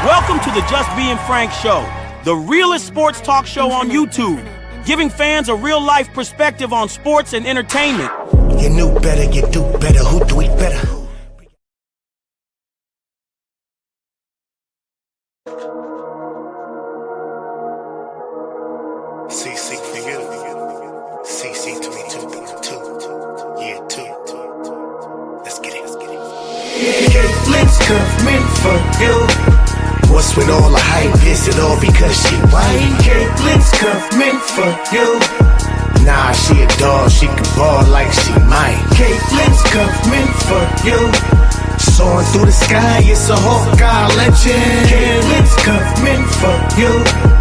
Welcome to the Just Being Frank Show, the realest sports talk show on YouTube, giving fans a real-life perspective on sports and entertainment. You knew better, you do better, who do it better? CC for you, CC to me too, yeah, two. Let's get it. Caitlin's coming for you. What's with all the hype? Is it all because she white? Caitlin's coming for you. Nah, she a dog, she can ball like she might. Caitlin's coming for you. Soaring through the sky, it's a Hawkeye legend. Caitlin's coming for you.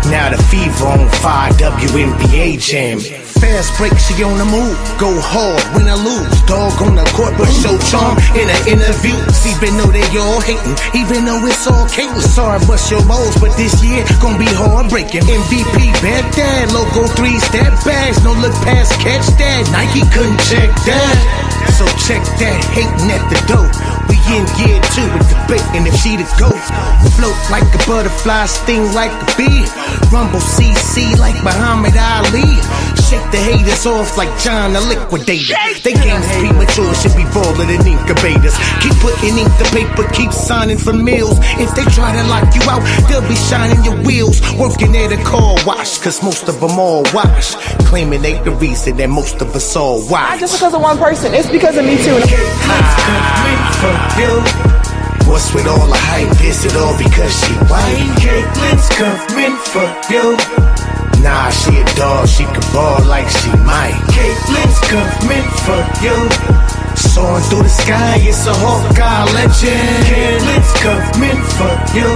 Now the fever on fire, Wnba jam. Fast break, she on the move. Go hard, win or lose. Dog on the court, but show charm in an interview. Even though they all hating, even though it's all Caitlyn. Sorry, bust your balls, but this year gon' be hard breaking. MVP, bad dad, logo 3-step bags. No look past, catch that. Nike couldn't check that. So check that, hating at the door. We in year 2 with debating if she the GOAT. Float like a butterfly, sting like a bee. Rumble CC like Muhammad Ali. Shake the haters off like John the Liquidator. They games premature, should be balling in incubators. Keep putting ink to paper, keep signing for meals. If they try to lock you out, they'll be shining your wheels. Working at a car wash, cause most of them all wash. Claiming they the reason that most of us all watch. Not just because of one person, it's because of me too. What's with all the hype? Is it all because she white? Caitlin's coming for you. Nah, she a dog, she can ball like she might. Caitlin's coming for you. Soaring through the sky, it's a Hawkeye legend. Caitlin's coming for you.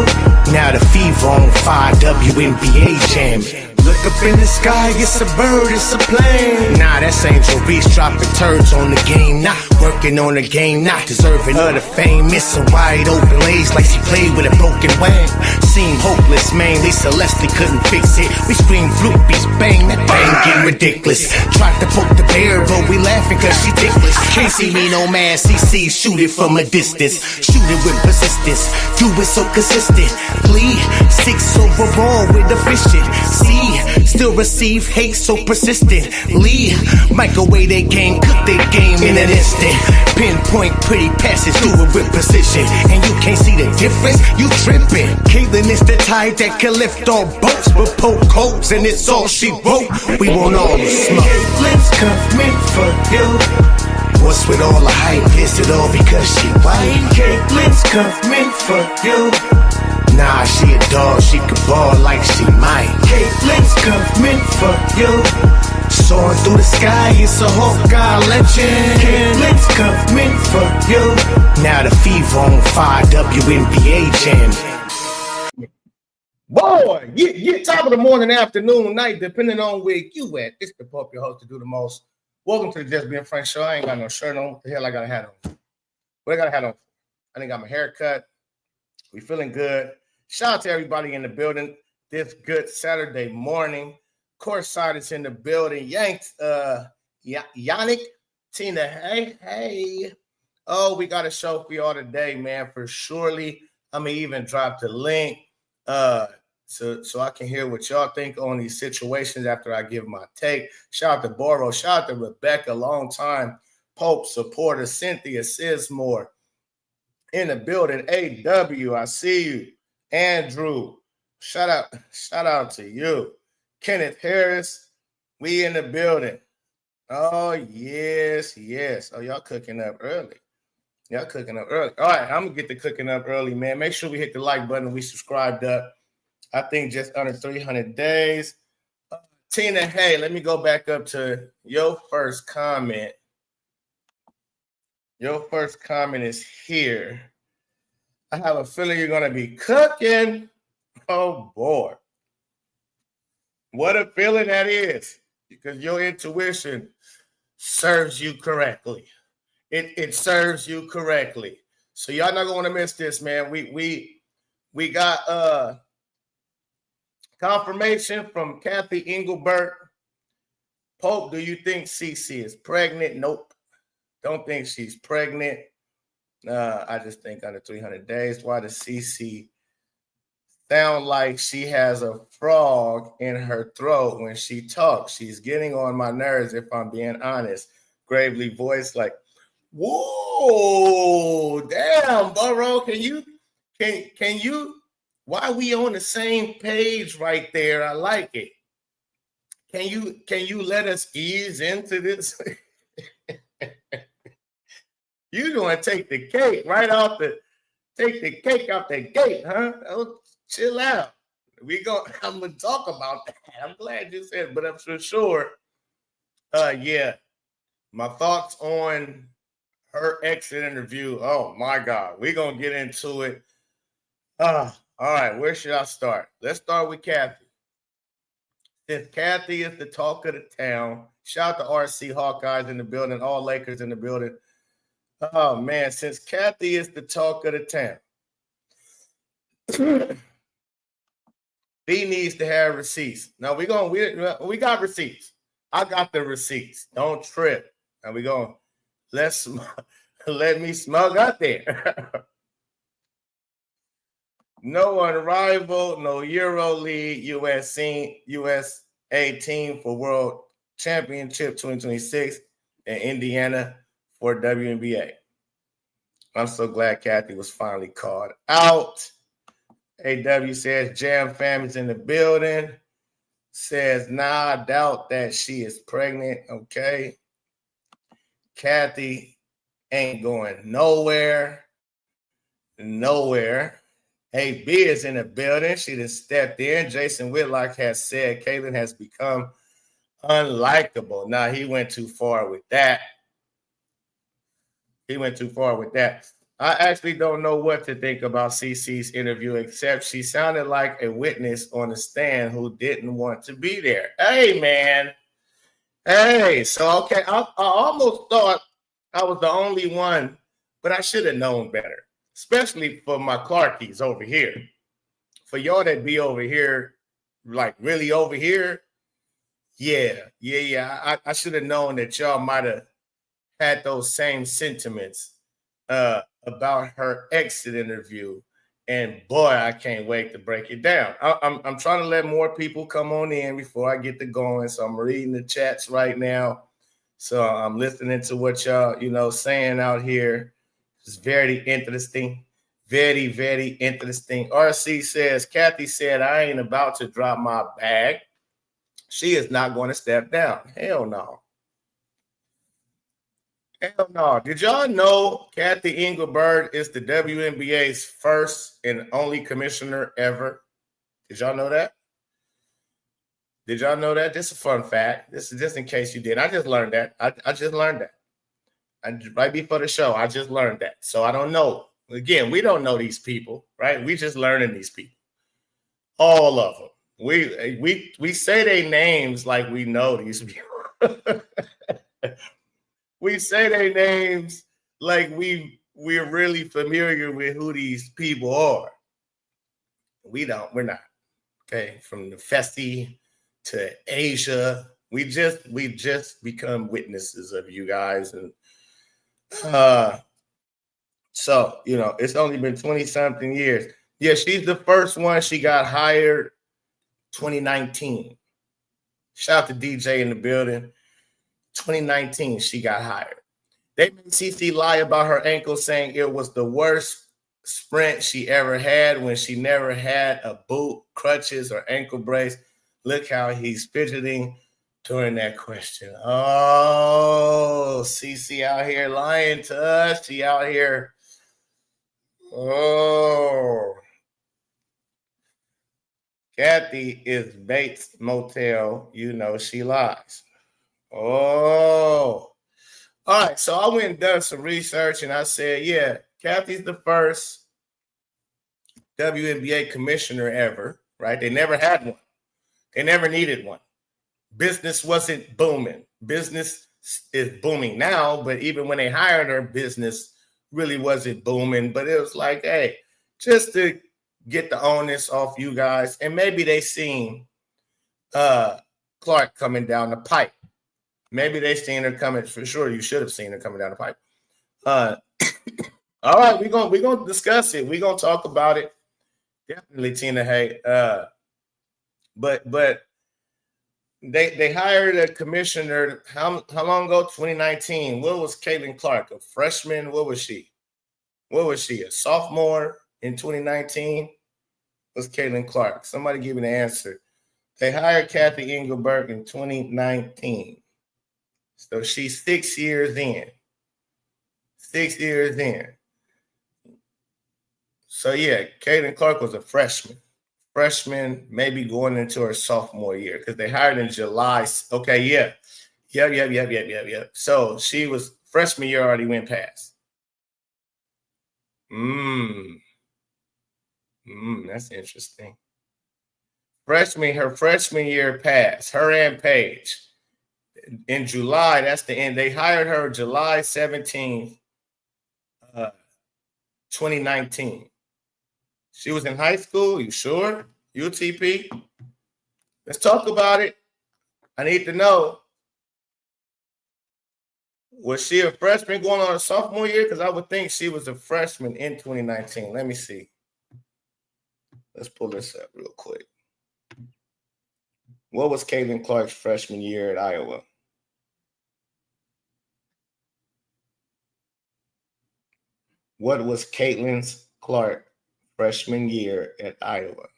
Now the fever on fire, Wnba jam. Look up in the sky, it's a bird, it's a plane. Nah, that's Angel Reese dropping turds on the game. Not working on the game, not deserving of the fame. Missing wide open lanes like she played with a broken wing. Seemed hopeless, man, Lisa Leslie couldn't fix it. We scream floopies, bang, that bang getting ridiculous. Tried to poke the bear, but we laughing cause she ticklish. Can't see me no man, CC, shoot it from a distance. Shoot it with persistence, do it so consistently. 6 overall with efficient. See, still receive hate so persistently. Microwave their game, cook their game in an instant. Pinpoint pretty passes, do it with precision. And you can't see the difference, you tripping. Caitlyn is the type that can lift all boats, but poke holes and it's all she wrote. We want all the smoke. Caitlin's coming for you. What's with all the hype? Is it all because she white? Caitlin's coming for you. Nah, she a dog, she can ball like she might. Caitlin's coming for you. Soaring through the sky, it's a Hawkeye legend. Caitlin's coming for you. Now the fever on fire, Wnba jam. Boy, get top of the morning, afternoon, night, depending on where you at. It's the pup, your host to do the most. Welcome to the Just Being Frank Show. I ain't got no shirt on. What the hell I got a hat on? What I got a hat on? I didn't got my hair cut. We feeling good. Shout out to everybody in the building this good Saturday morning. Courtside is in the building. Yanks, Yannick, Tina, hey. Oh, we got a show for y'all today, man, for surely. I'm going to even drop the link so I can hear what y'all think on these situations after I give my take. Shout out to Boro. Shout out to Rebecca, long-time Pope supporter. Cynthia Sismore in the building. AW, I see you. Andrew, shout out to you. Kenneth Harris, we in the building. Oh, yes. Oh, y'all cooking up early. All right, I'm going to get the cooking up early, man. Make sure we hit the like button. We subscribed up. I think just under 300 days. Tina, hey, let me go back up to your first comment. Your first comment is here. I have a feeling you're going to be cooking. Oh, boy. What a feeling that is, because your intuition serves you correctly. It serves you correctly. So y'all not going to miss this, man. We got confirmation from Cathy Engelbert. Pope, do you think CC is pregnant? Nope. Don't think she's pregnant. I just think under 300 days. Why does CC sound like she has a frog in her throat when she talks. She's getting on my nerves, if I'm being honest. Gravely voiced, like, whoa, damn, Burrow, can you, why we on the same page right there? I like it. Can you let us ease into this? You're gonna take the cake right off take the cake out the gate, huh? Oh, chill out. I'm gonna talk about that. I'm glad you said it, but I'm for sure. Yeah. My thoughts on her exit interview. Oh my God. We're gonna get into it. All right, where should I start? Let's start with Cathy. Since Cathy is the talk of the town, shout out to RC Hawkeyes in the building, all Lakers in the building. Oh man, since Cathy is the talk of the town, Phee needs to have receipts. Now we got receipts. I got the receipts. Don't trip. Now we going let me smug out there. No unrivaled, no Euro League USA team for World Championship 2026 in Indiana for Wnba. I'm so glad Cathy was finally called out. AW says Jam Fam is in the building. Says, nah, I doubt that she is pregnant. Okay. Cathy ain't going nowhere. AB is in the building. She just stepped in. Jason Whitlock has said Caitlin has become unlikable. Now, he went too far with that. I actually don't know what to think about CeCe's interview, except she sounded like a witness on the stand who didn't want to be there. Hey, man. Hey, so, okay, I almost thought I was the only one, but I should have known better. Especially for my Clarkies over here. For y'all that be over here, like really over here, yeah. I should have known that y'all might have had those same sentiments about her exit interview. And boy, I can't wait to break it down. I'm trying to let more people come on in before I get to going. So I'm reading the chats right now. So I'm listening to what y'all, saying out here. It's very interesting. Very, very interesting. RC says, Cathy said, I ain't about to drop my bag. She is not going to step down. Hell no. Hell no. Did y'all know Cathy Engelbert is the WNBA's first and only commissioner ever? Did y'all know that? This is a fun fact. This is just in case you did. I just learned that. I just learned that. Right before the show, I just learned that. So I don't know. Again, we don't know these people, right? We just learning these people. All of them. We say their names like we know these people. We say their names like we're really familiar with who these people are. We're not. Okay. From the Festi to Asia. We just become witnesses of you guys. And so, it's only been 20-something years. Yeah, she's the first one. She got hired 2019. Shout out to DJ in the building. 2019, she got hired. They made CeCe lie about her ankle, saying it was the worst sprint she ever had when she never had a boot, crutches, or ankle brace. Look how he's fidgeting during that question. Oh, CeCe out here lying to us. She out here. Oh. Cathy is Bates Motel. She lies. Oh. All right. So I went and done some research and I said, yeah, Cathy's the first WNBA commissioner ever, right? They never had one. They never needed one. Business wasn't booming. Business is booming now, but even when they hired her, business really wasn't booming. But it was like, hey, just to get the onus off you guys. And maybe they seen Clark coming down the pipe. Maybe they seen her coming. For sure, you should have seen her coming down the pipe. All right, we're gonna discuss it. We're gonna talk about it. Definitely Tina Hay. But they hired a commissioner. How long ago? 2019. What was Caitlin Clark? A freshman? What was she? A sophomore in 2019? Was Caitlin Clark? Somebody give me the answer. They hired Cathy Engelbert in 2019. So she's 6 years in. 6 years in. So yeah, Caitlin Clark was a freshman. Maybe going into her sophomore year because they hired in July. Okay, yeah. Yep. So she was freshman year already went past. That's interesting. Her freshman year passed. Her and Paige. In July, that's the end. They hired her July 17th, 2019. She was in high school. You sure? UTP? Let's talk about it. I need to know. Was she a freshman going on a sophomore year? Because I would think she was a freshman in 2019. Let me see. Let's pull this up real quick. What was Caitlin Clark's freshman year at Iowa? What was Caitlin Clark freshman year at Iowa?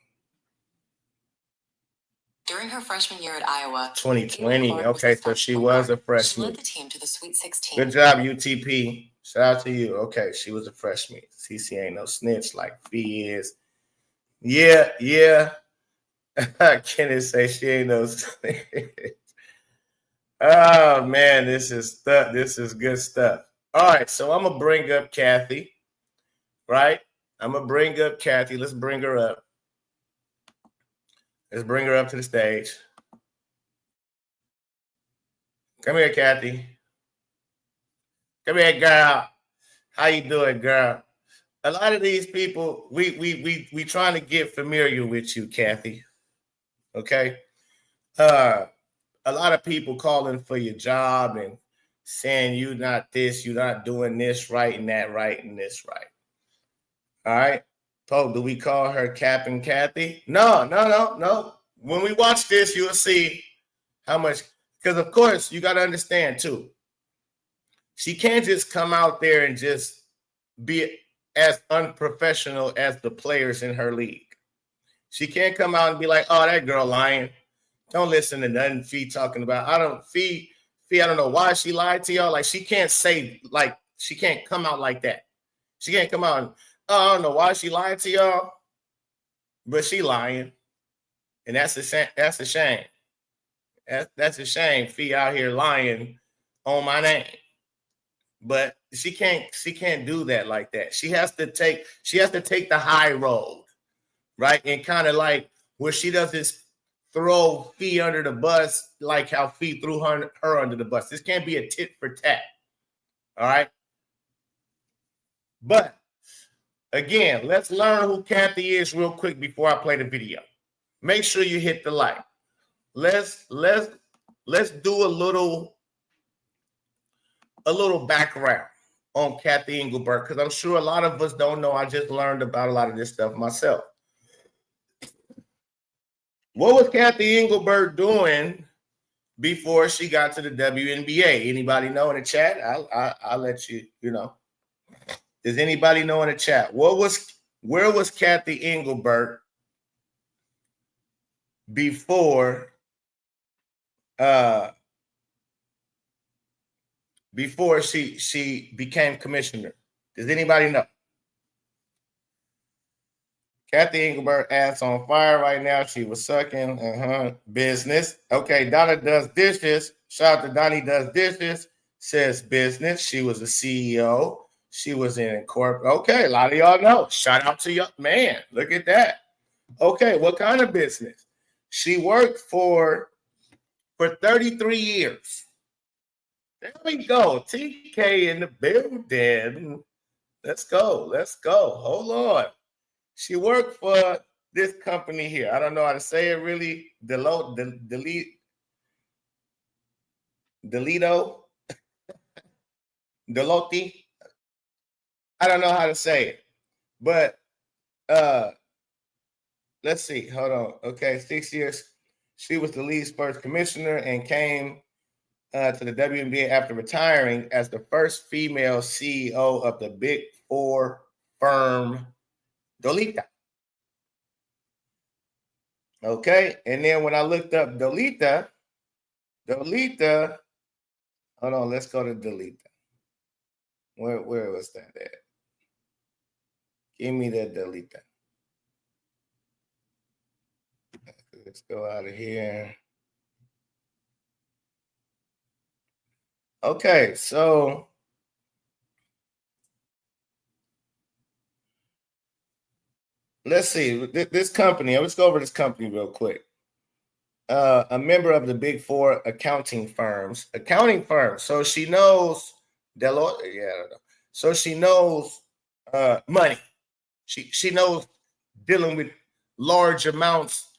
During her freshman year at Iowa, 2020. Okay, so she was a freshman. She led the team to the Sweet 16. Good job, UTP. Shout out to you. Okay, she was a freshman. CC ain't no snitch like Phee is. Yeah. Kenneth say she ain't no snitch. Oh man, this is good stuff. All right, so I'm gonna bring up Cathy. Right? I'm gonna bring up Cathy. Let's bring her up. Let's bring her up to the stage. Come here, Cathy. Come here, girl. How you doing, girl? A lot of these people, we trying to get familiar with you, Cathy. Okay? A lot of people calling for your job and saying you not this, you're not doing this right and that right and this right. All right? Pope, do we call her Captain Cathy? No. When we watch this, you'll see how much, because of course, you got to understand too. She can't just come out there and just be as unprofessional as the players in her league. She can't come out and be like, oh, that girl lying. Don't listen to nothing Phee talking about. Phee, I don't know why she lied to y'all. Like, she can't say, like, she can't come out like that. She can't come out and, oh, I don't know why she lied to y'all, but she lying. And that's a shame. That's a shame. That's a shame. Phee out here lying on my name. But she can't do that like that. She has to take the high road, right? And kind of like where she doesn't throw Phee under the bus like how Phee threw her under the bus. This can't be a tit for tat. All right. But again, let's learn who Cathy is real quick before I play the video. Make sure you hit the like. Let's do a little background on Cathy Engelbert, because I'm sure a lot of us don't know. I just learned about a lot of this stuff myself. What was Cathy Engelbert doing before she got to the WNBA? Anybody know in the chat? I'll let you know. Does anybody know in the chat? Where was Cathy Engelbert before she became commissioner? Does anybody know? Cathy Engelbert ass on fire right now. She was sucking. Business. Okay, Donna does dishes. Shout out to Donnie does dishes. Says business. She was a CEO. She was in corporate. Okay, a lot of y'all know. Shout out to y'all. Man, look at that. Okay, what kind of business? She worked for 33 years. There we go. TK in the building. Let's go. Hold on. She worked for this company here. I don't know how to say it really. Delito. I don't know how to say it. But let's see. Hold on. Okay, 6 years. She was the league's first commissioner and came to the WNBA after retiring as the first female CEO of the Big Four firm, Dolita. Okay, and then when I looked up Dolita, hold on, let's go to Dolita. Where was that at? Give me the Dolita. Let's go out of here. Okay, so let's see. This company, let's go over this company real quick. A member of the Big Four accounting firms. So she knows Deloitte. Yeah, I don't know. So she knows money. She knows dealing with large amounts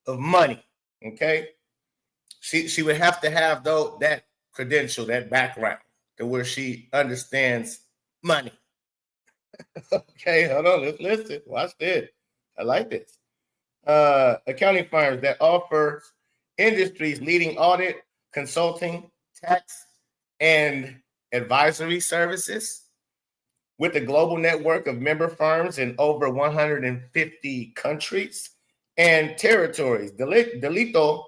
of money. Okay. She would have to have that credential, that background, to where she understands money. Okay, hold on. Let's listen. Watch this. I like this. Accounting firms that offer industries leading audit, consulting, tax, and advisory services with a global network of member firms in over 150 countries and territories. Delito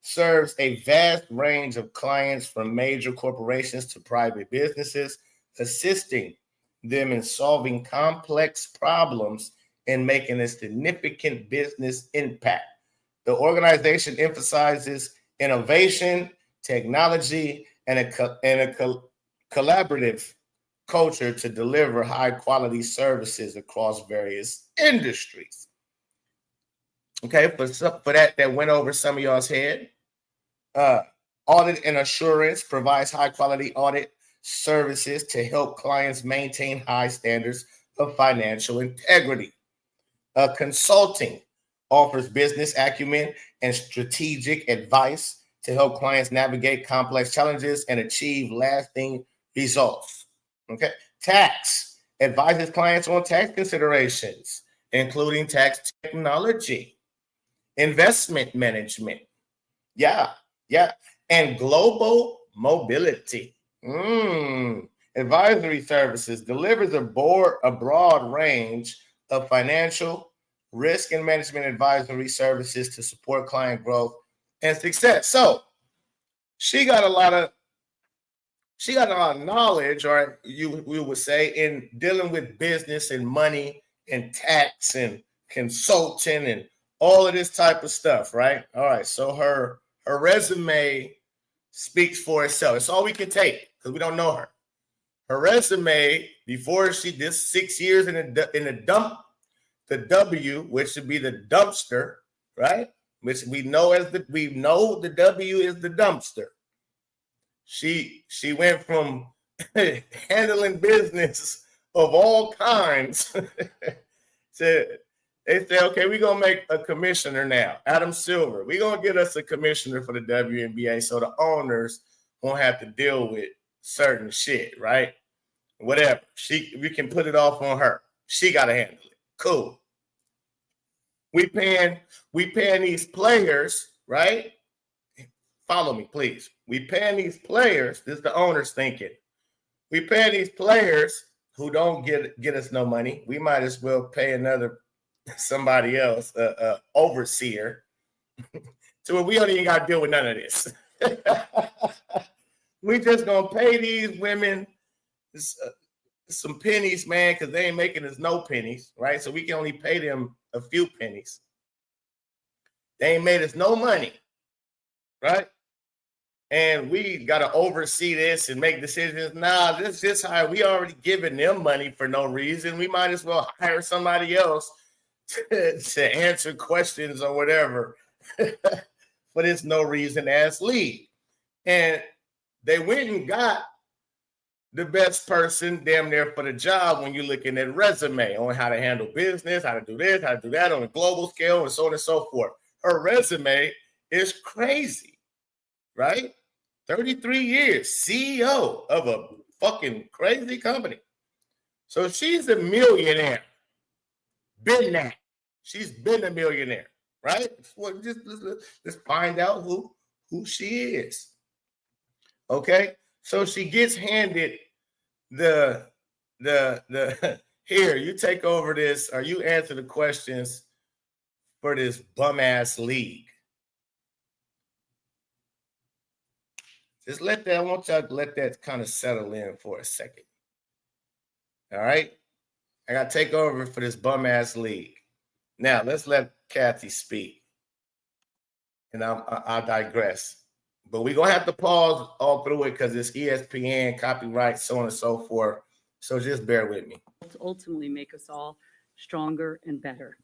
serves a vast range of clients from major corporations to private businesses, assisting them in solving complex problems and making a significant business impact. The organization emphasizes innovation, technology, and a collaborative culture to deliver high-quality services across various industries. Okay, for that went over some of y'all's head. Audit and assurance provides high-quality audit services to help clients maintain high standards of financial integrity. Consulting offers business acumen and strategic advice to help clients navigate complex challenges and achieve lasting results. Okay. Tax advises clients on tax considerations, including tax technology, investment management, and global mobility. Advisory services delivers a broad range of financial, risk, and management advisory services to support client growth and success. So she got a lot of knowledge, or we would say, in dealing with business and money and tax and consulting and all of this type of stuff, right? All right. So her resume speaks for itself. It's all we can take because we don't know her. Her resume, before she did 6 years in the W, which should be the dumpster, right? Which we know the W is the dumpster. She went from handling business of all kinds to, they say, okay, we're going to make a commissioner now, Adam Silver. We're going to get us a commissioner for the WNBA so the owners won't have to deal with certain shit, right? Whatever. We can put it off on her. She got to handle it. Cool. We paying these players, right? Follow me, please. We paying these players. This is the owners thinking. We paying these players who don't get us no money. We might as well pay somebody else, overseer, to where we don't even got to deal with none of this. We just gonna pay these women some pennies, man, because they ain't making us no pennies, right? So we can only pay them a few pennies. They ain't made us no money, right? And we got to oversee this and make decisions. Nah, this is how we already giving them money for no reason. We might as well hire somebody else to answer questions or whatever for this no reason ass league. And they went and got the best person damn near for the job when you're looking at resume on how to handle business, how to do this, how to do that on a global scale, and so on and so forth. Her resume is crazy, right? 33 years, CEO of a fucking crazy company. So she's a millionaire. Been that. She's been a millionaire, right? Well, let's find out who she is. Okay, so she gets handed the here, you take over this, or you answer the questions for this bum ass league. Just let that, I want y'all to let that kind of settle in for a second. All right, I gotta take over for this bum ass league. Now let's let Cathy speak, and I'll digress. But we're gonna have to pause all through it because it's ESPN, copyright, so on and so forth. So just bear with me. To ultimately make us all stronger and better.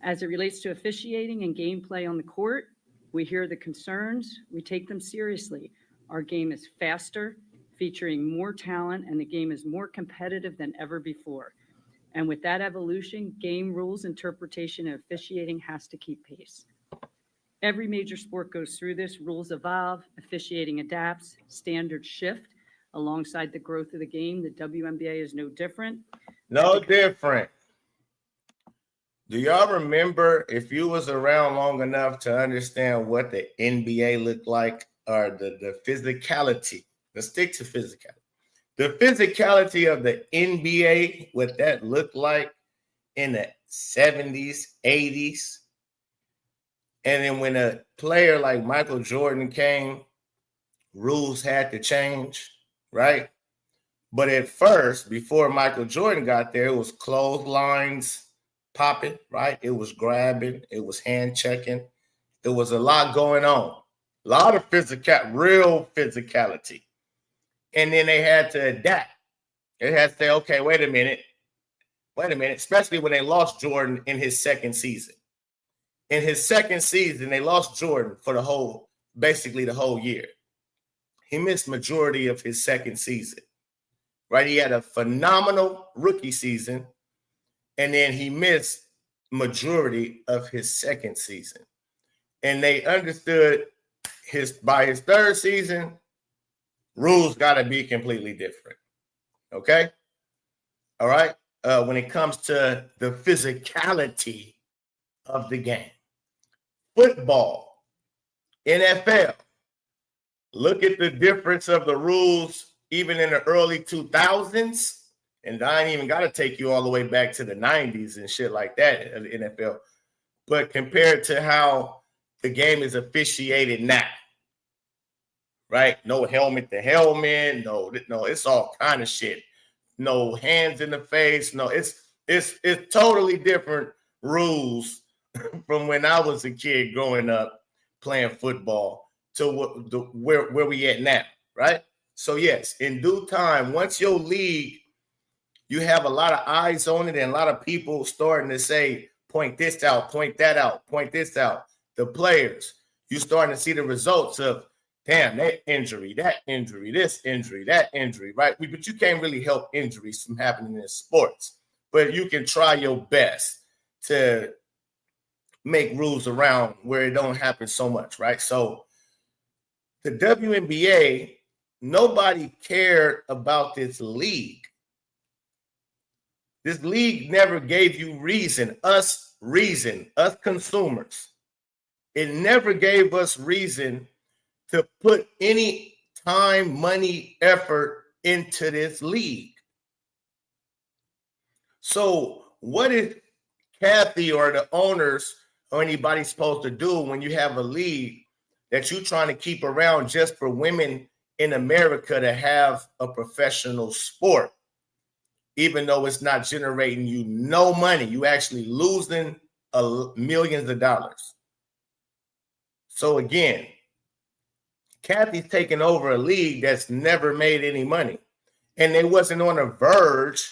As it relates to officiating and gameplay on the court, we hear the concerns, we take them seriously. Our game is faster, featuring more talent, and the game is more competitive than ever before. And with that evolution, game rules, interpretation, and officiating has to keep pace. Every major sport goes through this. Rules evolve, officiating adapts, standards shift. Alongside the growth of the game, the WNBA is no different. No different. Do y'all remember, if you was around long enough to understand what the NBA looked like, or the physicality? Let's stick to physicality. The physicality of the NBA, what that looked like in the 70s, 80s. And then when a player like Michael Jordan came, rules had to change, right? But at first, before Michael Jordan got there, it was clotheslines popping, right? It was grabbing, it was hand checking. There was a lot going on, a lot of real physicality. And then they had to adapt. They had to say, okay, wait a minute, especially when they lost Jordan in his second season. In his second season, they lost Jordan for basically the whole year. He missed majority of his second season, right? He had a phenomenal rookie season, and then he missed majority of his second season. And they understood by his third season, rules got to be completely different, okay? All right? When it comes to the physicality of the game. Football, NFL, look at the difference of the rules even in the early 2000s. And I ain't even got to take you all the way back to the 90s and shit like that in the NFL. But compared to how the game is officiated now, right? No helmet to helmet. No, it's all kind of shit. No hands in the face. No, it's totally different rules from when I was a kid growing up playing football to where we at now, right? So yes, in due time, once your league, you have a lot of eyes on it and a lot of people starting to say, point this out, point that out, point this out. The players, you starting to see the results of, damn, that injury, this injury, that injury, right? But you can't really help injuries from happening in sports. But you can try your best to make rules around where it don't happen so much, right? So the WNBA, nobody cared about this league. This league never gave you us consumers. It never gave us reason to put any time, money, effort into this league. So what is Cathy or the owners or anybody supposed to do when you have a league that you're trying to keep around just for women in America to have a professional sport, even though it's not generating you no money? You actually losing millions of dollars. So again, Cathy's taking over a league that's never made any money, and they wasn't on the verge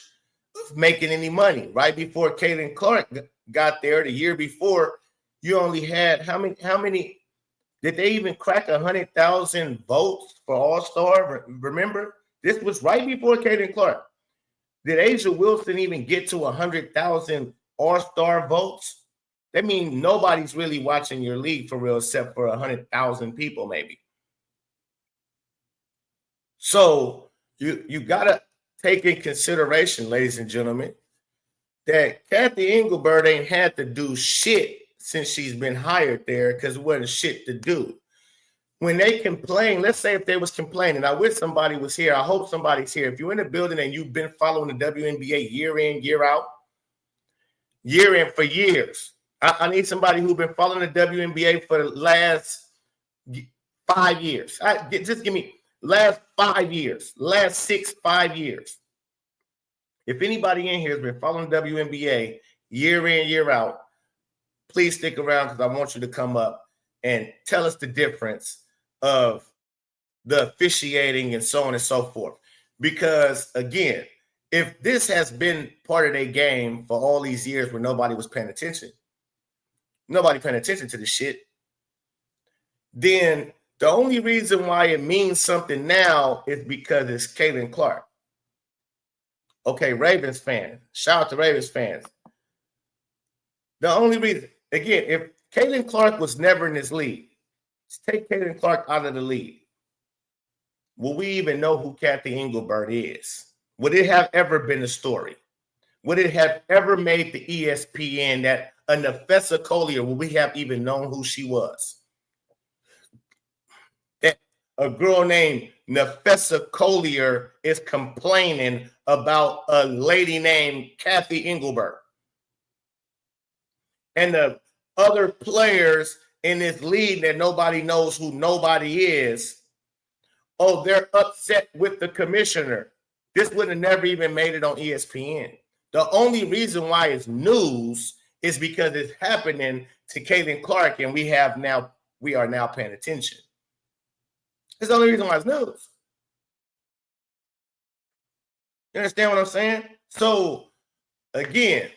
of making any money. Right before Caitlin Clark got there, the year before, you only had how many? Did they even crack 100,000 votes for All-Star? Remember, this was right before Caitlin Clark. Did Asia Wilson even get to 100,000 All-Star votes? That means nobody's really watching your league for real, except for 100,000 people, maybe. So you got to take in consideration, ladies and gentlemen, that Cathy Engelbert ain't had to do shit since she's been hired there because it wasn't shit to do. When they complain, let's say if they was complaining, I wish somebody was here. I hope somebody's here. If you're in the building and you've been following the WNBA year in, year out, year in for years, I need somebody who's been following the WNBA for the last 5 years. Just give me last 5 years, last 5 years. If anybody in here has been following WNBA year in, year out, please stick around because I want you to come up and tell us the difference of the officiating and so on and so forth. Because, again, if this has been part of their game for all these years where nobody was paying attention, nobody paying attention to the shit, then the only reason why it means something now is because it's Caitlin Clark. Okay, Ravens fans. Shout out to Ravens fans. The only reason, again, if Caitlin Clark was never in this league, let's take Caitlin Clark out of the league, will we even know who Cathy Engelbert is? Would it have ever been a story? Would it have ever made the ESPN that a Nafessa Collier, would we have even known who she was? That a girl named Nafessa Collier is complaining about a lady named Cathy Engelbert. And the other players in this league that nobody knows who nobody is, oh, they're upset with the commissioner. This would have never even made it on ESPN. The only reason why it's news is because it's happening to Caitlin Clark, and we are now paying attention. It's the only reason why it's news. You understand what I'm saying? So again,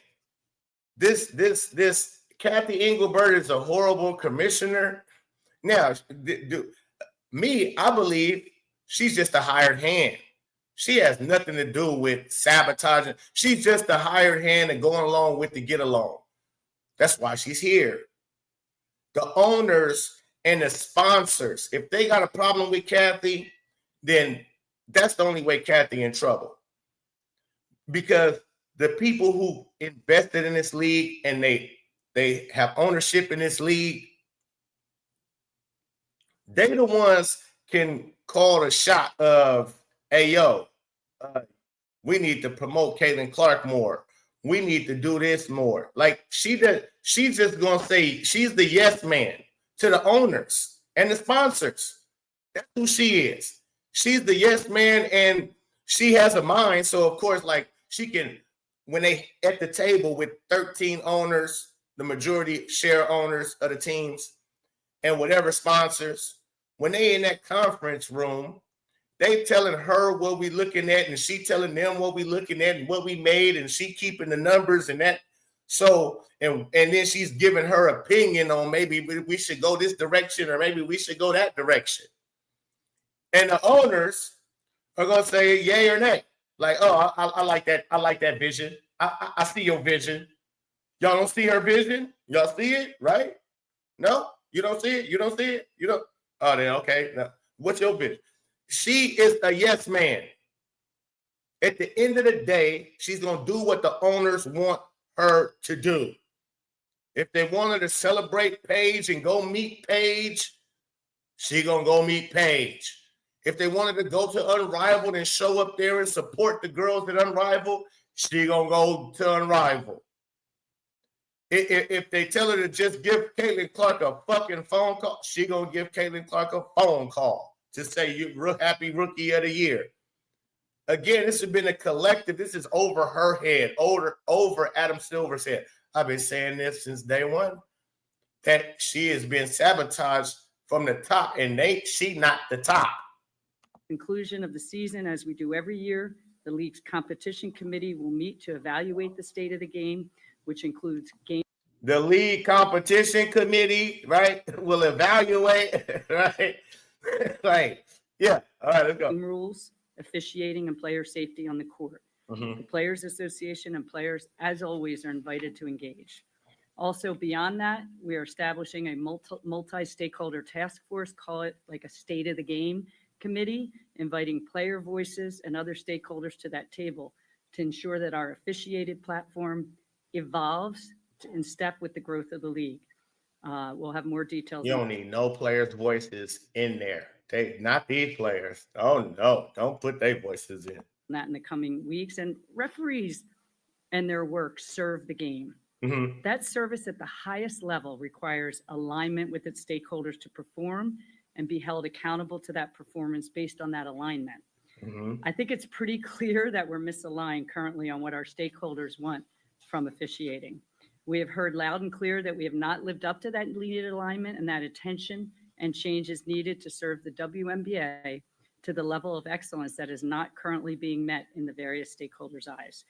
this Cathy Engelbert is a horrible commissioner. Now, I believe she's just a hired hand. She has nothing to do with sabotaging. She's just a hired hand and going along with to get along. That's why she's here. The owners and the sponsors, if they got a problem with Cathy, then that's the only way Cathy in trouble. Because the people who invested in this league and they have ownership in this league, they the ones can call the shot of, hey, yo, we need to promote Caitlin Clark more. We need to do this more. Like she's just gonna say she's the yes man to the owners and the sponsors. That's who she is. She's the yes man, and she has a mind. So of course, like she can, when they at the table with 13 owners, the majority share owners of the teams, and whatever sponsors, when they in that conference room, they telling her what we looking at, and she telling them what we looking at and what we made, and she keeping the numbers and that. So, and then she's giving her opinion on maybe we should go this direction or maybe we should go that direction. And the owners are gonna say yay or nay. Like, oh, I like that. I like that vision. I see your vision. Y'all don't see her vision? Y'all see it, right? No, you don't see it. You don't see it. You don't. Oh, then okay. Now, what's your vision? She is a yes man. At the end of the day, she's going to do what the owners want her to do. If they want her to celebrate Paige and go meet Paige, she going to go meet Paige. If they wanted to go to Unrivaled and show up there and support the girls at Unrivaled, she going to go to Unrivaled. If they tell her to just give Caitlin Clark a fucking phone call, she going to give Caitlin Clark a phone call to say you're happy rookie of the year. Again, this has been a collective. This is over her head, over Adam Silver's head. I've been saying this since day one, that she has been sabotaged from the top, and she not the top. Conclusion of the season, as we do every year, the league's competition committee will meet to evaluate the state of the game, which includes game. The league competition committee, right, will evaluate, right? Right. Yeah. All right, let's go. Rules, officiating, and player safety on the court. Mm-hmm. The Players Association and players, as always, are invited to engage. Also, beyond that, we are establishing a multi-stakeholder task force, call it like a state of the game committee, inviting player voices and other stakeholders to that table to ensure that our officiated platform evolves in step with the growth of the league. We'll have more details. You don't need no players' voices in there. Not these players. Oh no, don't put their voices in. That in the coming weeks. And referees and their work serve the game. Mm-hmm. That service at the highest level requires alignment with its stakeholders to perform and be held accountable to that performance based on that alignment. Mm-hmm. I think it's pretty clear that we're misaligned currently on what our stakeholders want from officiating. We have heard loud and clear that we have not lived up to that needed alignment, and that attention and change is needed to serve the WNBA to the level of excellence that is not currently being met in the various stakeholders' eyes.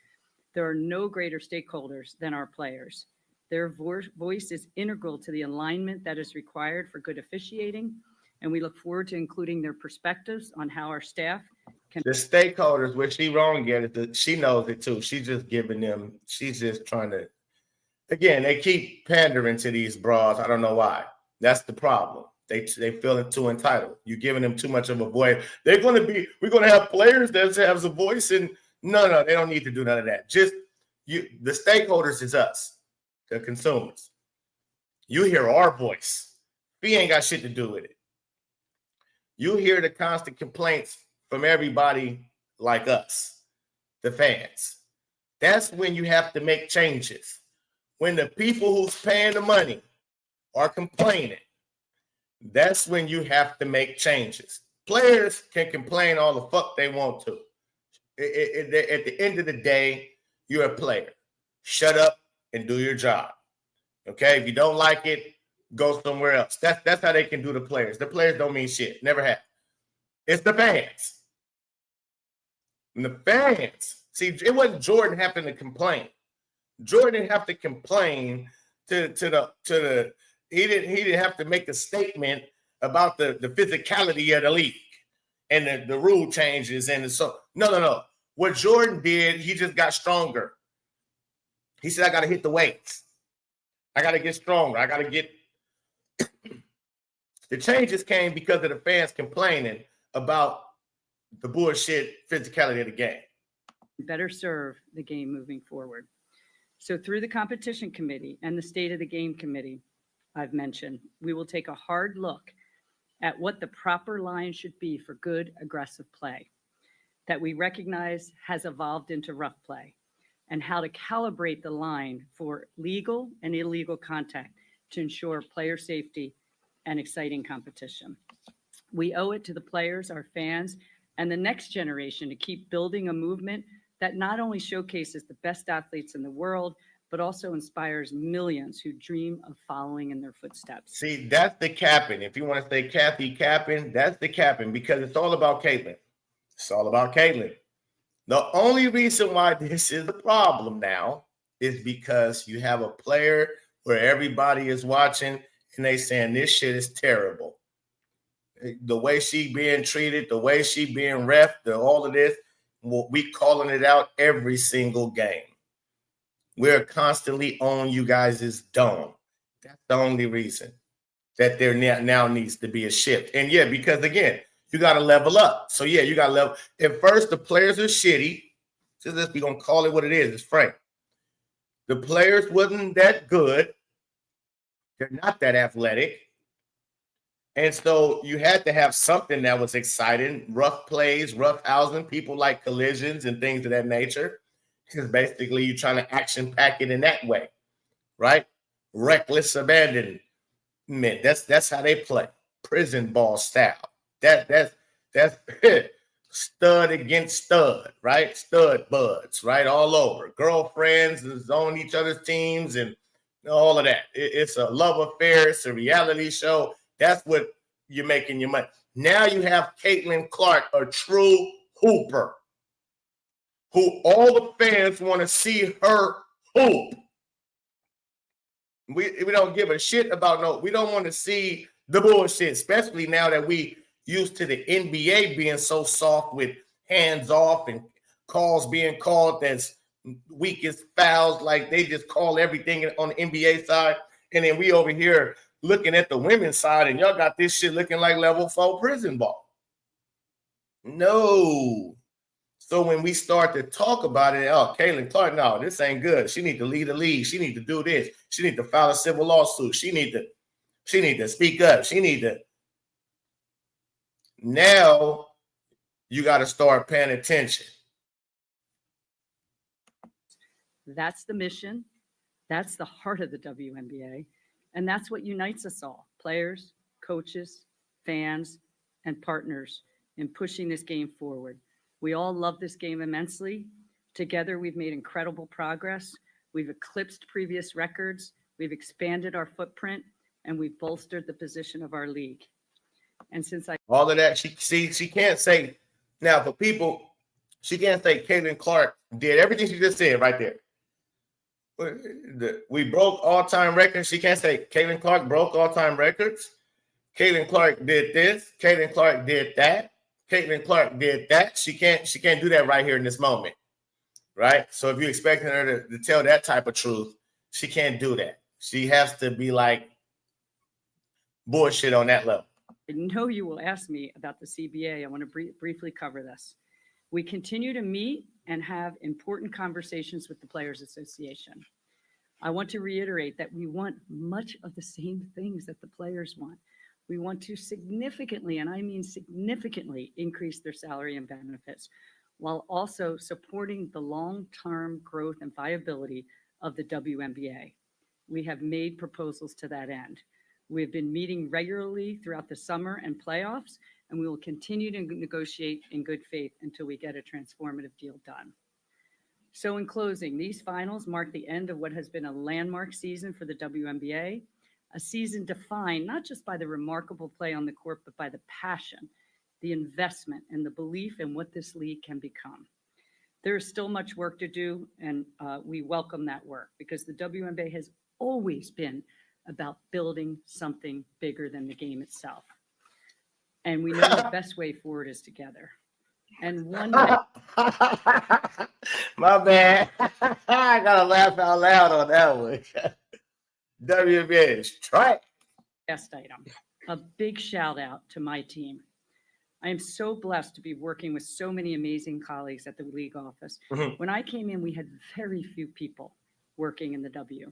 There are no greater stakeholders than our players. Their voice is integral to the alignment that is required for good officiating, and we look forward to including their perspectives on how our staff can. The stakeholders, where she wrong at, she knows it too. She's just giving them, she's just trying to, again, they keep pandering to these bras. I don't know why. That's the problem. They feel too entitled. You're giving them too much of a voice. We're going to have players that have a voice, and no, they don't need to do none of that. Just the stakeholders is us, the consumers. You hear our voice. We ain't got shit to do with it. You hear the constant complaints from everybody like us, the fans. That's when you have to make changes. When the people who's paying the money are complaining, that's when you have to make changes. Players can complain all the fuck they want to. At the end of the day, you're a player. Shut up and do your job. Okay? If you don't like it, go somewhere else. That's how they can do the players. The players don't mean shit. Never have. It's the fans. And the fans. See, it wasn't Jordan having to complain. Jordan didn't have to complain to the he didn't have to make a statement about the physicality of the league and the rule changes and so no. What Jordan did, he just got stronger. He said, I got to hit the weights. I got to get stronger. I got to get. The changes came because of the fans complaining about the bullshit physicality of the game. Better serve the game moving forward. So through the competition committee and the state of the game committee I've mentioned, we will take a hard look at what the proper line should be for good, aggressive play that we recognize has evolved into rough play, and how to calibrate the line for legal and illegal contact to ensure player safety and exciting competition. We owe it to the players, our fans, and the next generation to keep building a movement that not only showcases the best athletes in the world, but also inspires millions who dream of following in their footsteps. See, that's the capping. If you want to say Cathy capping, that's the capping, because it's all about Caitlin. It's all about Caitlin. The only reason why this is a problem now is because you have a player where everybody is watching and they saying this shit is terrible. The way she being treated, the way she being ref, all of this, we calling it out every single game. We're constantly on you guys' dome. That's the only reason that there now needs to be a shift. And yeah, because again, you got to level up. So yeah, you got to level. At first, the players are shitty. So we're going to call it what it is. It's frank. The players wasn't that good. They're not that athletic. And so you had to have something that was exciting, rough plays, rough housing, people like collisions and things of that nature. Because basically you're trying to action pack it in that way, right? Reckless abandonment. That's how they play. Prison ball style. That's stud against stud, right? Stud buds, right? All over. Girlfriends is on each other's teams and all of that. It's a love affair. It's a reality show. That's what you're making your money. Now you have Caitlin Clark, a true hooper, who all the fans want to see her hoop. We don't give a shit about we don't want to see the bullshit, especially now that we used to the NBA being so soft with hands off and calls being called as weakest fouls. Like they just call everything on the NBA side. And then we over here looking at the women's side and y'all got this shit looking like level 4 prison ball. No. So when we start to talk about it, oh, Caitlin Clark, no, this ain't good. She need to lead the league. She need to do this. She need to file a civil lawsuit. She need to speak up. She need to. Now you got to start paying attention. That's the mission. That's the heart of the WNBA. And that's what unites us all, players, coaches, fans, and partners in pushing this game forward. We all love this game immensely. Together, we've made incredible progress. We've eclipsed previous records. We've expanded our footprint, and we've bolstered the position of our league. And since all of that, she can't say now for people, she can't say Caitlin Clark did everything she just said right there. We broke all-time records. She can't say Caitlin Clark broke all-time records. Caitlin Clark did this. Caitlin Clark did that. Caitlin Clark did that. She can't do that right here in this moment, right? So if you're expecting her to tell that type of truth, she can't do that. She has to be like bullshit on that level. I know you will ask me about the CBA. I want to briefly cover this. We continue to meet and have important conversations with the Players Association. I want to reiterate that we want much of the same things that the players want. We want to significantly, and I mean significantly, increase their salary and benefits, while also supporting the long-term growth and viability of the WNBA. We have made proposals to that end. We've been meeting regularly throughout the summer and playoffs, and we will continue to negotiate in good faith until we get a transformative deal done. So in closing, these finals mark the end of what has been a landmark season for the WNBA, a season defined not just by the remarkable play on the court, but by the passion, the investment, and the belief in what this league can become. There is still much work to do, and we welcome that work because the WNBA has always been about building something bigger than the game itself. And we know the best way forward is together. And one day, my bad. I gotta laugh out loud on that one. WNBA is trash. Best item. A big shout out to my team. I am so blessed to be working with so many amazing colleagues at the league office. Mm-hmm. When I came in, we had very few people working in the W.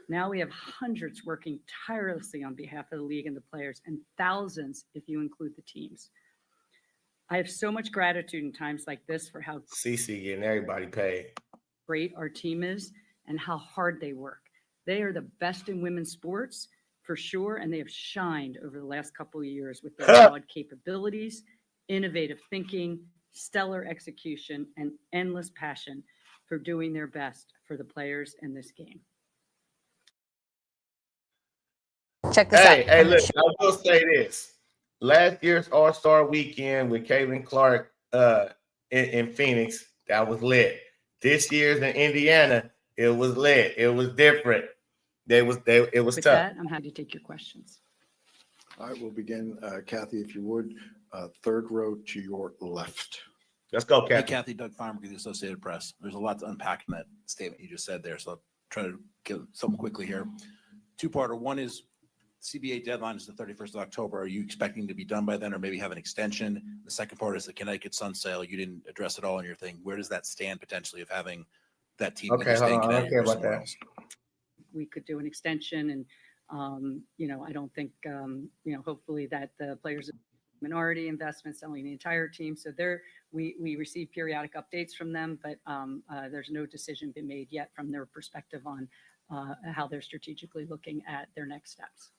Now we have hundreds working tirelessly on behalf of the league and the players, and thousands if you include the teams. I have so much gratitude in times like this for how CC getting everybody paid. Great our team is and how hard they work. They are the best in women's sports for sure, and they have shined over the last couple of years with their broad capabilities, innovative thinking, stellar execution, and endless passion for doing their best for the players in this game. Check this out. Hey, look, I will say this. Last year's All-Star weekend with Caitlin Clark in Phoenix, that was lit. This year's in Indiana, it was lit. It was different. It was With tough. that, I'm happy to take your questions. All right, we'll begin. Cathy, if you would, third row to your left. Let's go, Hey, Cathy. Cathy, Doug Farmer, the Associated Press. There's a lot to unpack in that statement you just said there, so I'll try to get something quickly here. Two-parter. One is CBA deadline is the 31st of October. Are you expecting to be done by then or maybe have an extension? The second part is the Connecticut Sun sale. You didn't address it all in your thing. Where does that stand potentially of having that team Okay, either stay in hold on. I don't Connecticut care or about somewhere that. else? We could do an extension and, I don't think, hopefully that the players minority investment selling the entire team. So we receive periodic updates from them, but there's no decision been made yet from their perspective on how they're strategically looking at their next steps.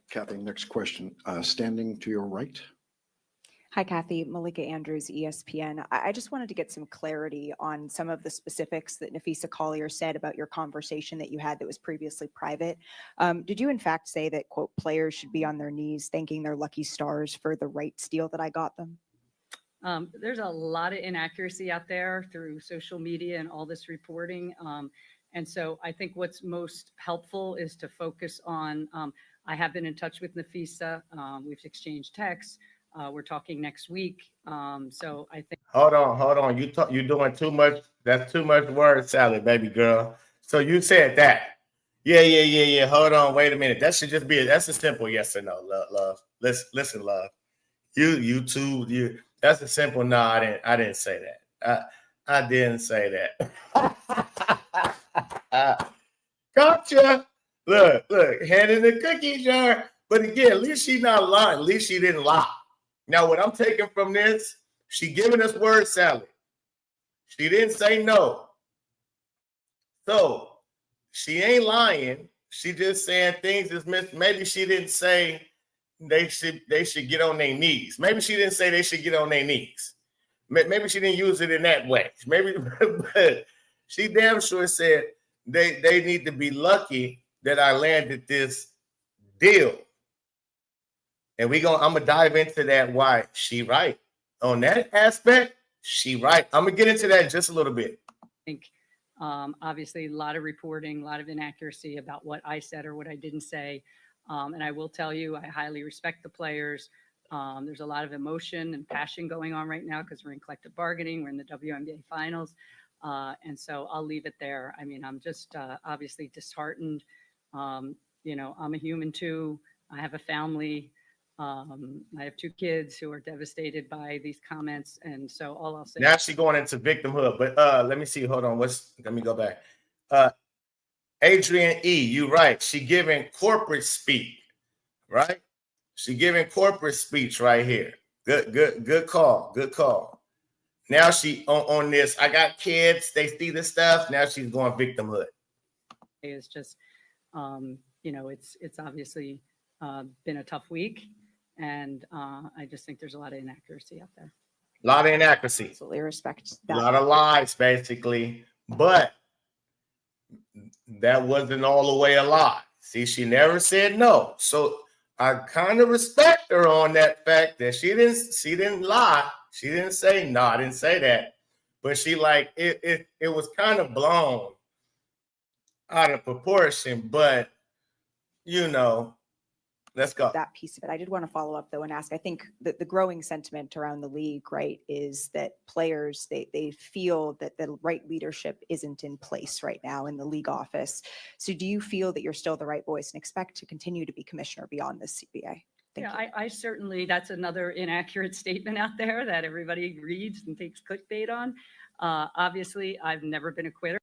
Cathy, next question. Standing to your right. Hi, Cathy. Malika Andrews, ESPN. I just wanted to get some clarity on some of the specifics that Napheesa Collier said about your conversation that you had that was previously private. Did you in fact say that, quote, players should be on their knees thanking their lucky stars for the rights deal that I got them? There's a lot of inaccuracy out there through social media and all this reporting. And so I think what's most helpful is to focus on, I have been in touch with Napheesa. We've exchanged texts. We're talking next week. So I think. Hold on. You're doing too much. That's too much word salad, baby girl. So you said that. Yeah. Hold on. Wait a minute. That should just be that's a simple yes or no, love. Listen, love. You too. That's a simple no. I didn't say that. I didn't say that. Gotcha. Look, hand in the cookie jar. But again, at least she's not lying. At least she didn't lie. Now, what I'm taking from this, she giving us word salad. She didn't say no. So she ain't lying. She just saying things is missed. Maybe she didn't say they should get on their knees. Maybe she didn't say they should get on their knees. Maybe she didn't use it in that way. Maybe, but she damn sure said they need to be lucky that I landed this deal. And I'm gonna dive into that. Why she right on that aspect? She right. I'm gonna get into that in just a little bit. I think obviously a lot of reporting, a lot of inaccuracy about what I said or what I didn't say. And I will tell you, I highly respect the players. There's a lot of emotion and passion going on right now because we're in collective bargaining. We're in the Wnba finals. And so I'll leave it there. I mean, I'm just obviously disheartened. I'm a human too. I have a family. I have 2 kids who are devastated by these comments. And so all I'll say. Now she's going into victimhood. But let me see. Hold on. Let me go back. Adrian E., you right. She giving corporate speak, right? She giving corporate speech right here. Good call. Good call. Now she on this. I got kids. They see the stuff. Now she's going victimhood. It's just, it's obviously been a tough week. And I just think there's a lot of inaccuracy out there. A lot of inaccuracy. Absolutely respect that. A lot of lies, basically. But that wasn't all the way a lie. See, she never said no. So I kind of respect her on that fact that she didn't lie. She didn't say no, I didn't say that. But she it was kind of blown out of proportion. But let's go. That piece of it. I did want to follow up though and ask, I think that the growing sentiment around the league, right, is that players, they feel that the right leadership isn't in place right now in the league office. So do you feel that you're still the right voice and expect to continue to be commissioner beyond this CBA? I certainly, that's another inaccurate statement out there that everybody reads and takes clickbait on. Obviously, I've never been a quitter.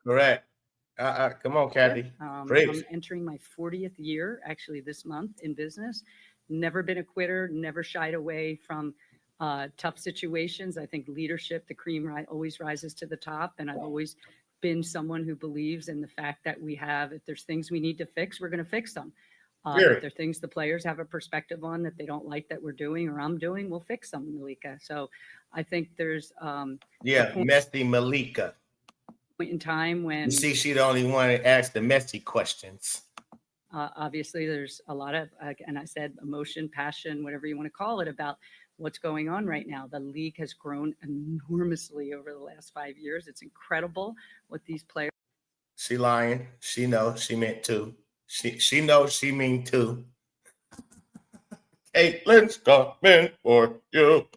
Correct. Come on, Cathy. I'm entering my 40th year, actually, this month in business. Never been a quitter, never shied away from tough situations. I think leadership, the cream always rises to the top. And I've always been someone who believes in the fact that if there's things we need to fix, we're going to fix them. If there are things the players have a perspective on that they don't like that we're doing or I'm doing, we'll fix them, Malika. So I think there's messy Malika. Point in time when you see she the only one that asks the messy questions. Obviously there's a lot of and I said emotion, passion, whatever you want to call it, about what's going on right now. The league has grown enormously over the last 5 years. It's incredible what these players. She lying. She knows she meant to. She knows she mean to. Caitlin's coming for you.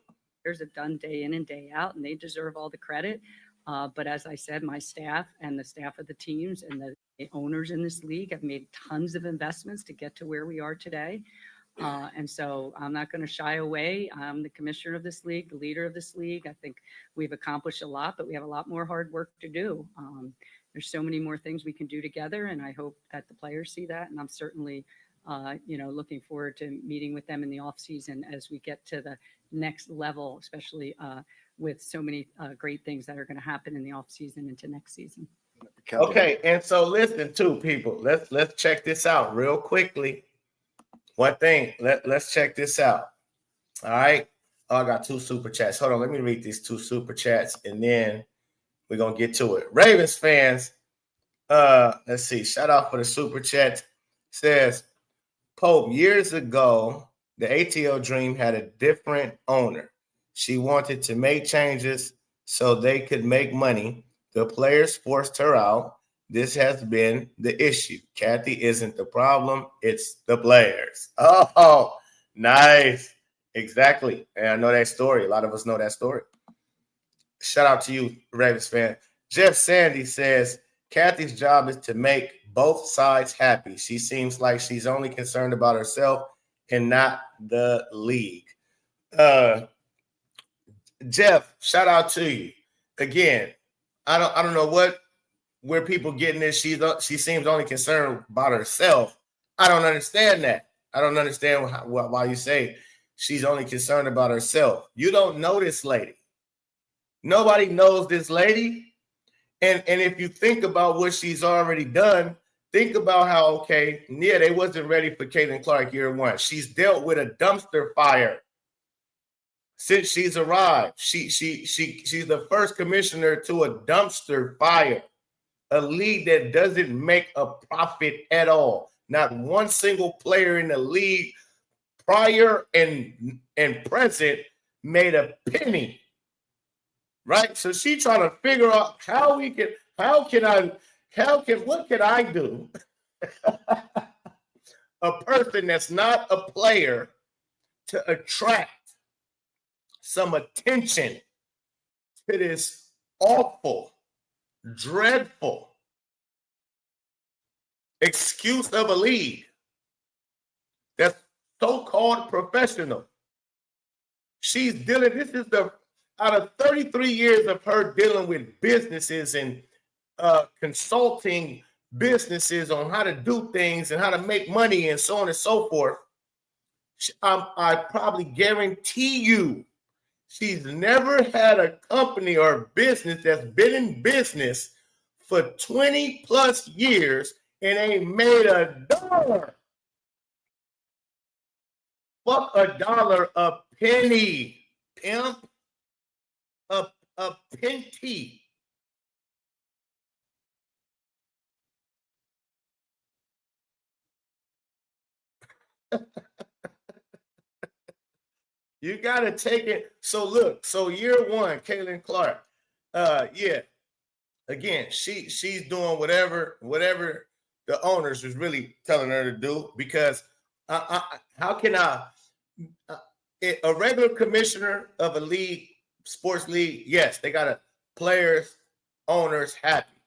Players have done day in and day out, and they deserve all the credit. But as I said, my staff and the staff of the teams and the owners in this league have made tons of investments to get to where we are today. And so I'm not going to shy away. I'm the commissioner of this league, the leader of this league. I think we've accomplished a lot, but we have a lot more hard work to do. There's so many more things we can do together, and I hope that the players see that. And I'm certainly, looking forward to meeting with them in the off season as we get to the next level, especially with so many great things that are going to happen in the off season into next season. Okay, and so listen too, people. Let's check this out real quickly. One thing, let's check this out. All right. Oh, I got 2 super chats. Hold on, let me read these 2 super chats, and then we're gonna get to it. Ravens fans, let's see. Shout out for the super chat. Says Pope, years ago, the ATL Dream had a different owner. She wanted to make changes so they could make money. The players forced her out. This has been the issue. Cathy isn't the problem. It's the players. Oh, nice. Exactly. And I know that story. A lot of us know that story. Shout out to you, Ravens fan. Jeff Sandy says, Cathy's job is to make both sides happy. She seems like she's only concerned about herself and not the league. Jeff, shout out to you. again, I don't know where people getting this. She seems only concerned about herself. I don't understand that. I don't understand why you say she's only concerned about herself. You don't know this lady. Nobody knows this lady. And if you think about what she's already done, think about how, okay, yeah, they wasn't ready for Caitlin Clark year one. She's dealt with a dumpster fire since she's arrived. She's the first commissioner to a dumpster fire, a league that doesn't make a profit at all. Not one single player in the league prior and present made a penny. Right? So she's trying to figure out what can I do? A person that's not a player to attract some attention to this awful, dreadful excuse of a league that's so-called professional. She's dealing, this is out of 33 years of her dealing with businesses and consulting businesses on how to do things and how to make money and so on and so forth, I probably guarantee you she's never had a company or business that's been in business for 20 plus years and ain't made a dollar. Fuck a dollar, a penny, pimp. A penty. You got to take it. So look, so year one, Caitlin Clark, yeah, again, she's doing whatever the owners is really telling her to do, because how can a regular commissioner of a league, sports league, yes, they got players, owners happy.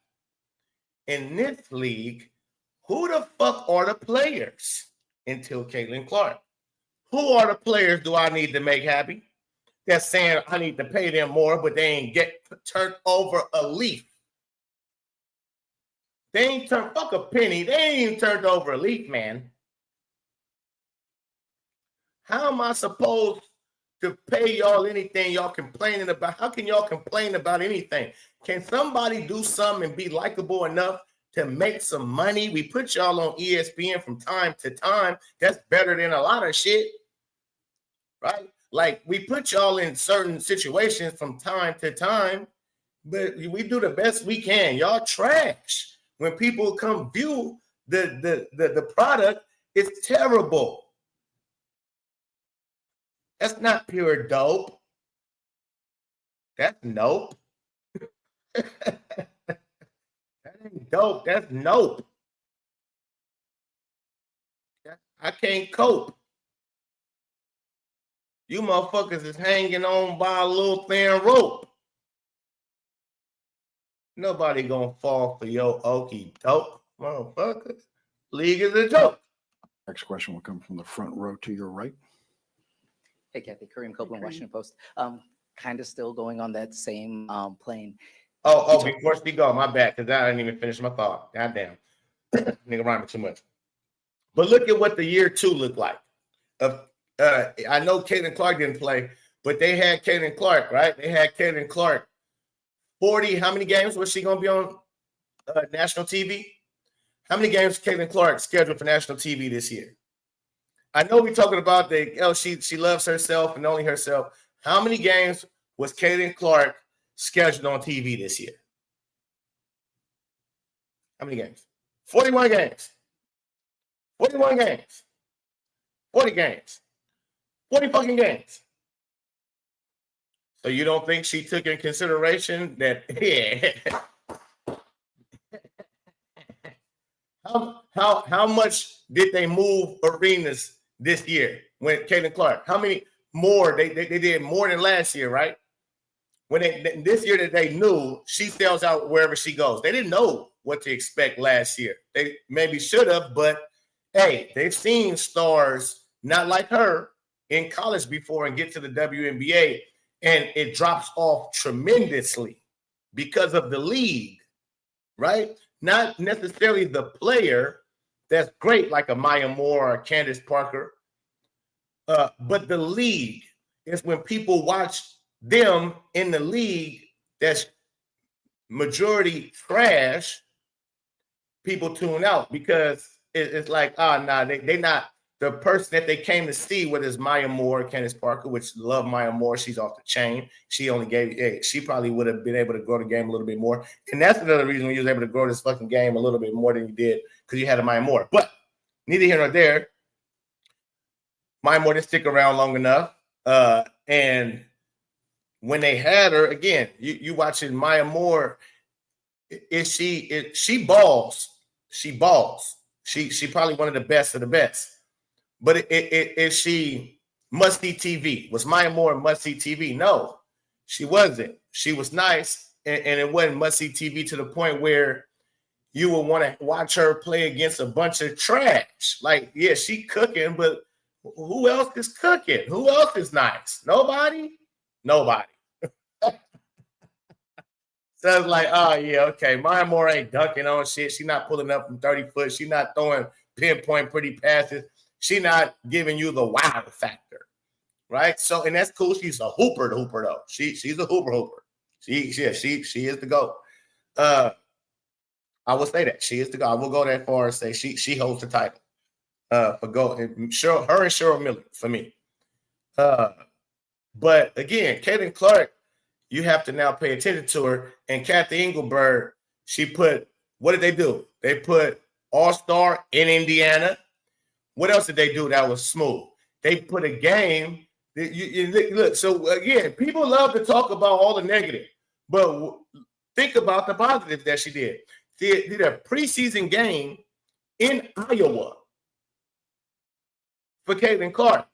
In this league, who the fuck are the players until Caitlin Clark? Who are the players do I need to make happy? That's saying I need to pay them more, but they ain't get turned over a leaf. They ain't turned, fuck a penny. They ain't even turned over a leaf, man. How am I supposed to pay y'all anything y'all complaining about? How can y'all complain about anything? Can somebody do something and be likable enough to make some money? We put y'all on ESPN from time to time. That's better than a lot of shit, right? Like, we put y'all in certain situations from time to time, but we do the best we can. Y'all trash. When people come view the product, it's terrible. That's not pure dope. That's nope. That ain't dope. That's nope. I can't cope. You motherfuckers is hanging on by a little thin rope. Nobody gonna fall for your okie doke, motherfuckers. League is a joke. Next question will come from the front row to your right. Hey, Cathy, Kareem Copeland, Washington Post. Kind of still going on that same plane. Before she go, my bad, because I didn't even finish my thought. Goddamn. Nigga rhyming too much. But look at what the year two looked like. I know Caitlin Clark didn't play, but they had Caitlin Clark, right? They had Caitlin Clark. 40, how many games was she going to be on national TV? How many games Caitlin Clark scheduled for national TV this year? I know we're talking about she loves herself and only herself. How many games was Caitlin Clark scheduled on TV this year? How many games? 41 games. 41 games. 40 games. 40 fucking games. So you don't think she took in consideration that, yeah. How much did they move arenas this year when Caitlin Clark? How many more? They did more than last year, right? When this year that they knew, she sells out wherever she goes. They didn't know what to expect last year. They maybe should have, but hey, they've seen stars not like her in college before and get to the WNBA, and it drops off tremendously. because of the league, right? Not necessarily the player that's great, like a Maya Moore or Candace Parker, but the league is when people watch them in the league that's majority trash, people tune out because it's like, they not the person that they came to see, whether it's Maya Moore, Candace Parker, which love Maya Moore, she's off the chain. She only gave, she probably would have been able to grow the game a little bit more. And that's another reason you was able to grow this fucking game a little bit more than you did, because you had a Maya Moore. But neither here nor there. Maya Moore didn't stick around long enough. And when they had her, again, you watching Maya Moore, she balls. She balls. She probably one of the best of the best. But is she must-see TV? Was Maya Moore must-see TV? No, she wasn't. She was nice, and it wasn't must-see TV to the point where you would want to watch her play against a bunch of trash. Like, yeah, she cooking, but who else is cooking? Who else is nice? Nobody? Nobody. So it's like, oh, yeah, okay. Maya Moore ain't dunking on shit. She's not pulling up from 30 foot. She's not throwing pinpoint pretty passes. She's not giving you the wow factor, right? So, and that's cool. She's a hooper though. She's a hooper. She is the GOAT. I will say that she is the GOAT. I will go that far and say she holds the title for GOAT. Her and Cheryl Miller for me. But again, Caitlin Clark, you have to now pay attention to her. And Cathy Engelbert, what did they do? They put All-Star in Indiana. What else did they do that was smooth? They put a game. Look, so again, people love to talk about all the negative, but think about the positive that she did. She did a preseason game in Iowa for Caitlin Clark.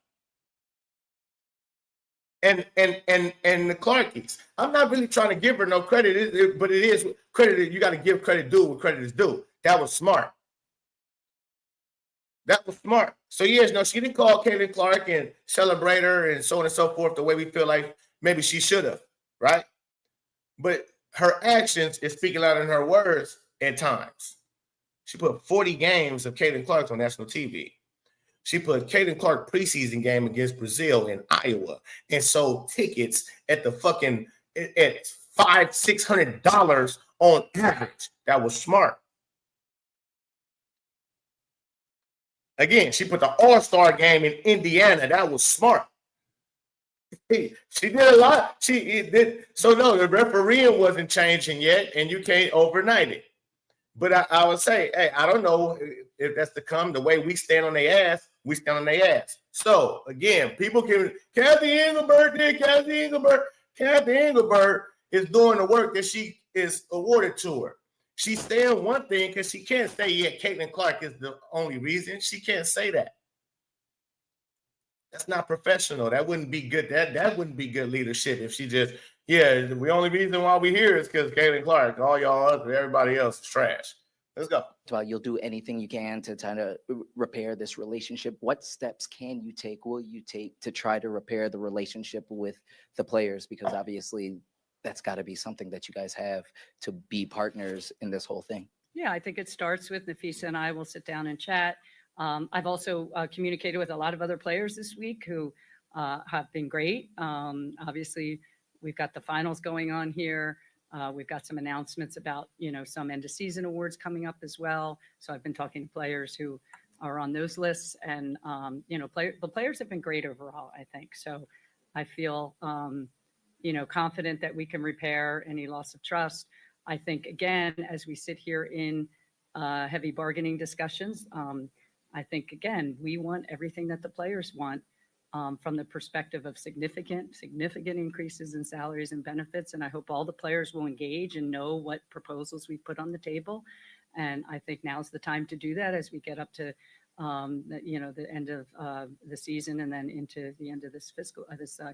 And the Clarkies. I'm not really trying to give her no credit, but it is credit. You got to give credit due when credit is due. That was smart. That was smart. So yes, no, she didn't call Caitlin Clark and celebrate her and so on and so forth the way we feel like maybe she should have, right? But her actions is speaking louder than her words at times. She put 40 games of Caitlin Clark on national TV. She put Caitlin Clark preseason game against Brazil in Iowa and sold tickets at the fucking at $500-600 on average. That was smart. Again, she put the All-Star game in Indiana. That was smart. She did a lot. She did. So no, the refereeing wasn't changing yet, and you can't overnight it. But I would say, hey, I don't know if that's to come. The way we stand on their ass, we stand on their ass. So again, people can Cathy Engelbert did. Cathy Engelbert is doing the work that she is awarded to her. She's saying one thing because she can't say, yeah, Caitlin Clark is the only reason. She can't say that. That's not professional. That wouldn't be good. That wouldn't be good leadership if she just, yeah, the only reason why we're here is because Caitlin Clark, all y'all other, everybody else is trash. Let's go. Well, you'll do anything you can to kind of repair this relationship. What steps can you take, will you take to try to repair the relationship with the players? Because obviously that's got to be something that you guys have to be partners in this whole thing. Yeah, I think it starts with Nafisa and I will sit down and chat. I've also communicated with a lot of other players this week who have been great. Obviously, we've got the finals going on here. We've got some announcements about, some end of season awards coming up as well. So I've been talking to players who are on those lists, and the players have been great overall, I think. So I feel, confident that we can repair any loss of trust. I think, again, as we sit here in heavy bargaining discussions, I think, again, we want everything that the players want from the perspective of significant increases in salaries and benefits. And I hope all the players will engage and know what proposals we put on the table. And I think now's the time to do that as we get up to, the end of the season and then into the end of this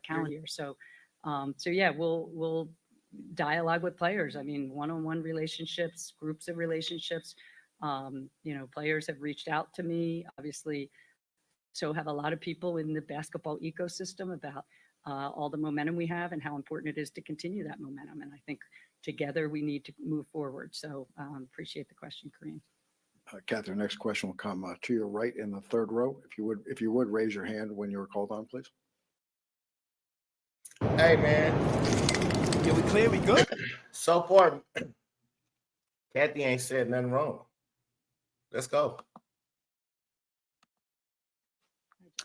calendar year. So yeah, we'll dialogue with players. I mean, one-on-one relationships, groups of relationships. Players have reached out to me, obviously. So have a lot of people in the basketball ecosystem about all the momentum we have and how important it is to continue that momentum. And I think together we need to move forward. So appreciate the question, Kareem. Cathy, the next question will come to your right in the third row. If you would raise your hand when you're called on, please. Hey, man. Yeah, we clear? We good? So far, Cathy ain't said nothing wrong. Let's go.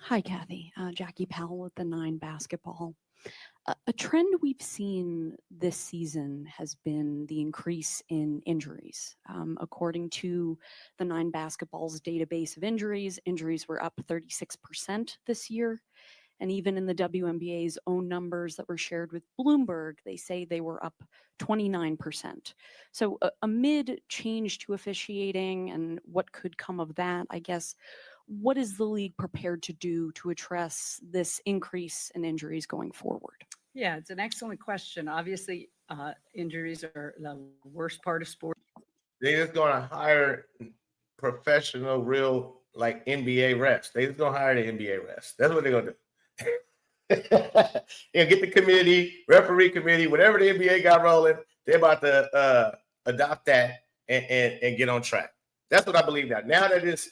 Hi, Cathy. Jackie Powell with the 9 basketball. A trend we've seen this season has been the increase in injuries. According to the 9 basketball's database of injuries, injuries were up 36% this year. And even in the WNBA's own numbers that were shared with Bloomberg, they say they were up 29%. So amid change to officiating and what could come of that, I guess, what is the league prepared to do to address this increase in injuries going forward? Yeah, it's an excellent question. Obviously, injuries are the worst part of sports. They're just going to hire professional, real, like NBA refs. They're just going to hire the NBA refs. That's what they're going to do. And get the committee, referee committee, whatever the NBA got rolling, they're about to adopt that and get on track. That's what I believe now. Now that it's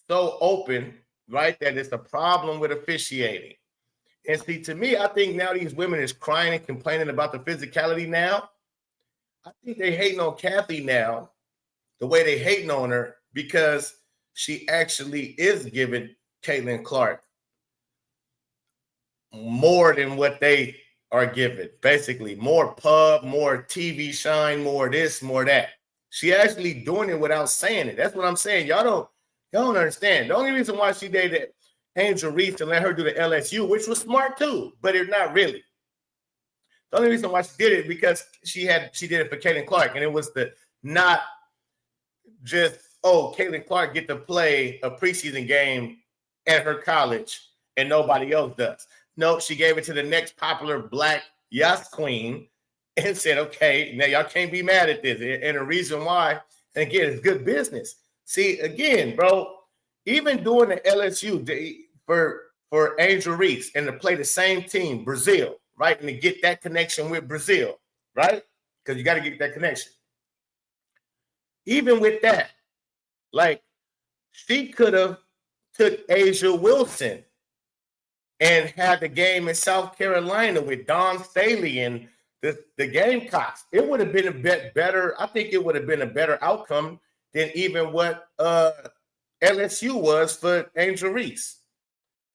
so open, right, that it's a problem with officiating. And see, to me, I think now these women is crying and complaining about the physicality now. I think they hating on Cathy now, the way they hating on her, because she actually is giving Caitlin Clark more than what they are given. Basically, more pub, more TV shine, more this, more that. She actually doing it without saying it. That's what I'm saying. Y'all don't understand. The only reason why she dated Angel Reese and let her do the LSU, which was smart too, but it's not really. The only reason why she did it because she did it for Caitlin Clark, and it was not just, oh, Caitlin Clark get to play a preseason game at her college and nobody else does. No, she gave it to the next popular black yacht queen and said, okay, now y'all can't be mad at this. And the reason why, and again, it's good business. See, again, bro, even doing the LSU for Angel Reese and to play the same team, Brazil, right? And to get that connection with Brazil, right? Because you got to get that connection. Even with that, like, she could have took Asia Wilson and had the game in South Carolina with Don Staley and the Gamecocks. It would have been a bit better. I think it would have been a better outcome than even what LSU was for Angel Reese.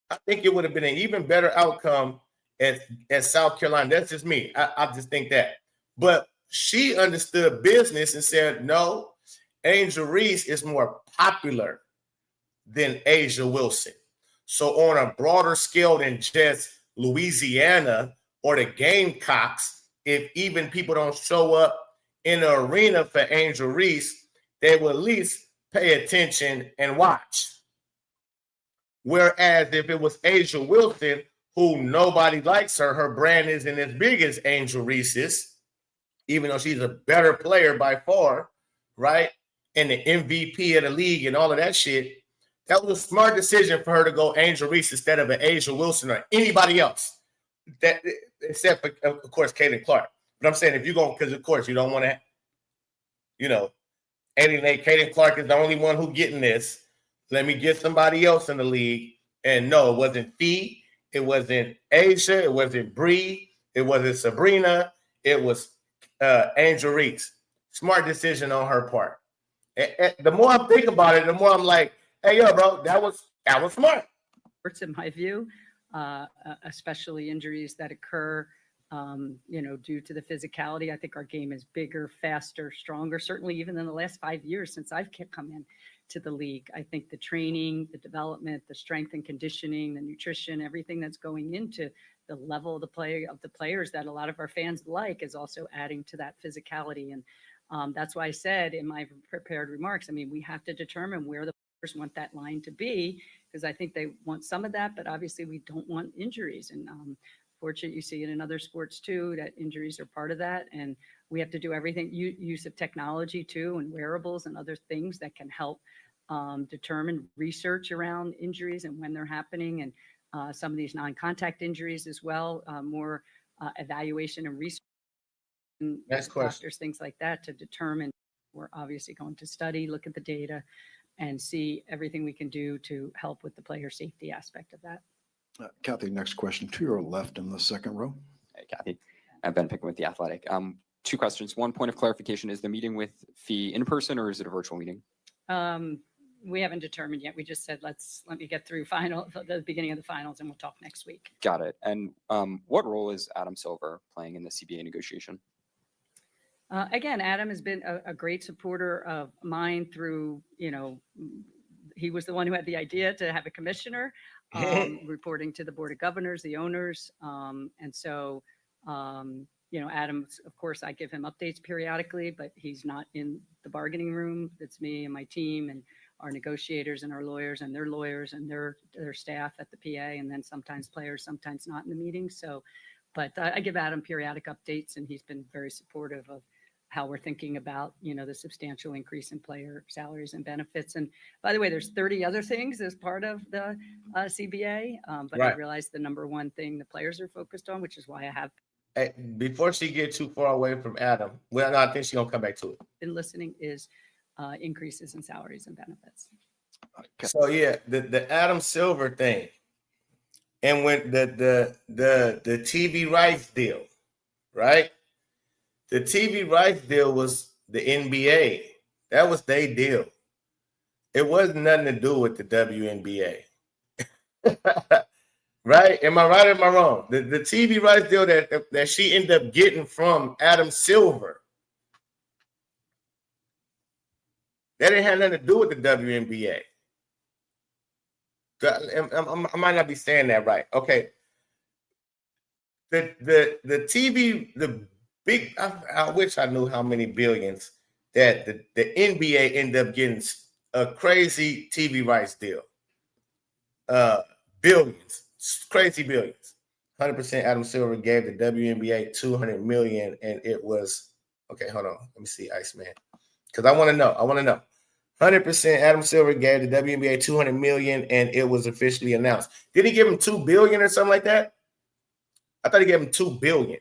I think it would have been an even better outcome at South Carolina. That's just me. I just think that. But she understood business and said, no, Angel Reese is more popular than Asia Wilson. So on a broader scale than just Louisiana or the Gamecocks, if even people don't show up in the arena for Angel Reese, they will at least pay attention and watch. Whereas if it was Asia Wilson, who nobody likes her brand isn't as big as Angel Reese's, even though she's a better player by far, right? And the MVP of the league and all of that shit. That was a smart decision for her to go Angel Reese instead of an Asia Wilson or anybody else, that except for, of course, Caitlin Clark. But I'm saying if you're going, because of course you don't want to, alienate Caitlin Clark is the only one who getting this. Let me get somebody else in the league. And no, it wasn't Phee, it wasn't Asia, it wasn't Bree, it wasn't Sabrina, it was Angel Reese. Smart decision on her part. And the more I think about it, the more I'm like, hey, yo, bro, that was smart. In my view, especially injuries that occur, due to the physicality. I think our game is bigger, faster, stronger, certainly even in the last 5 years since I've come in to the league. I think the training, the development, the strength and conditioning, the nutrition, everything that's going into the level of the players that a lot of our fans like is also adding to that physicality. And that's why I said in my prepared remarks, we have to determine where the want that line to be, because I think they want some of that, but obviously we don't want injuries. And fortunately, you see it in other sports too, that injuries are part of that. And we have to do everything, use of technology too, and wearables and other things that can help determine research around injuries and when they're happening. And some of these non-contact injuries as well, more evaluation and research Next question. doctors, things like that, to determine. We're obviously going to study, look at the data, and see everything we can do to help with the player safety aspect of that. Cathy, next question to your left in the second row. Hey, Cathy. I've been picking with The Athletic. Two questions. One point of clarification, is the meeting with Phee in person or is it a virtual meeting? We haven't determined yet. We just said, let me get through the beginning of the finals and we'll talk next week. Got it. And what role is Adam Silver playing in the CBA negotiation? Again, Adam has been a great supporter of mine through, he was the one who had the idea to have a commissioner reporting to the Board of Governors, the owners. And so, Adam, of course, I give him updates periodically, but he's not in the bargaining room. It's me and my team and our negotiators and our lawyers and their lawyers and their staff at the PA, and then sometimes players, sometimes not in the meeting. So, but I give Adam periodic updates, and he's been very supportive of how we're thinking about, the substantial increase in player salaries and benefits. And by the way, there's 30 other things as part of the CBA, but Right. I realized the number one thing the players are focused on, which is why I have Hey, before she gets too far away from Adam, well, no, I think she's gonna come back to it. been listening, is increases in salaries and benefits. So yeah, the Adam Silver thing, and when the TV rights deal, right? The TV rights deal was the NBA. That was their deal. It wasn't nothing to do with the WNBA. Right? Am I right or am I wrong? The TV rights deal that she ended up getting from Adam Silver, that didn't have nothing to do with the WNBA. I might not be saying that right. Okay. The TV, the big, I wish I knew how many billions that the NBA ended up getting a crazy TV rights deal. Billions, crazy billions. 100% Adam Silver gave the WNBA $200 million, and it was, okay, hold on. Let me see, Iceman. Because I want to know. 100% Adam Silver gave the WNBA $200 million, and it was officially announced. Did he give him $2 billion or something like that? I thought he gave him $2 billion.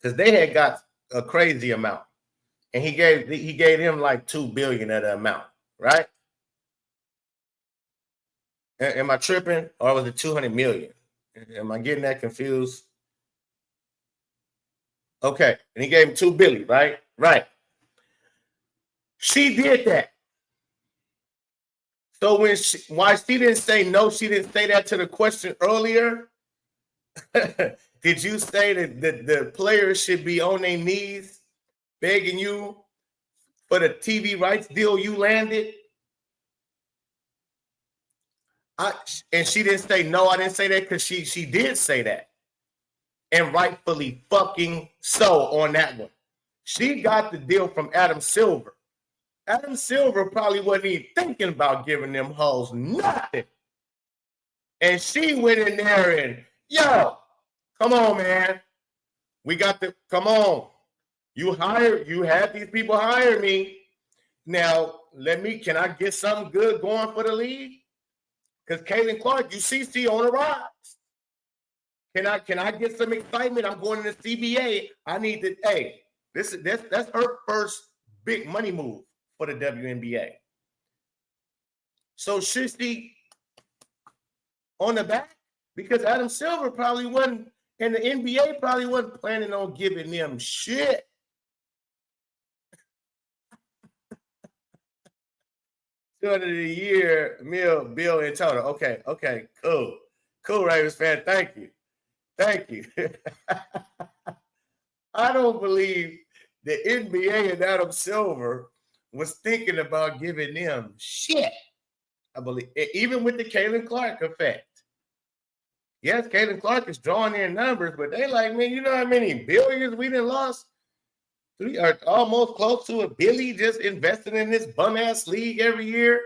Because they had got a crazy amount. And he gave him like $2 billion of the amount, right? Am I tripping? Or was it $200 million? Am I getting that confused? Okay. And he gave him $2 billion, right? Right. She did that. So why she didn't say no, she didn't say that to the question earlier. Did you say that the players should be on their knees begging you for the TV rights deal you landed? And she didn't say no, I didn't say that, because she did say that. And rightfully fucking so on that one. She got the deal from Adam Silver. Adam Silver probably wasn't even thinking about giving them hoes nothing. And she went in there and, yo, come on, man. Come on. You had these people hire me. Now, can I get something good going for the league? Because Caitlin Clark, you see on the rise. Can I get some excitement? I'm going to the CBA. I need to, that's her first big money move for the WNBA. So should she on the back? Because Adam Silver probably wasn't, and the NBA probably wasn't planning on giving them shit. $200 a year, bill in total. Okay, cool, Ravens fan. Thank you. I don't believe the NBA and Adam Silver was thinking about giving them shit. I believe, even with the Caitlin Clark effect. Yes, Caitlin Clark is drawing in numbers, but they like, man, you know how many billions we done lost? We are almost close to $1 billion just investing in this bum-ass league every year.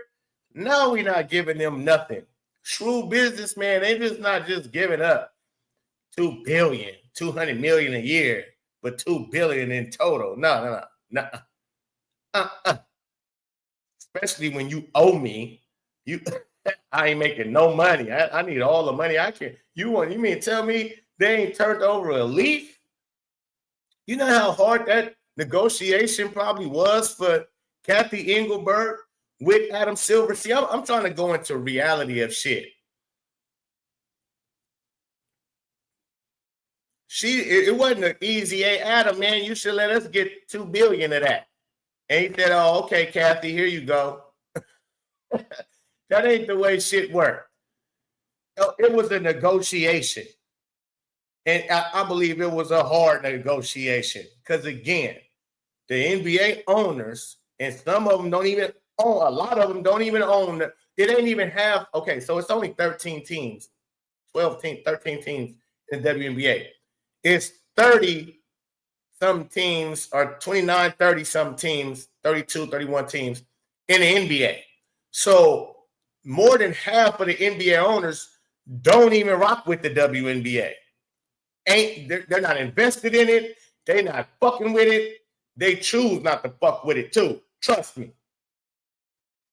No, we're not giving them nothing. Shrewd businessman, they just not just giving up $2 billion, $200 million a year, but $2 billion in total. No. Especially when you owe me, I ain't making no money. I need all the money I can. You mean tell me they ain't turned over a leaf? You know how hard that negotiation probably was for Cathy Engelberg with Adam Silver? See, I'm trying to go into reality of shit. It wasn't an easy, hey, Adam, man, you should let us get $2 billion of that. And he said, oh, okay, Cathy, here you go. That ain't the way shit worked. It was a negotiation. And I believe it was a hard negotiation. Because again, the NBA owners, and some of them don't even own, a lot of them don't even own, it ain't even have, okay, so it's only 13 teams, 12 teams, 13 teams in the WNBA. It's 30 some teams, or 29, 30 some teams, 32, 31 teams in the NBA. So more than half of the NBA owners don't even rock with the WNBA. They're not invested in it. They're not fucking with it. They choose not to fuck with it too. Trust me.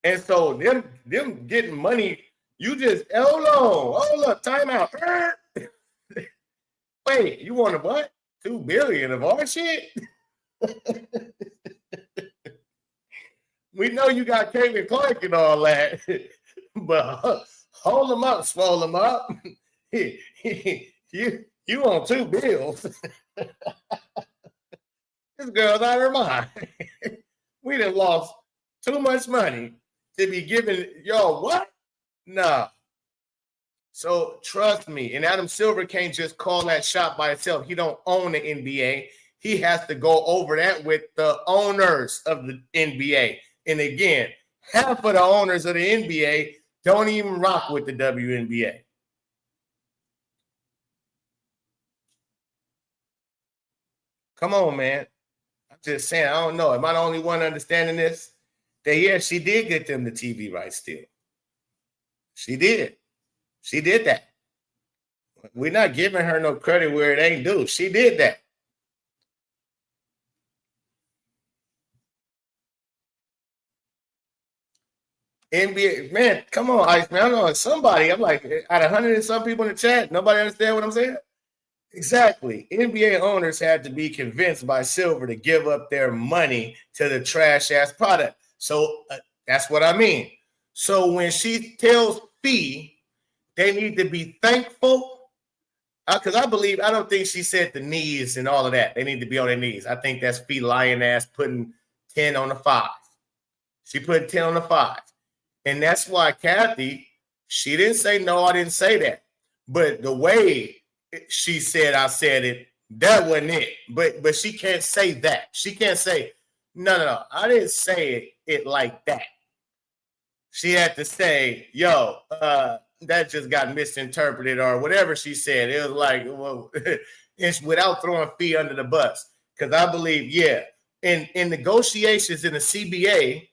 And so them getting money, you just, hold on, time out. Wait, you want a what? $2 billion of our shit? We know you got Caitlin Clark and all that, but hold them up, swole them up. You on $2 billion. This girl's out of her mind. We done lost too much money to be giving y'all what? Nah. So trust me, and Adam Silver can't just call that shot by itself. He don't own the NBA. He has to go over that with the owners of the NBA. And again, half of the owners of the NBA don't even rock with the WNBA. Come on, man. I'm just saying, I don't know. Am I the only one understanding this? That, yeah, she did get them the TV rights still. She did. She did that. We're not giving her no credit where it ain't due. She did that. NBA, man, come on, Ice, man. I know somebody, I'm like, out of 100 and some people in the chat, nobody understand what I'm saying? Exactly. NBA owners had to be convinced by Silver to give up their money to the trash-ass product. So that's what I mean. So when she tells Phee they need to be thankful, because I don't think she said the knees and all of that. They need to be on their knees. I think that's Phee lying ass putting 10 on the 5. She put 10 on the 5. And that's why Cathy, she didn't say, no, I didn't say that. But the way she said, I said it, that wasn't it. But she can't say that. She can't say, no, I didn't say it like that. She had to say, yo, that just got misinterpreted or whatever she said. It was like, well, it's without throwing Phee under the bus. Because I believe, yeah, in negotiations in the CBA,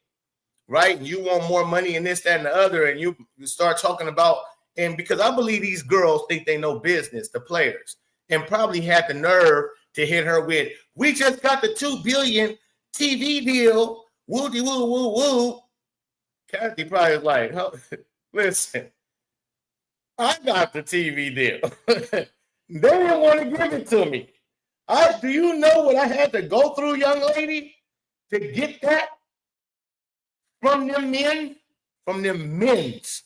right, and you want more money and this, that, and the other, and you start talking about, and because I believe these girls think they know business, the players, and probably had the nerve to hit her with, we just got the $2 billion TV deal, woo-de woo woo woo. Cathy probably was like, oh, listen, I got the TV deal. They didn't want to give it to me. Do you know what I had to go through, young lady, to get that from them men? From them men's.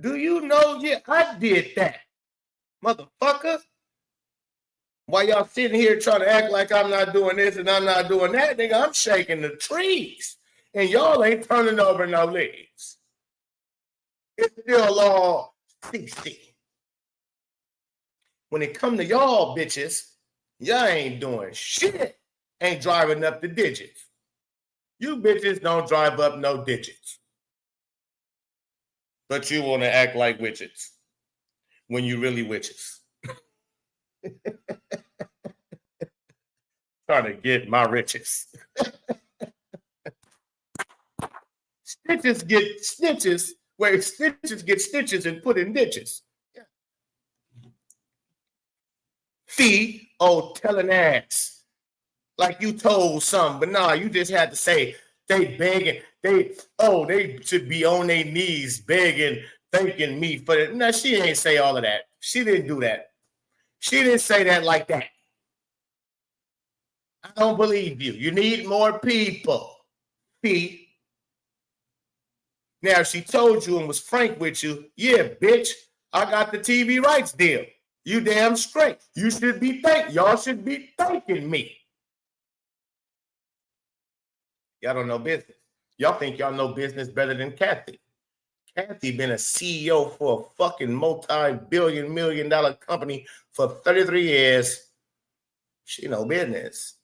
Do you know? Yeah, I did that, motherfucker. While y'all sitting here trying to act like I'm not doing this and I'm not doing that, nigga, I'm shaking the trees. And y'all ain't turning over no leaves. It's still all CC. When it come to y'all bitches, y'all ain't doing shit. Ain't driving up the digits. You bitches don't drive up no digits. But you want to act like witches when you really witches. Trying to get my riches. Stitches get stitches, where stitches get stitches and put in ditches. Yeah. Phee, telling ass. Like you told some, but nah, you just had to say they begging. They should be on their knees begging, thanking me for it. No, she ain't say all of that. She didn't do that. She didn't say that like that. I don't believe you. You need more people. Phee. Now, if she told you and was frank with you, yeah, bitch, I got the TV rights deal. You damn straight. Y'all should be thanking me. Y'all don't know business. Y'all think y'all know business better than Cathy. Cathy been a CEO for a fucking multi-billion million dollar company for 33 years. She know business.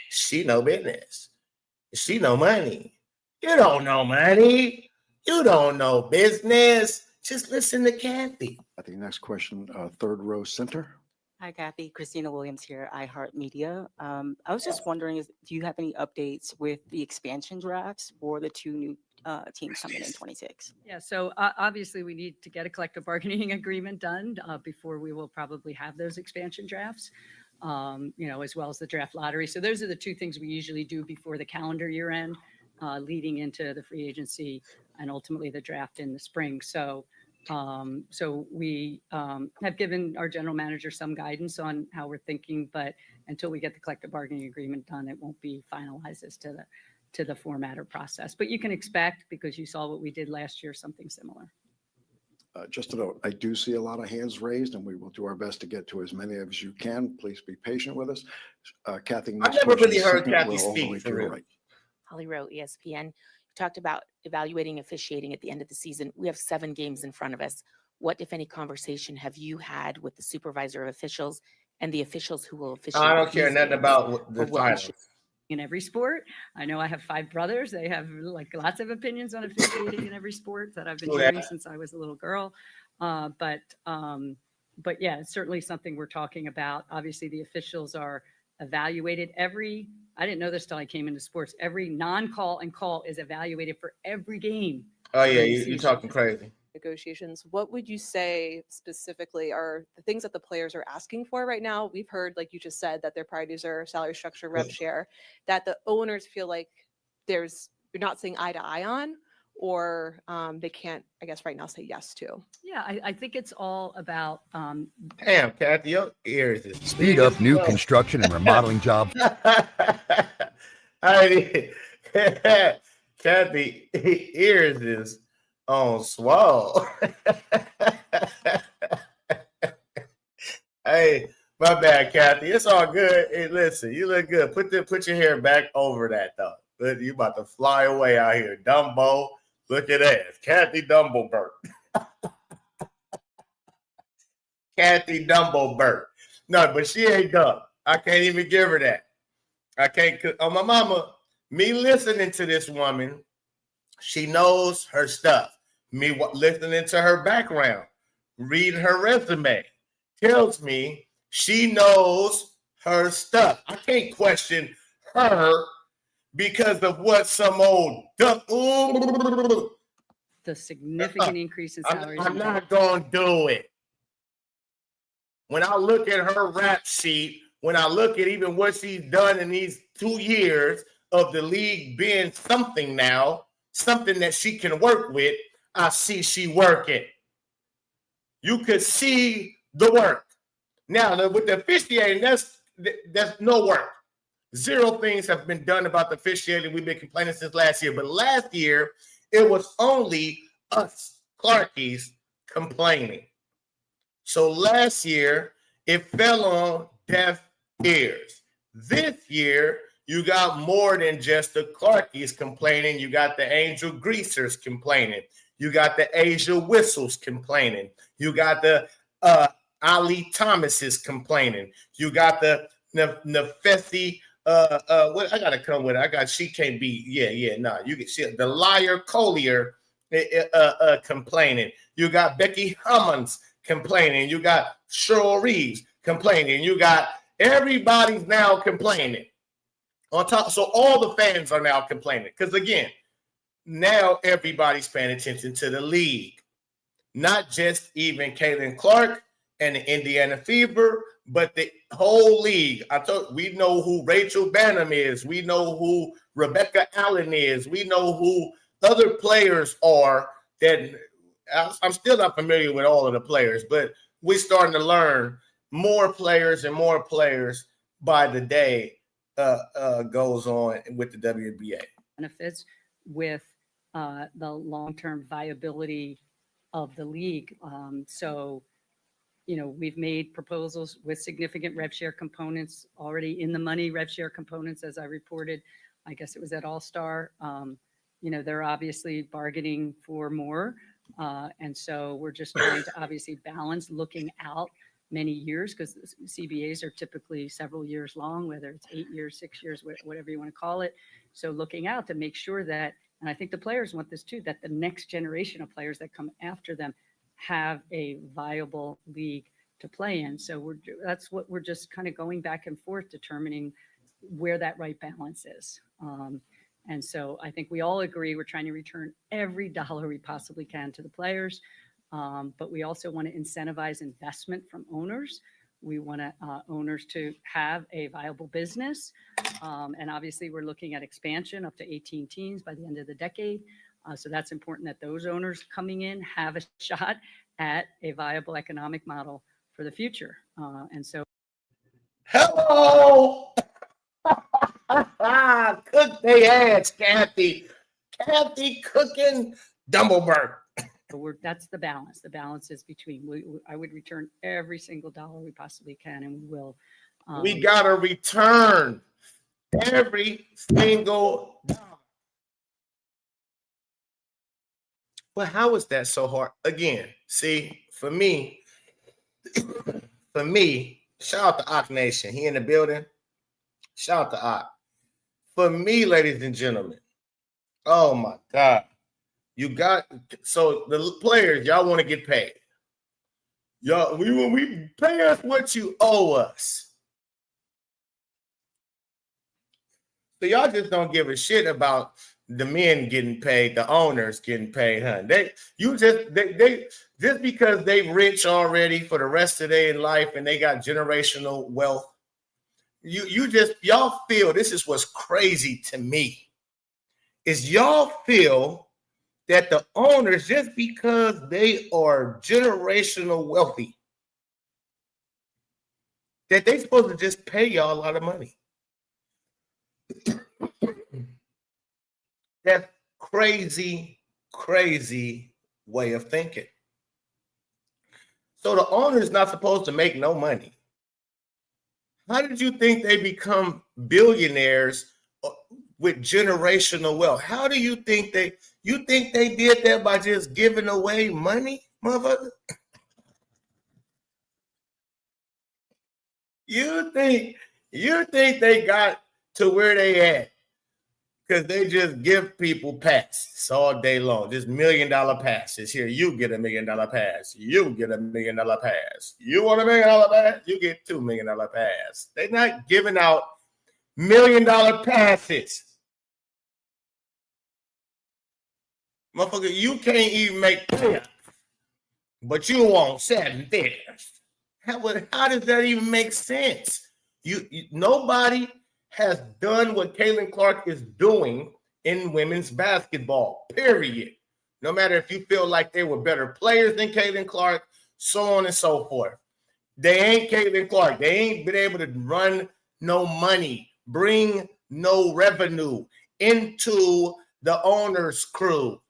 She know business. She know money. You don't know money. You don't know business. Just listen to Cathy. I think next question, third row center. Hi, Kathy. Christina Williams here, iHeartMedia. I was just wondering, do you have any updates with the expansion drafts for the two new teams coming in 26? Yeah, so obviously we need to get a collective bargaining agreement done before we will probably have those expansion drafts, as well as the draft lottery. So those are the two things we usually do before the calendar year end, leading into the free agency and ultimately the draft in the spring. So we have given our general manager some guidance on how we're thinking, but until we get the collective bargaining agreement done, it won't be finalized as to the format or process. But you can expect, because you saw what we did last year, something similar. Just a note, I do see a lot of hands raised, and we will do our best to get to as many as you can. Please be patient with us. Kathy, I've never really heard Cathy speak for real. Right. Holly Rowe, ESPN. You talked about evaluating officiating at the end of the season. We have 7 games in front of us. What, if any, conversation have you had with the supervisor of officials and the officials who will officiate? I don't care nothing about the final. In every sport, I know I have 5 brothers. They have like lots of opinions on officiating in every sport that I've been doing since I was a little girl. But yeah, it's certainly something we're talking about. Obviously, the officials are evaluated I didn't know this till I came into sports. Every non-call and call is evaluated for every game. Oh yeah, you're talking crazy. Negotiations. What would you say specifically are the things that the players are asking for right now? We've heard, like you just said, that their priorities are salary structure, rev share, that the owners feel like you're not saying eye to eye on, or they can't, I guess, right now say yes to. Yeah, I think it's all about. Damn, Cathy, your ears is speed up new construction and remodeling jobs. Cathy, ears is on swole. Hey, my bad, Cathy. It's all good. Hey, listen, you look good. Put your hair back over that though. You about to fly away out here, Dumbo. Look at that, Cathy Dumbledore. Cathy Dumbledore. No, but she ain't dumb. I can't even give her that. I can't. Oh, my mama. Me listening to this woman, she knows her stuff. Me listening to her background, reading her resume, tells me she knows her stuff. I can't question her because of what some old duck. The significant increase in salaries. I'm not going to do it. When I look at her rap sheet, when I look at even what she's done in these 2 years of the league being something now, something that she can work with, I see she working. You could see the work. Now, with the officiating, that's no work. 0 things have been done about the officiating. We've been complaining since last year. But last year, it was only us Clarkies complaining. So last year, it fell on deaf ears. This year, you got more than just the Clarkies complaining. You got the Angel Greasers complaining. You got the Asia Whistles complaining. You got the Ali Thomases complaining. You got the Nefesi. What I gotta come with it. She can't be. You can see the Liar Collier complaining. You got Becky Hammonds complaining. You got Cheryl Reeves complaining. You got everybody's now complaining. On top, so all the fans are now complaining because again, now everybody's paying attention to the league, not just even Caitlin Clark and the Indiana Fever, but the whole league. We know who Rachel Banham is. We know who Rebecca Allen is. We know who other players are that I'm still not familiar with all of the players, but we're starting to learn more players and more players by the day goes on with the WNBA. Benefits with the long-term viability of the league. So, you know, we've made proposals with significant rev share components already in the money, rev share components, as I reported. I guess it was at All-Star. You know, they're obviously bargaining for more. And so we're just trying to obviously balance looking out many years, because CBAs are typically several years long, whether it's 8 years, 6 years, whatever you want to call it. So looking out to make sure that, and I think the players want this too, that the next generation of players that come after them have a viable league to play in. So that's what we're just kind of going back and forth, determining where that right balance is. And so I think we all agree we're trying to return every dollar we possibly can to the players. But we also want to incentivize investment from owners. We want owners to have a viable business. And obviously we're looking at expansion up to 18 teams by the end of the decade. So that's important that those owners coming in have a shot at a viable economic model for the future. And so. Hello! Cook they ass, Cathy. Cathy cooking Dumbledore. So that's the balance. The balance is between, I would return every single dollar we possibly can, and we will. We got to return every single dollar. Well, how is that so hard? Again, see, for me, shout out to Ock Nation. He in the building. Shout out to Ock. For me, ladies and gentlemen, oh my God. So the players, y'all want to get paid. Y'all, we pay us what you owe us. So y'all just don't give a shit about the men getting paid, the owners getting paid, huh? They just because they rich already for the rest of their life and they got generational wealth. Y'all feel, this is what's crazy to me, is y'all feel that the owners, just because they are generational wealthy, that they supposed to just pay y'all a lot of money. That's crazy, crazy way of thinking. So the owner is not supposed to make no money. How did you think they become billionaires with generational wealth? How do you think they did that by just giving away money, motherfucker? You think they got to where they at because they just give people passes all day long, just $1 million passes. Here, you get $1 million pass. You get $1 million pass. You want $1 million pass? You get $2 million pass. They're not giving out $1 million passes. Motherfucker, you can't even make payouts, but you want 7 figures. How does that even make sense? Nobody has done what Caitlin Clark is doing in women's basketball, period. No matter if you feel like they were better players than Caitlin Clark, so on and so forth. They ain't Caitlin Clark. They ain't been able to run no money, bring no revenue into the owner's crew.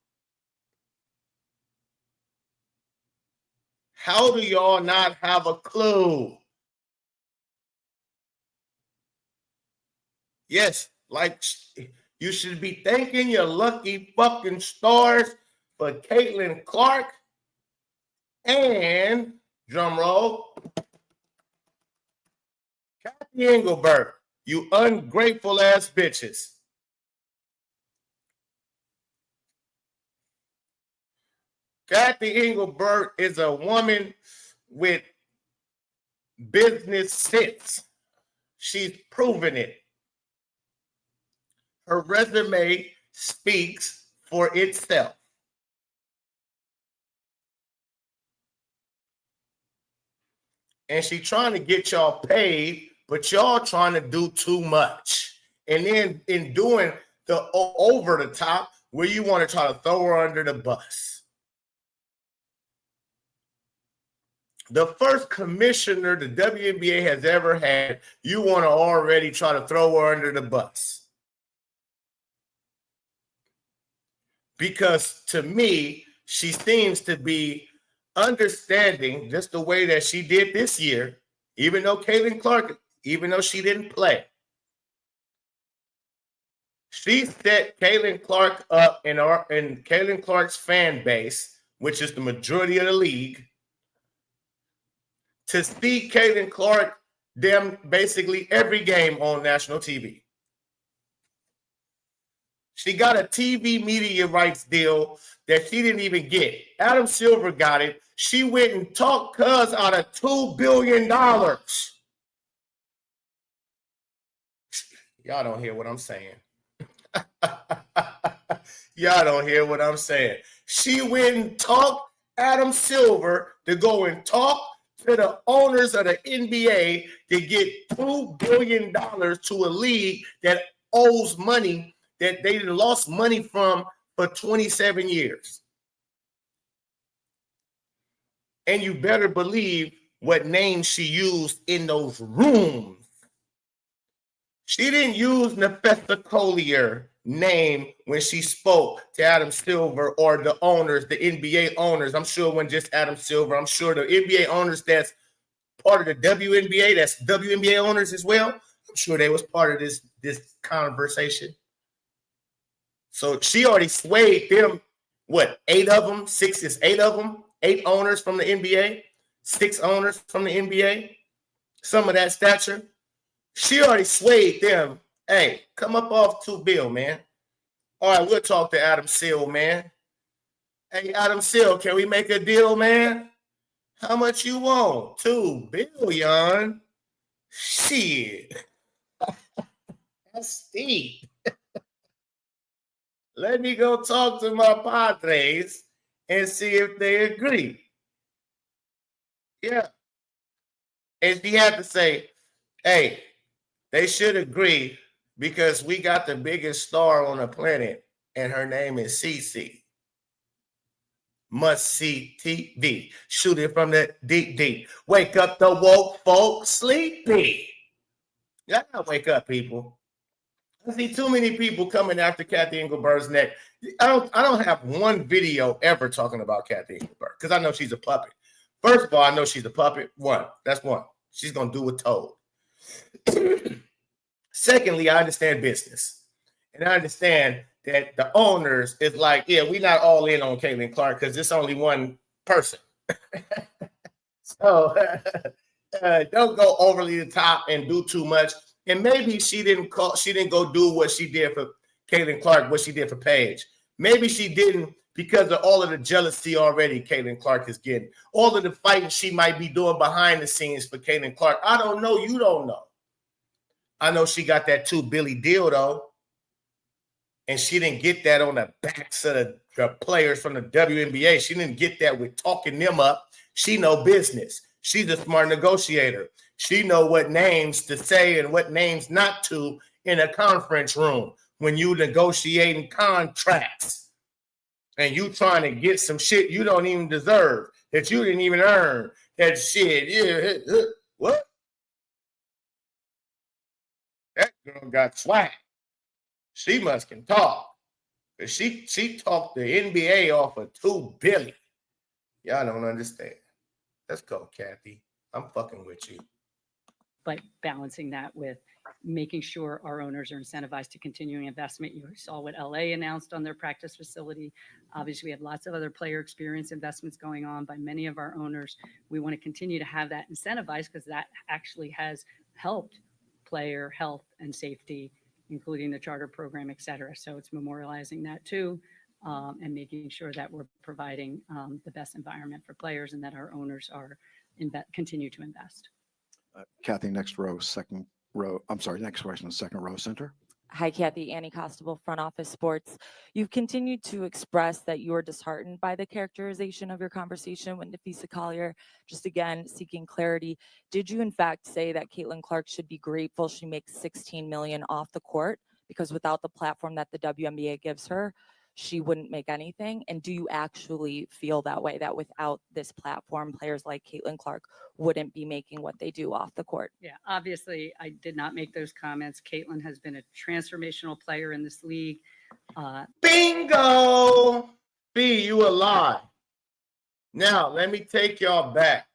How do y'all not have a clue? Yes, like you should be thanking your lucky fucking stars for Caitlin Clark and, drum roll, Cathy Engelbert, you ungrateful ass bitches. Cathy Engelbert is a woman with business sense. She's proven it. Her resume speaks for itself. And she's trying to get y'all paid, but y'all trying to do too much. And then in doing the over the top, where you want to try to throw her under the bus. The first commissioner the WNBA has ever had, you want to already try to throw her under the bus. Because to me, she seems to be understanding just the way that she did this year, even though Caitlin Clark, even though she didn't play. She set Caitlin Clark up in Caitlin Clark's fan base, which is the majority of the league, to see Caitlin Clark them basically every game on national TV. She got a TV media rights deal that she didn't even get. Adam Silver got it. She went and talked Cuz out of $2 billion. Y'all don't hear what I'm saying. Y'all don't hear what I'm saying. She went and talked Adam Silver to go and talk to the owners of the NBA to get $2 billion to a league that owes money that they lost money from for 27 years. And you better believe what name she used in those rooms. She didn't use Nefessa Collier name when she spoke to Adam Silver or the owners, the NBA owners. I'm sure it wasn't just Adam Silver. I'm sure the NBA owners that's part of the WNBA, that's WNBA owners as well. I'm sure they was part of this conversation. So she already swayed them, what, 8 of them? 6 is 8 of them? 8 owners from the NBA? 6 owners from the NBA? Some of that stature. She already swayed them. Hey, come up off $2 billion, man. All right, we'll talk to Adam Silver, man. Hey, Adam Silver, can we make a deal, man? How much you want? $2 billion? Shit. That's steep. Let me go talk to my Padres and see if they agree. Yeah. And she had to say, hey, they should agree because we got the biggest star on the planet, and her name is CC. Must see TV. Shoot it from the deep. Wake up the woke folks sleepy. Yeah, wake up, people. I see too many people coming after Cathy Engelbert's neck. I don't have one video ever talking about Cathy Engelbert because I know she's a puppet. First of all, I know she's a puppet. That's one. She's gonna do what told. Secondly, I understand business, and I understand that the owners is like, yeah, we're not all in on Caitlin Clark because it's only one person. So don't go overly the top and do too much. And maybe she didn't go do what she did for Caitlin Clark, what she did for Paige. Maybe she didn't because of all of the jealousy already Caitlin Clark is getting. All of the fighting she might be doing behind the scenes for Caitlin Clark. I don't know. You don't know. I know she got that $2 billion deal, though. And she didn't get that on the backs of the players from the WNBA. She didn't get that with talking them up. She know business. She's a smart negotiator. She know what names to say and what names not to in a conference room when you negotiating contracts and you trying to get some shit you don't even deserve, that you didn't even earn. That shit, yeah, what? That girl got swag. She must can talk. She talked the NBA off of $2 billion. Y'all don't understand. Let's go, Cathy. I'm fucking with you. But balancing that with making sure our owners are incentivized to continuing investment. You saw what LA announced on their practice facility. Obviously, we have lots of other player experience investments going on by many of our owners. We want to continue to have that incentivized because that actually has helped player health and safety, including the charter program, et cetera. So it's memorializing that too, and making sure that we're providing the best environment for players and that our owners are continue to invest. Cathy, next row, second row. I'm sorry, next question, second row center. Hi, Cathy. Annie Costable, Front Office Sports. You've continued to express that you are disheartened by the characterization of your conversation with Nafisa Collier. Just again, seeking clarity. Did you in fact say that Caitlin Clark should be grateful she makes $16 million off the court because without the platform that the WNBA gives her, she wouldn't make anything? And do you actually feel that way, that without this platform, players like Caitlin Clark wouldn't be making what they do off the court? Yeah, obviously, I did not make those comments. Caitlin has been a transformational player in this league. Bingo! Phee, you a lie. Now, let me take y'all back.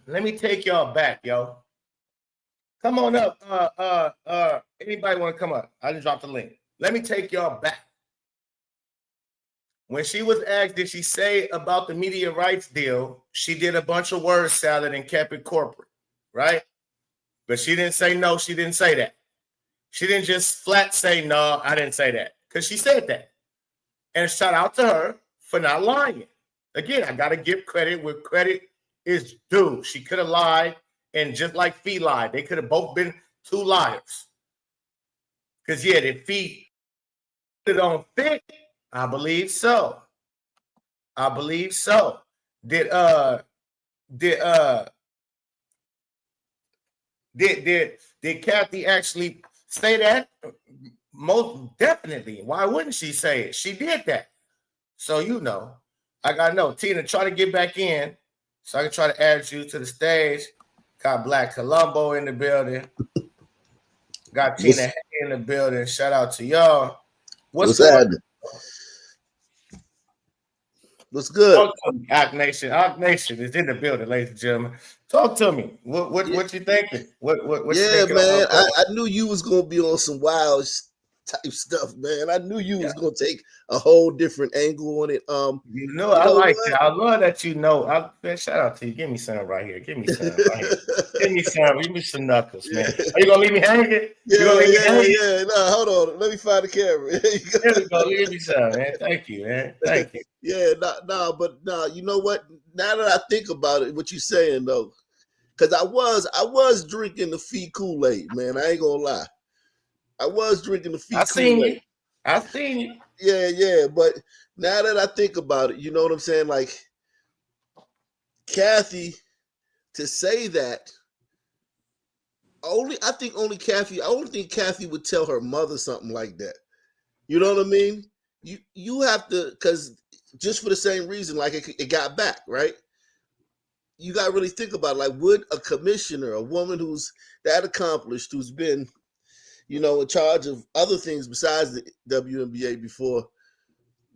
Let me take y'all back, yo. Come on up. Anybody want to come up? I just dropped the link. Let me take y'all back. When she was asked, did she say about the media rights deal, she did a bunch of word salad and kept it corporate, right? But she didn't say no, she didn't say that. She didn't just flat say, no, I didn't say that. Because she said that. And shout out to her for not lying. Again, I got to give credit where credit is due. She could have lied, and just like Phee lied, they could have both been two liars. Because, yeah, did Phee put it on thick? I believe so. I believe so. Did Cathy actually say that? Most definitely. Why wouldn't she say it? She did that. So, you know, I got to know. Tina, try to get back in so I can try to add you to the stage. Got Black Columbo in the building. Got Tina in the building. Shout out to y'all. What's happening? What's good? Talk to me, Arc Nation. Arc Nation is in the building, ladies and gentlemen. Talk to me. What you thinking? What you thinking? Man. I knew you was gonna be on some wild type stuff, man. I knew you was gonna take a whole different angle on it. You know I like that. I love that you know. Man, shout out to you. Give me some right here. Give me some right here. Give me some. Give me some knuckles, man. Are you gonna leave me hanging? Yeah. No, hold on. Let me find the camera. There we go. Give me some, man. Thank you, man. Thank you. But you know what? Now that I think about it, what you saying though, because I was drinking the Phee Kool-Aid, man. I ain't gonna lie. I was drinking the Phee Kool-Aid. I seen you. Yeah. But now that I think about it, you know what I'm saying? Like Cathy, to say that, I don't think Cathy would tell her mother something like that. You know what I mean? You have to, because just for the same reason, like it got back, right? You got to really think about it. Like, would a commissioner, a woman who's that accomplished, who's been, you know, in charge of other things besides the WNBA before,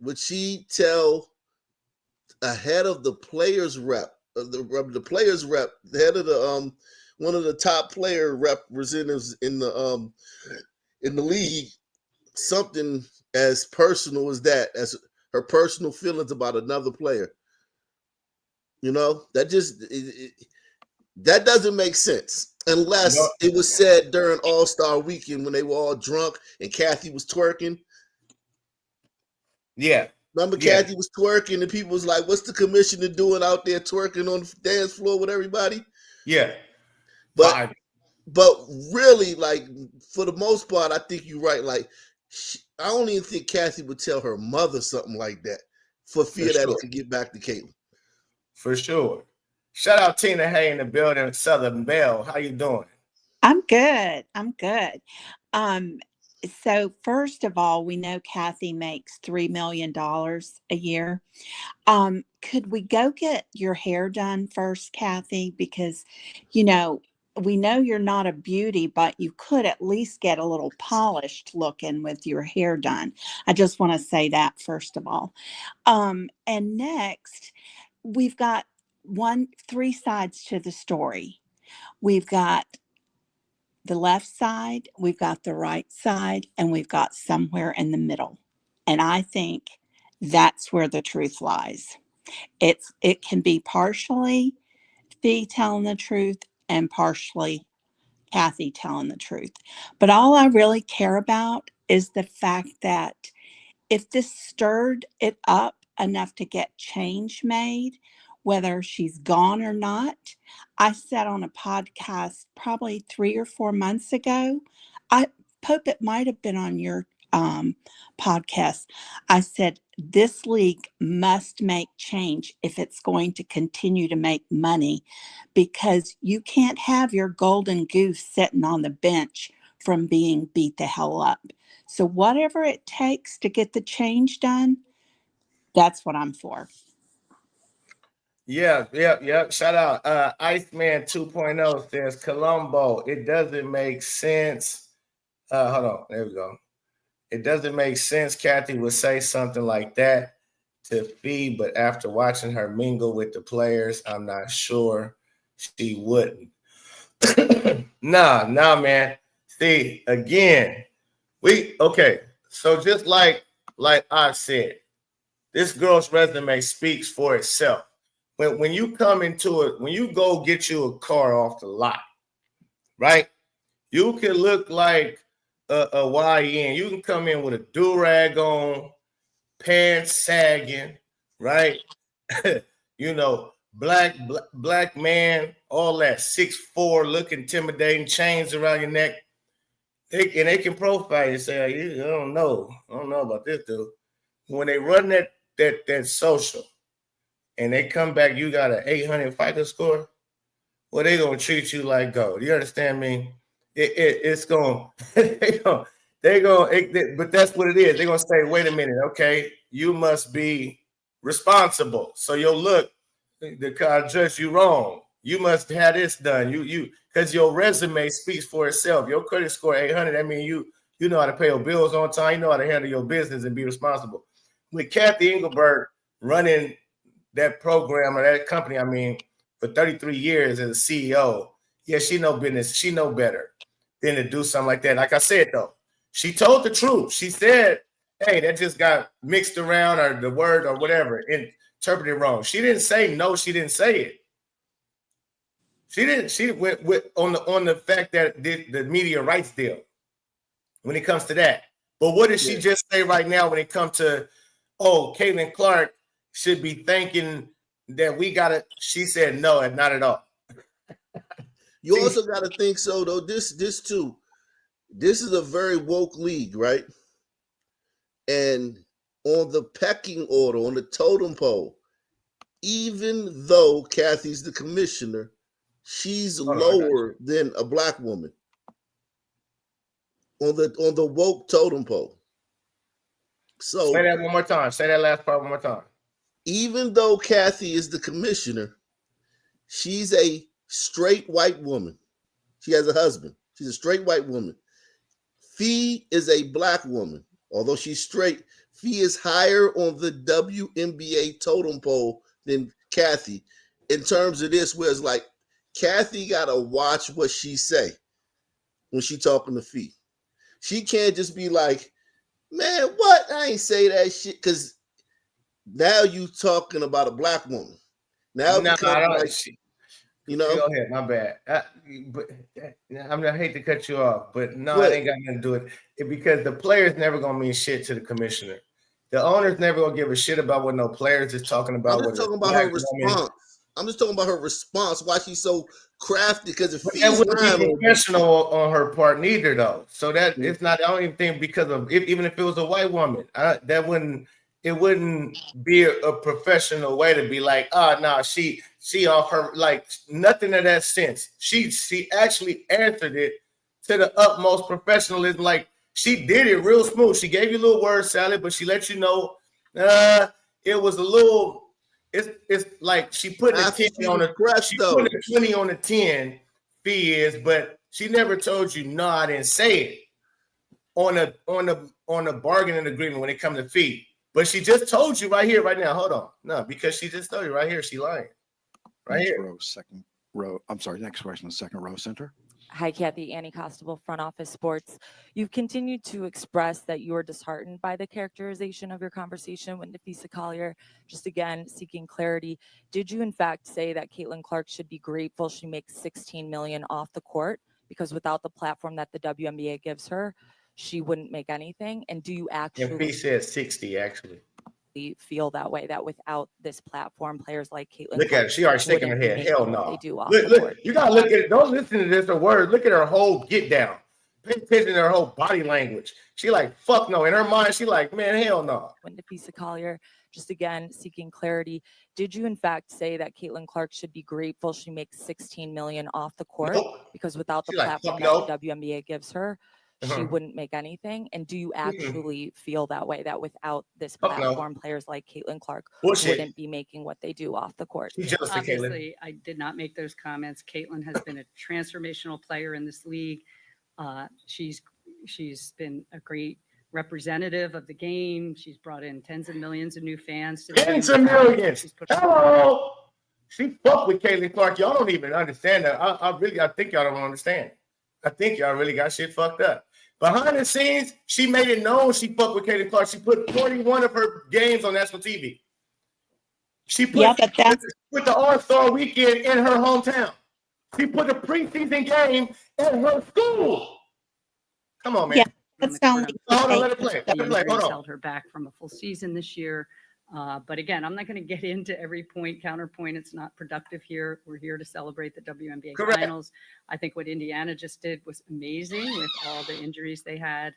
would she tell a head of the players rep, the players rep, the head of the one of the top player representatives in the league, something as personal as that, as her personal feelings about another player? You know, that just that doesn't make sense unless it was said during All-Star Weekend when they were all drunk and Cathy was twerking. Yeah. Remember Cathy was twerking and people was like, what's the commissioner doing out there twerking on the dance floor with everybody? Yeah. But really, like, for the most part, I think you're right. Like, I don't even think Cathy would tell her mother something like that for fear that it could get back to Caitlin. For sure. Shout out Tina Hay in the building, Southern Belle. How you doing? I'm good. So first of all, we know Cathy makes $3 million a year. Could we go get your hair done first, Cathy? Because, you know, we know you're not a beauty, but you could at least get a little polished looking with your hair done. I just want to say that first of all. And next, we've got three sides to the story. We've got the left side, we've got the right side, and we've got somewhere in the middle. And I think that's where the truth lies. It can be partially Phee telling the truth and partially Cathy telling the truth. But all I really care about is the fact that if this stirred it up enough to get change made, whether she's gone or not. I said on a podcast probably 3 or 4 months ago, I hope it might have been on your podcast. I said, this league must make change if it's going to continue to make money, because you can't have your golden goose sitting on the bench from being beat the hell up. So whatever it takes to get the change done, that's what I'm for. Yeah. Shout out. Iceman 2.0 says Colombo. It doesn't make sense. Hold on. There we go. It doesn't make sense. Cathy would say something like that to Phee, but after watching her mingle with the players, I'm not sure she wouldn't. Nah, man. See, again, okay. So just like I said, this girl's resume speaks for itself. When you come into it, when you go get you a car off the lot, right? You can look like a YN. You can come in with a do-rag on, pants sagging, right? You know, black man, all that 6'4", look intimidating, chains around your neck. They can profile you and say, I don't know about this dude. When they run that social and they come back, you got an 800 FICO score, well, they gonna treat you like gold. You understand me? It's gonna but that's what it is. They're gonna say, wait a minute, okay, you must be responsible. So your look, the car judge you wrong. You must have this done. You because your resume speaks for itself. Your credit score 800. I mean, you know how to pay your bills on time. You know how to handle your business and be responsible. With Cathy Engelbert running that program or that company, I mean, for 33 years as a CEO, yeah, she know business. She know better than to do something like that. Like I said, though, she told the truth. She said, hey, that just got mixed around or the word or whatever, interpreted wrong. She didn't say no, she didn't say it. She went on the fact that the media rights deal when it comes to that. But what did she just say right now when it comes to, Caitlin Clark should be thanking that we got it? She said no, not at all. You also got to think so though. This too. This is a very woke league, right? And on the pecking order, on the totem pole, even though Cathy's the commissioner, she's lower than a black woman on the woke totem pole. So say that one more time. Say that last part one more time. Even though Cathy is the commissioner, she's a straight white woman. She has a husband. She's a straight white woman. Phee is a black woman. Although she's straight, Phee is higher on the WNBA totem pole than Cathy in terms of this, where it's like Cathy got to watch what she say when she talking to Phee. She can't just be like, man, what? I ain't say that shit, because now you talking about a black woman. Now no, I don't. like, you know. Go ahead, my bad. I hate to cut you off, but no, it ain't got nothing to do with it because the players never gonna mean shit to the commissioner. The owner's never gonna give a shit about what no players is talking about. I'm just talking about her response. I'm just talking about her response. Why she's so crafty? Because if that wouldn't be professional on her part, neither, though. So that it's not. I don't even think because of even if it was a white woman, that wouldn't. It wouldn't be a professional way to be like, no, she off her, like nothing of that sense. She actually answered it to the utmost professionalism. Like she did it real smooth. She gave you a little word salad, but she let you know it was a little. It's like she put a 10 on the she put a 20 on the 10 Phee is, but she never told you no, I didn't say it on a bargaining agreement when it comes to Phee. But she just told you right here, right now. Hold on. No, because she just told you right here. She lying. Right next here. Row, second row. I'm sorry. Next question. Second row center. Hi, Cathy. Annie Constable, Front Office Sports. You've continued to express that you are disheartened by the characterization of your conversation with Nafisa Collier. Just again, seeking clarity. Did you in fact say that Caitlin Clark should be grateful she makes $16 million off the court because without the platform that the WNBA gives her, she wouldn't make anything? And do you actually? And Phee said 60 actually. Feel that way, that without this platform, players like Caitlin. Look at her. She already shaking her head. Hell no. They do off look, you gotta look at it. Don't listen to this a word. Look at her whole get down. Pay attention to her whole body language. She like, fuck no. In her mind, she like, man, hell no. When Nafisa Collier, just again, seeking clarity. Did you in fact say that Caitlin Clark should be grateful she makes $16 million off the court because without the platform that the WNBA gives her, she wouldn't make anything? And do you actually feel that way, that without this Fuck no. platform, players like Caitlin Clark Bullshit. wouldn't be making what they do off the court? She's jealous of Caitlin. Obviously, I did not make those comments. Caitlin has been a transformational player in this league. She's been a great representative of the game. She's brought in tens of millions of new fans to the Tens game. of millions. She's put Hello. She fucked with Caitlin Clark. Y'all don't even understand that. I think y'all don't understand. I think y'all really got shit fucked up. Behind the scenes, she made it known she fucked with Caitlin Clark. She put 41 of her games on national TV. She put, put the All-Star weekend in her hometown. She put a preseason game at her school. Come on, man. Yeah, that's hold on, let it play. Let it play. Hold on. Held her back from a full season this year. But again, I'm not going to get into every point, counterpoint. It's not productive here. We're here to celebrate the WNBA finals. I think what Indiana just did was amazing with all the injuries they had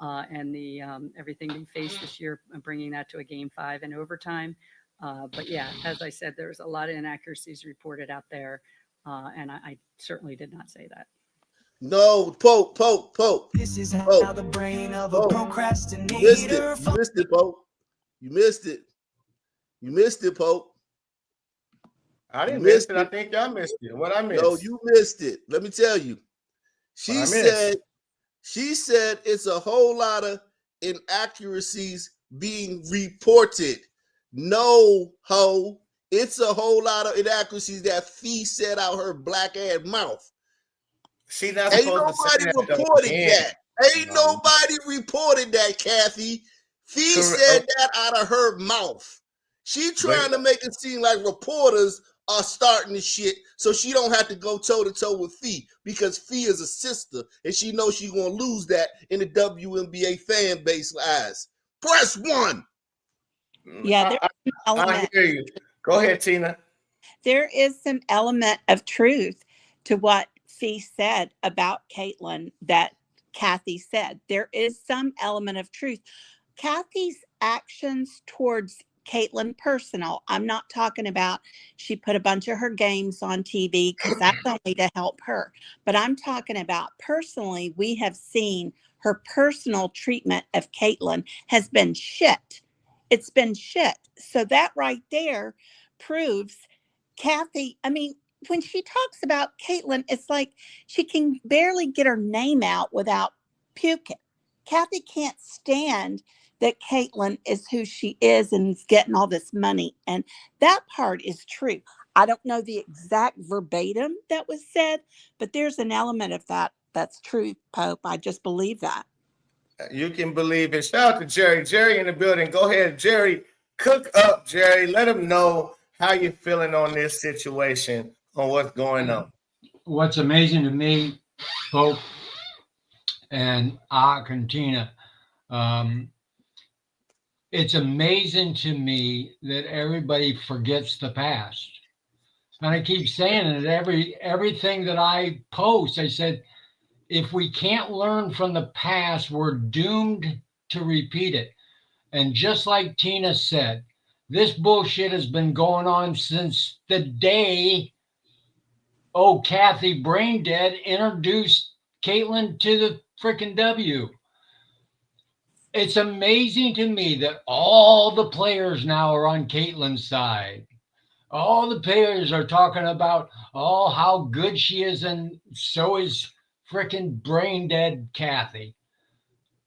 and the everything they faced this year, bringing that to a game 5 in overtime. But yeah, as I said, there's a lot of inaccuracies reported out there. And I certainly did not say that. No, Pope. This is how the brain of a procrastinator. You missed it, Pope. You missed it, Pope. I didn't miss it. I think y'all missed it. What I missed? No, you missed it. Let me tell you. She said it's a whole lot of inaccuracies being reported. No, ho. It's a whole lot of inaccuracies that Phee said out her black ass mouth. See, that's ain't nobody reported that. Ain't nobody reported that, Cathy. Phee said that out of her mouth. She trying to make it seem like reporters are starting the shit so she don't have to go toe-to-toe with Phee because Phee is a sister and she knows she's going to lose that in the WNBA fan base eyes. Press 1. Yeah, I hear you. Go ahead, Tina. There is some element of truth to what Phee said about Caitlin that Cathy said. There is some element of truth. Cathy's actions towards Caitlin personal. I'm not talking about she put a bunch of her games on TV because that's only to help her. But I'm talking about personally, we have seen her personal treatment of Caitlin has been shit. It's been shit. So that right there proves Cathy, I mean, when she talks about Caitlin, it's like she can barely get her name out without puking. Cathy can't stand that Caitlin is who she is and is getting all this money. And that part is true. I don't know the exact verbatim that was said, but there's an element of that that's true, Pope. I just believe that. You can believe it. Shout out to Jerry. Jerry in the building. Go ahead, Jerry. Cook up, Jerry. Let them know how you're feeling on this situation, on what's going on. What's amazing to me, Pope and Tina, it's amazing to me that everybody forgets the past. And I keep saying it, everything that I post, I said, if we can't learn from the past, we're doomed to repeat it. And just like Tina said, this bullshit has been going on since the day, Cathy Braindead introduced Caitlin to the freaking W. It's amazing to me that all the players now are on Caitlin's side. All the players are talking about, how good she is, and so is freaking brain-dead Cathy.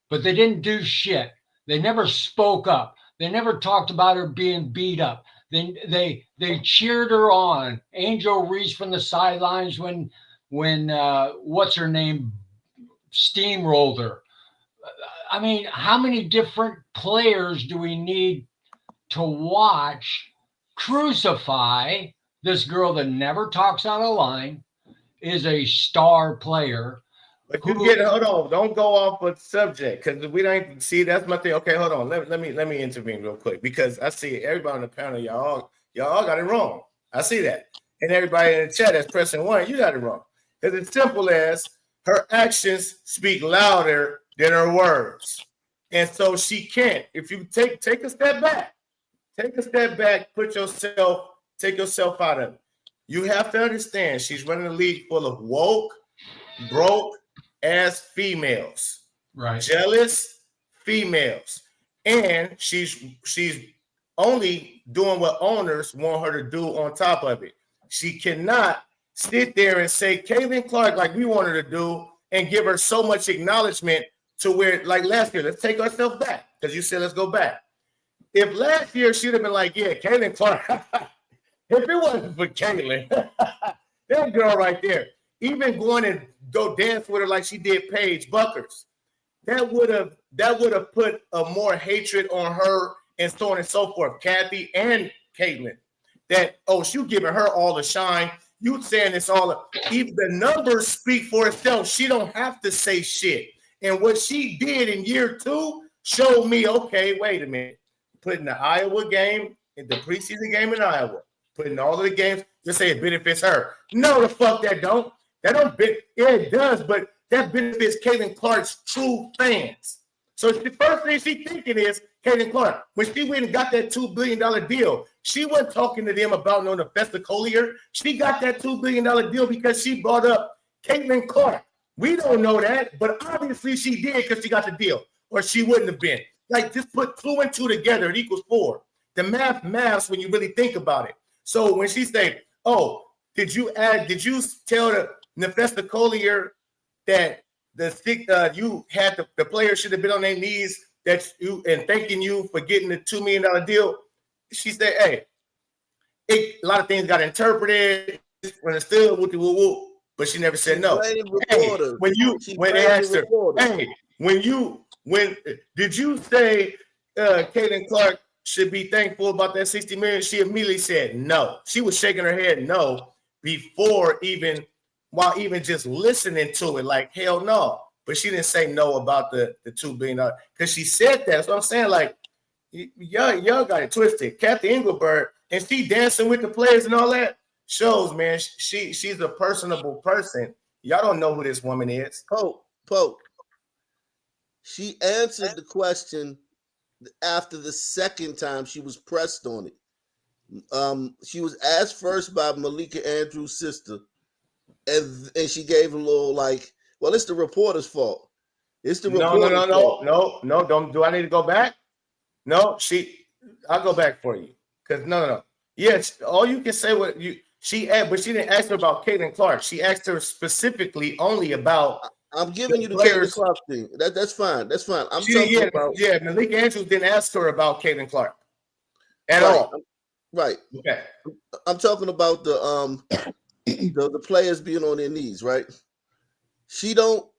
But they didn't do shit. They never spoke up. They never talked about her being beat up. They cheered her on. Angel Reese from the sidelines when what's her name steamrolled her. I mean, how many different players do we need to watch crucify this girl that never talks out of line, is a star player? But you hold on, don't go off of subject because we don't see that's my thing. Okay, hold on. Let me intervene real quick because I see everybody on the panel, y'all got it wrong. I see that. And everybody in the chat that's pressing 1, you got it wrong. Because it's simple as her actions speak louder than her words. And so she can't. If you take a step back, take yourself out of it. You have to understand she's running a league full of woke, broke ass females. jealous females. And she's only doing what owners want her to do on top of it. She cannot sit there and say Caitlin Clark like we want her to do and give her so much acknowledgement to where, like last year, let's take ourselves back because you said let's go back. If last year she'd have been like, yeah, Caitlin Clark, if it wasn't for Caitlin, that girl right there, even going and go dance with her like she did Paige Buckers, that would have put a more hatred on her and so on and so forth. Cathy and Caitlin, that she giving her all the shine. You saying it's all even the numbers speak for itself. She don't have to say shit. And what she did in year 2 showed me, okay, wait a minute. Putting the Iowa game, in the preseason game in Iowa, putting all of the games, just say it benefits her. No, the fuck that don't. That don't it does, but that benefits Caitlin Clark's true fans. So the first thing she's thinking is Caitlin Clark. When she went and got that $2 billion deal, she wasn't talking to them about no Nefesta Collier. She got that $2 billion deal because she brought up Caitlin Clark. We don't know that, but obviously she did because she got the deal, or she wouldn't have been. Like, just put 2 and 2 together, it equals 4. The maths when you really think about it. So when she say, did you tell the Nefesta Collier that you had the players should have been on their knees and thanking you for getting the $2 million deal? She said, hey, a lot of things got interpreted when it's still woo-woo, but she never said no. Hey, when they asked her, hey, when did you say Caitlin Clark should be thankful about that $60 million? She immediately said no. She was shaking her head no before while even just listening to it, like hell no. But she didn't say no about the $2 billion because she said that. So I'm saying, like, y'all got it twisted. Cathy Engelbert, and she dancing with the players and all that shows, man. She's a personable person. Y'all don't know who this woman is. Pope. She answered the question after the second time she was pressed on it. She was asked first by Malika Andrews' sister, and she gave a little like, well, it's the reporter's fault. It's the reporter's fault. No. Don't. Do I need to go back? No, I'll go back for you. Because no. Yes, all you can say what she asked, but she didn't ask her about Caitlin Clark. She asked her specifically only about. I'm giving you the Caitlin Clark thing. That's fine. That's fine. I'm talking about. Yeah, Malika Andrews didn't ask her about Caitlin Clark at all. Right. Okay. I'm talking about the players being on their knees, right? She don't.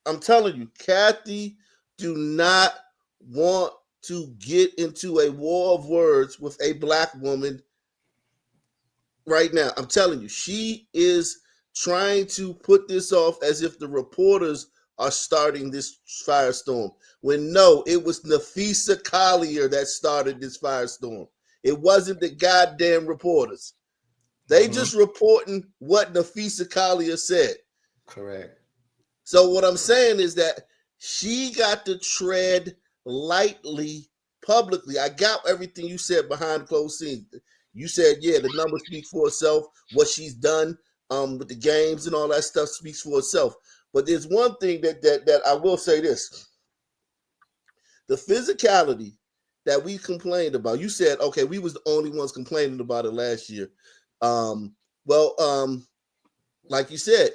I'm telling you, Cathy do not want to get into a war of words with a black woman right now. I'm telling you, she is trying to put this off as if the reporters are starting this firestorm. When no, it was Nefesa Collier that started this firestorm. It wasn't the goddamn reporters. They just reporting what Nefesa Collier said. Correct. So what I'm saying is that she got to tread lightly publicly. I got everything you said behind closed scenes. You said, yeah, the numbers speak for itself. What she's done with the games and all that stuff speaks for itself. But there's one thing that I will say this. The physicality that we complained about, you said, okay, we was the only ones complaining about it last year. Like you said,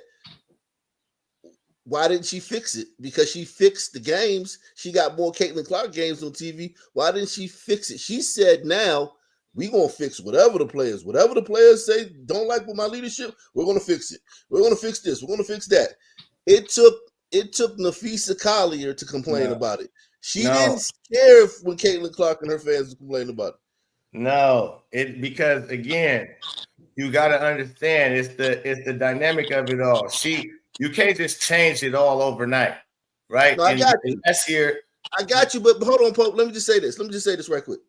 why didn't she fix it? Because she fixed the games. She got more Caitlin Clark games on TV. Why didn't she fix it? She said, now we're going to fix whatever the players say don't like with my leadership, we're going to fix it. We're going to fix this. We're going to fix that. It took Nefesa Collier to complain about it. She didn't care when Caitlin Clark and her fans complained about it. No, because again, you got to understand it's the dynamic of it all. You can't just change it all overnight, right? No, I got you. Last year, I got you, but hold on, Pope. Let me just say this right quick.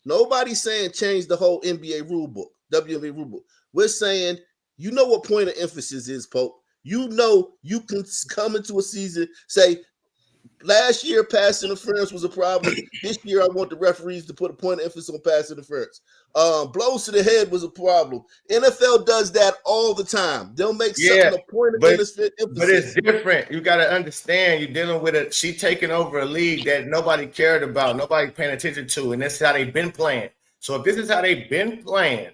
Nobody's saying change the whole NBA rule book, WNBA rule book. We're saying, you know what point of emphasis is, Pope. You know you can come into a season, say, Last year, pass interference was a problem. This year, I want the referees to put a point of emphasis on pass interference. Blows to the head was a problem. NFL does that all the time. They'll make Yeah, something a point of but emphasis. it's different. You got to understand. You're dealing with she taking over a league that nobody cared about, nobody paying attention to, and this is how they've been playing. So if this is how they've been playing,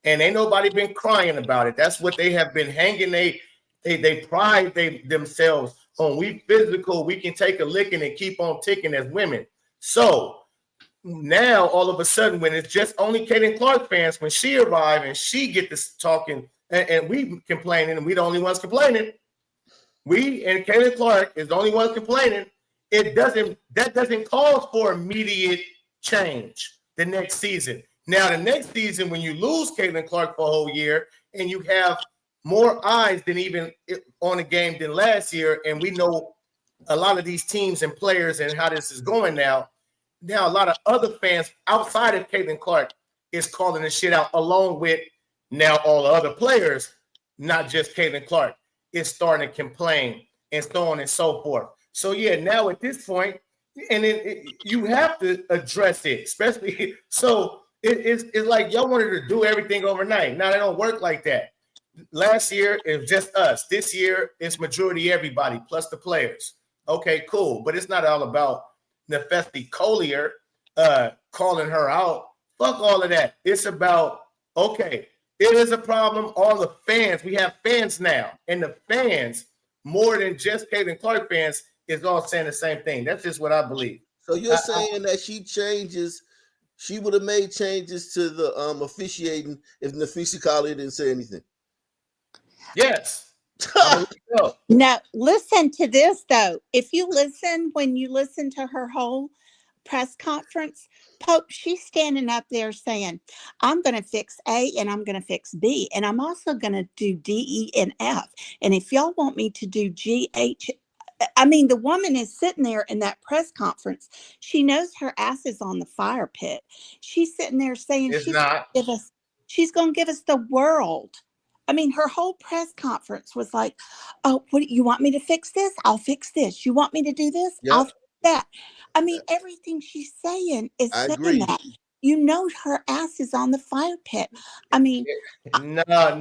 and ain't nobody been crying about it, that's what they have been hanging. They pride themselves on. We physical. We can take a licking and keep on ticking as women. So now all of a sudden, when it's just only Caitlin Clark fans, when she arrived and she get this talking, and we complaining, and we the only ones complaining. We and Caitlin Clark is the only ones complaining. That doesn't cause for immediate change the next season. Now, the next season, when you lose Caitlin Clark for a whole year and you have more eyes than even on the game than last year, and we know a lot of these teams and players and how this is going now. Now, a lot of other fans outside of Caitlin Clark is calling this shit out, along with now all the other players, not just Caitlin Clark, is starting to complain and so on and so forth. So, yeah, now at this point, and you have to address it, especially. So it's like y'all wanted to do everything overnight. Now, they don't work like that. Last year, it was just us. This year, it's majority everybody, plus the players. Okay, cool. But it's not all about Nephesi Collier calling her out. Fuck all of that. It's about, okay, it is a problem. All the fans, we have fans now. And the fans, more than just Caitlin Clark fans, is all saying the same thing. That's just what I believe. So you're saying that she would have made changes to the officiating if Nephesi Collier didn't say anything? Yes. Now, listen to this, though. When you listen to her whole press conference, Pope, she's standing up there saying, I'm going to fix A and I'm going to fix B. And I'm also going to do D, E, and F. And if y'all want me to do G, H, I mean, the woman is sitting there in that press conference. She knows her ass is on the fire pit. She's sitting there saying she's going to give us the world. I mean, her whole press conference was like, oh, what you want me to fix this? I'll fix this. You want me to do this? Yep. I'll fix that. I mean, everything she's saying is saying that. You know, her ass is on the fire pit. I mean, No.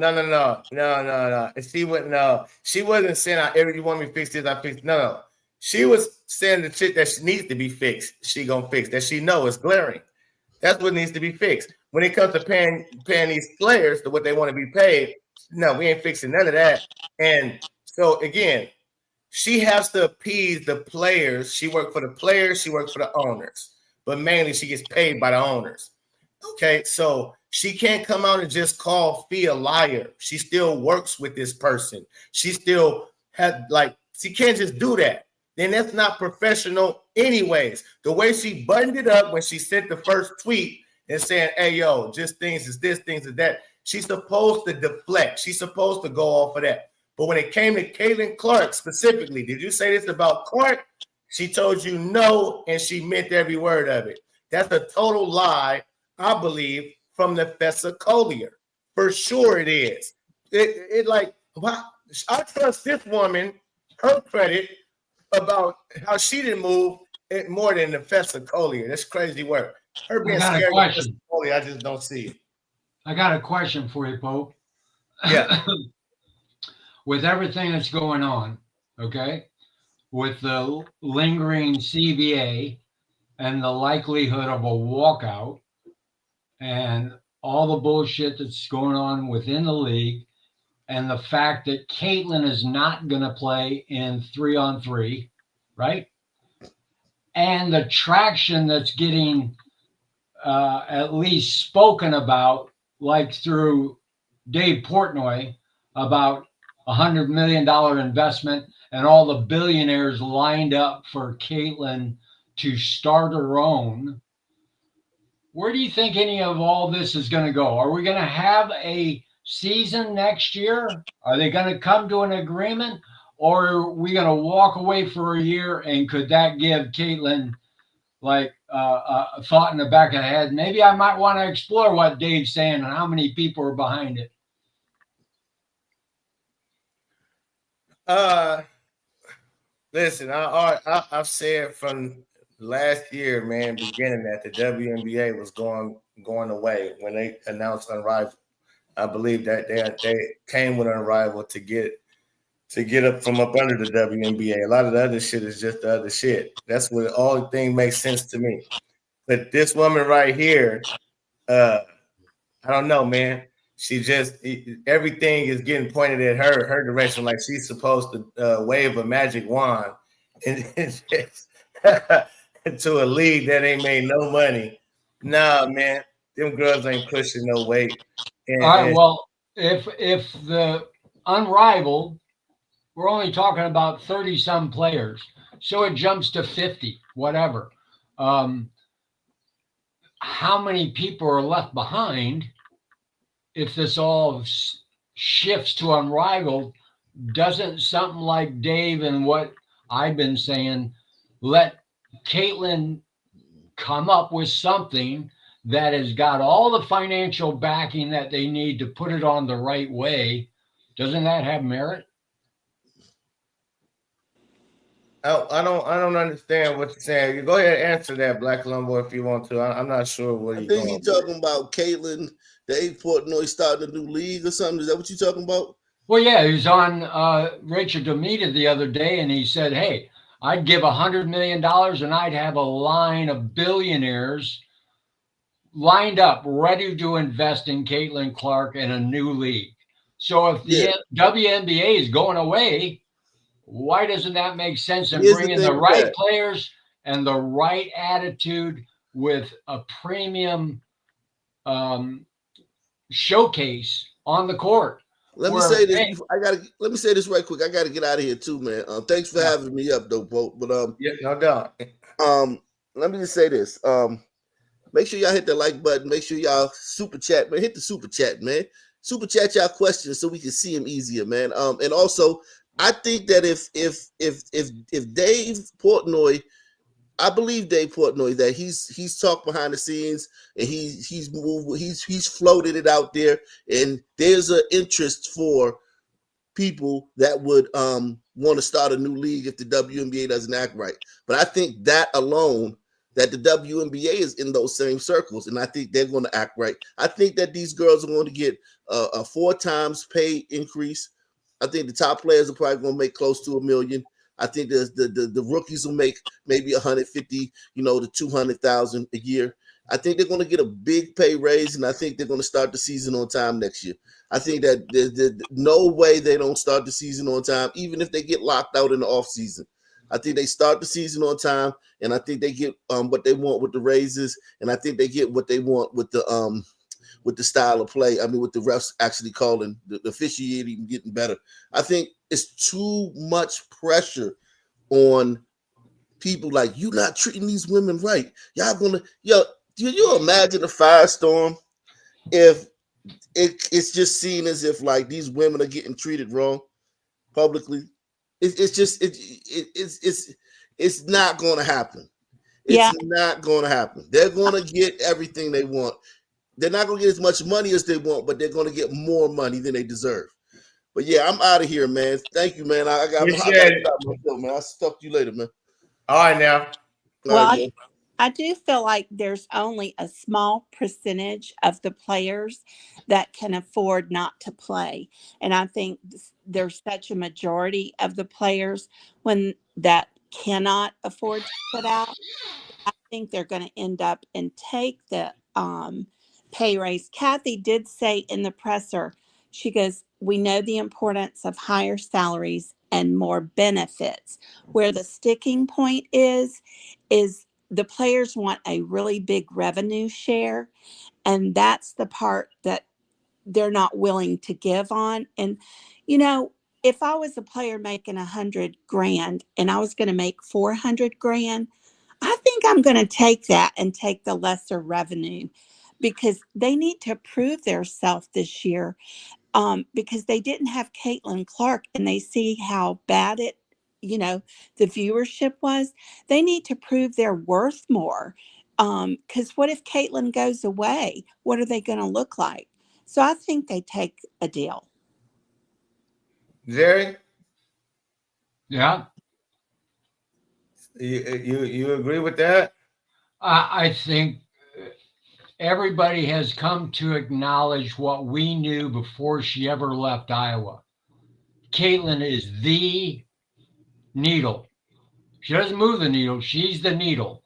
She wasn't saying, you want me to fix this, I fix. No. She was saying the shit that needs to be fixed. She gonna fix that. She know is glaring. That's what needs to be fixed. When it comes to paying these players to what they want to be paid, no, we ain't fixing none of that. And so again, she has to appease the players. She worked for the players. She works for the owners, but mainly she gets paid by the owners. Okay, so she can't come out and just call Phee a liar. She still works with this person. She still she can't just do that. Then that's not professional anyways. The way she buttoned it up when she sent the first tweet and saying, hey, yo, just things is this, things is that. She's supposed to deflect. She's supposed to go off of that. But when it came to Caitlin Clark specifically, did you say this about Clark? She told you no, and she meant every word of it. That's a total lie, I believe, from Nephesi Collier. For sure it is. I trust this woman, her credit, about how she didn't move it more than Nephesi Collier. That's crazy work. Her being scared of Nephesi Collier, I just don't see it. I got a question for you, Pope. Yeah. With everything that's going on, okay, with the lingering CBA and the likelihood of a walkout and all the bullshit that's going on within the league and the fact that Caitlin is not going to play in 3-on-3, right? And the traction that's getting at least spoken about, like through Dave Portnoy, about $100 million investment and all the billionaires lined up for Caitlin to start her own. Where do you think any of all this is going to go? Are we going to have a season next year? Are they going to come to an agreement? Or are we going to walk away for a year? And could that give Caitlin a thought in the back of the head? Maybe I might want to explore what Dave's saying and how many people are behind it. Listen, I've said from last year, man, beginning that the WNBA was going away when they announced Unrivaled. I believe that they came with Unrivaled to get up from up under the WNBA. A lot of the other shit is just the other shit. That's what all thing makes sense to me. But this woman right here, I don't know, man. She just everything is getting pointed at her direction, like she's supposed to wave a magic wand and just to a league that ain't made no money. Nah, man, them girls ain't pushing no weight. All right. And Well, if the unrivaled, we're only talking about 30 some players, so it jumps to 50, whatever. How many people are left behind if this all shifts to unrivaled? Doesn't something like Dave and what I've been saying let Caitlin come up with something that has got all the financial backing that they need to put it on the right way? Doesn't that have merit? I don't understand what you're saying. You go ahead and answer that, Black Lumbo, if you want to. I'm not sure what I you're think going. he's talking about Caitlin, Dave Portnoy starting a new league or something. Is that what you're talking about? Well, yeah, he was on Rachel Demita the other day, and he said, "Hey, I'd give $100 million, and I'd have a line of billionaires lined up, ready to invest in Caitlin Clark in a new league." So if the WNBA is going away, why doesn't that make sense in Here's the bringing thing the with right that. players and the right attitude with a premium showcase on the court? Let me Where, say this. hey, Let me say this right quick. I gotta get out of here too, man. Thanks for having me up, though, Pope. But yeah, no doubt. Let me just say this. Make sure y'all hit the like button. Make sure y'all super chat, man. Hit the super chat, man. Super chat y'all questions so we can see them easier, man. And also, I think that if Dave Portnoy, I believe Dave Portnoy that he's talked behind the scenes and he's floated it out there, and there's an interest for people that would want to start a new league if the WNBA doesn't act right. But I think that alone, that the WNBA is in those same circles, and I think they're going to act right. I think that these girls are going to get a 4 times pay increase. I think the top players are probably going to make close to $1 million. I think the rookies will make maybe 150, to 200,000 a year. I think they're going to get a big pay raise, and I think they're going to start the season on time next year. I think that there's no way they don't start the season on time, even if they get locked out in the offseason. I think they start the season on time, and I think they get what they want with the raises, and I think they get what they want with the style of play. I mean, with the refs actually calling, the officiating getting better. I think it's too much pressure on people like, you not treating these women right. Y'all gonna, do you imagine a firestorm if it's just seen as if like these women are getting treated wrong publicly? It's not going to happen. It's not going to happen. They're going to get everything they want. They're not going to get as much money as they want, but they're going to get more money than they deserve. But yeah, I'm out of here, man. Thank you, man. I got to stop myself, man. I'll talk to you later, man. All right, now. Well, I do feel like there's only a small percentage of the players that can afford not to play. And I think there's such a majority of the players that cannot afford to sit out. I think they're going to end up and take the pay raise. Cathy did say in the presser, she goes, "We know the importance of higher salaries and more benefits. Where the sticking point is the players want a really big revenue share, and that's the part that they're not willing to give on." And if I was a player making $100,000 and I was going to make $400,000, I think I'm going to take that and take the lesser revenue, because they need to prove themselves this year, because they didn't have Caitlin Clark and they see how bad the viewership was. They need to prove they're worth more, because what if Caitlin goes away? What are they going to look like? So I think they take a deal. Jerry? Yeah. You agree with that? I think everybody has come to acknowledge what we knew before she ever left Iowa. Caitlin is the needle. She doesn't move the needle. She's the needle.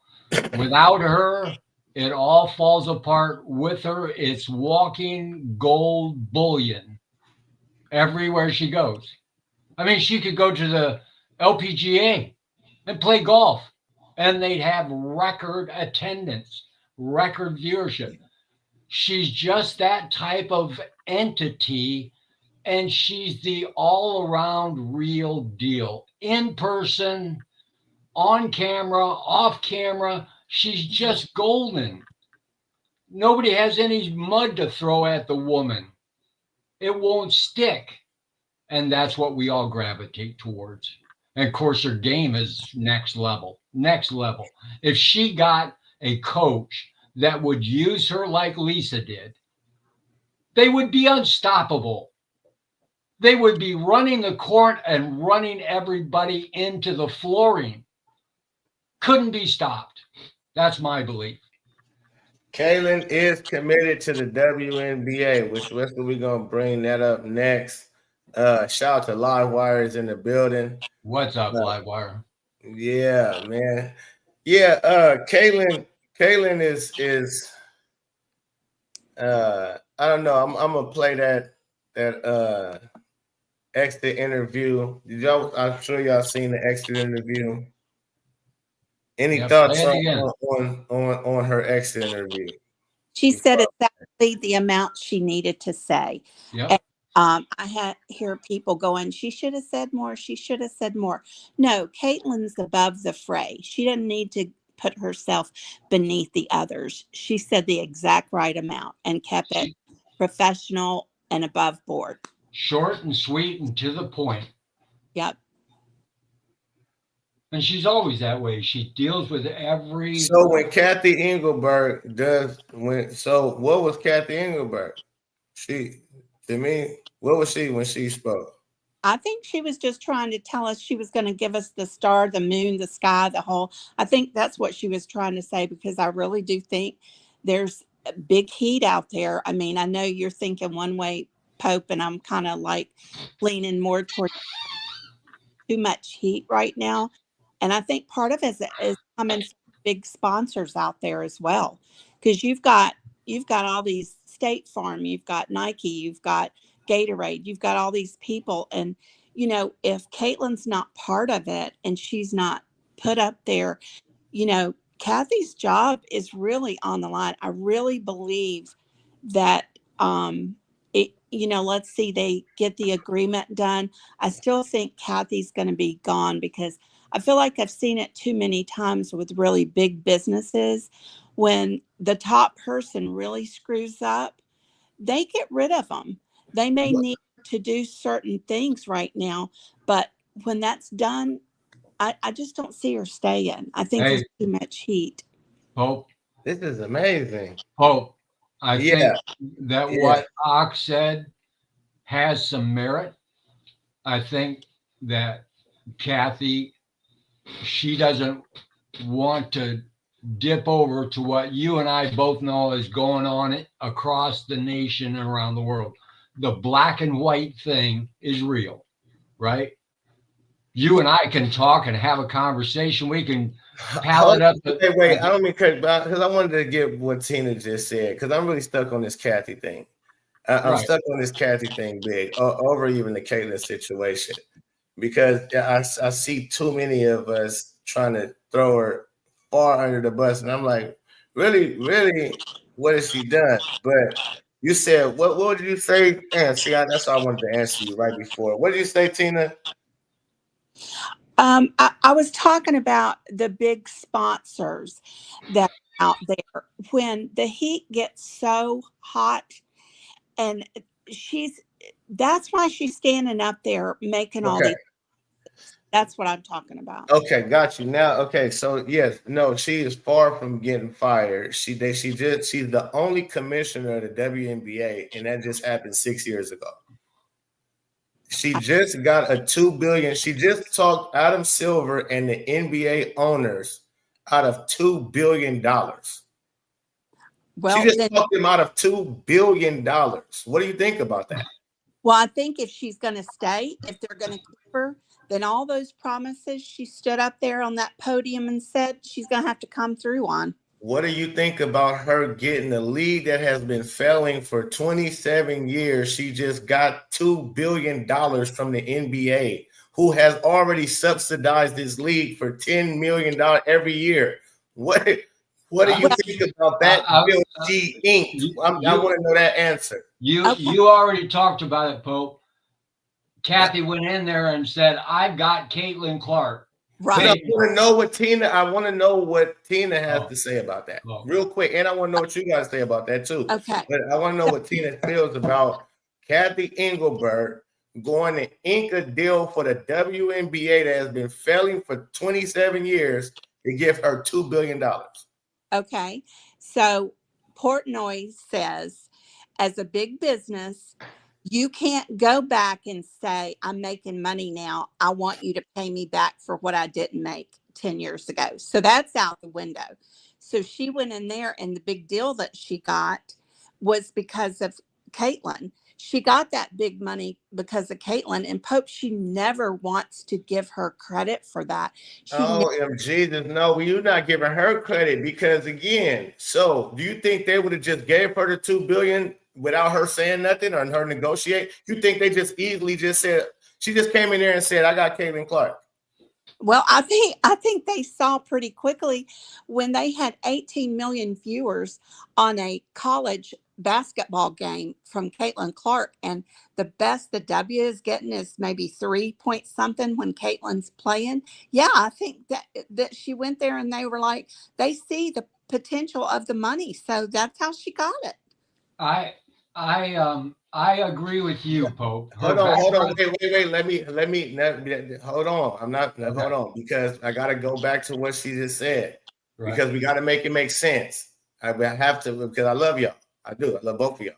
Without her, it all falls apart. With her, it's walking gold bullion everywhere she goes. I mean, she could go to the LPGA and play golf, and they'd have record attendance, record viewership. She's just that type of entity, and she's the all around real deal. In person, on camera, off camera, she's just golden. Nobody has any mud to throw at the woman. It won't stick. And that's what we all gravitate towards. And of course, her game is next level, next level. If she got a coach that would use her like Lisa did, they would be unstoppable. They would be running the court and running everybody into the flooring. Couldn't be stopped. That's my belief. Caitlin is committed to the WNBA, which we're going to bring that up next. Shout out to Live Wires in the building. What's up, Live Wire? Yeah, man. Yeah, Caitlin is I don't know. I'm gonna play that exit interview. I'm sure y'all seen the exit interview. Any thoughts on her exit interview? She said exactly the amount she needed to say. Yep. And, I hear people going, she should have said more. She should have said more. No, Caitlin's above the fray. She didn't need to put herself beneath the others. She said the exact right amount and kept it professional and above board. Short and sweet and to the point. Yep. And she's always that way. She deals with every. So when Cathy Engelberg what was Cathy Engelberg? What was she when she spoke? I think she was just trying to tell us she was going to give us the star, the moon, the sky, the whole. I think that's what she was trying to say, because I really do think there's big heat out there. I mean, I know you're thinking one way, Pope, and I'm kind of like leaning more toward too much heat right now. And I think part of it is coming from big sponsors out there as well, because you've got all these State Farm, you've got Nike, you've got Gatorade, you've got all these people. And, if Caitlin's not part of it and she's not put up there, Cathy's job is really on the line. I really believe that, let's see, they get the agreement done. I still think Cathy's going to be gone, because I feel like I've seen it too many times with really big businesses. When the top person really screws up, they get rid of them. They may need to do certain things right now, but when that's done, I just don't see her staying. I think there's too much heat. Pope. This is amazing. Pope. I think that what Ox said has some merit. I think that Cathy, she doesn't want to dip over to what you and I both know is going on across the nation and around the world. The black and white thing is real, right? You and I can talk and have a conversation. We can pal it up. Wait, I don't mean cut, because I wanted to get what Tina just said, because I'm really stuck on this Cathy thing. I'm stuck on this Cathy thing big, over even the Caitlin situation, because I see too many of us trying to throw her far under the bus, and I'm like, really, what has she done? But you said, what did you say? And see, that's what I wanted to answer you right before. What did you say, Tina? I was talking about the big sponsors that are out there. When the heat gets so hot, and that's why she's standing up there making all these. That's what I'm talking about. Okay, got you. Now, okay, so yes, no, she is far from getting fired. She's the only commissioner of the WNBA, and that just happened 6 years ago. She just got a $2 billion. She just talked Adam Silver and the NBA owners out of $2 billion. Well, She just then, talked them out of $2 billion. What do you think about that? well, I think if she's going to stay, if they're going to keep her, then all those promises she stood up there on that podium and said she's going to have to come through on. What do you think about her getting a league that has been failing for 27 years? She just got $2 billion from the NBA, who has already subsidized this league for $10 million every year. What do you think about that bill she inked? I want to know that answer. You already talked about it, Pope. Cathy went in there and said, "I've got Caitlin Clark." Right. I want to know what Tina. I want to know what Tina has to say about that, real quick, and I want to know what you guys say about that too. Okay. But I want to know what Tina feels about Cathy Engelbert going to ink a deal for the WNBA that has been failing for 27 years to give her $2 billion. Okay. So Portnoy says, as a big business, you can't go back and say, I'm making money now. I want you to pay me back for what I didn't make 10 years ago. So that's out the window. So she went in there, and the big deal that she got was because of Caitlin. She got that big money because of Caitlin, and Pope, she never wants to give her credit for that. Jesus, no, you're not giving her credit because again, so do you think they would have just gave her the $2 billion without her saying nothing or her negotiate? You think they just easily just said, she just came in there and said, I got Caitlin Clark? Well, I think they saw pretty quickly when they had 18 million viewers on a college basketball game from Caitlin Clark, and the best the W is getting is maybe 3 point something when Caitlin's playing. Yeah, I think that she went there and they were like, they see the potential of the money, so that's how she got it. I agree with you, Pope. Hold on. Wait. Let me hold on. Hold on, because I got to go back to what she just said, because we got to make it make sense. I have to, because I love y'all. I do. I love both of y'all.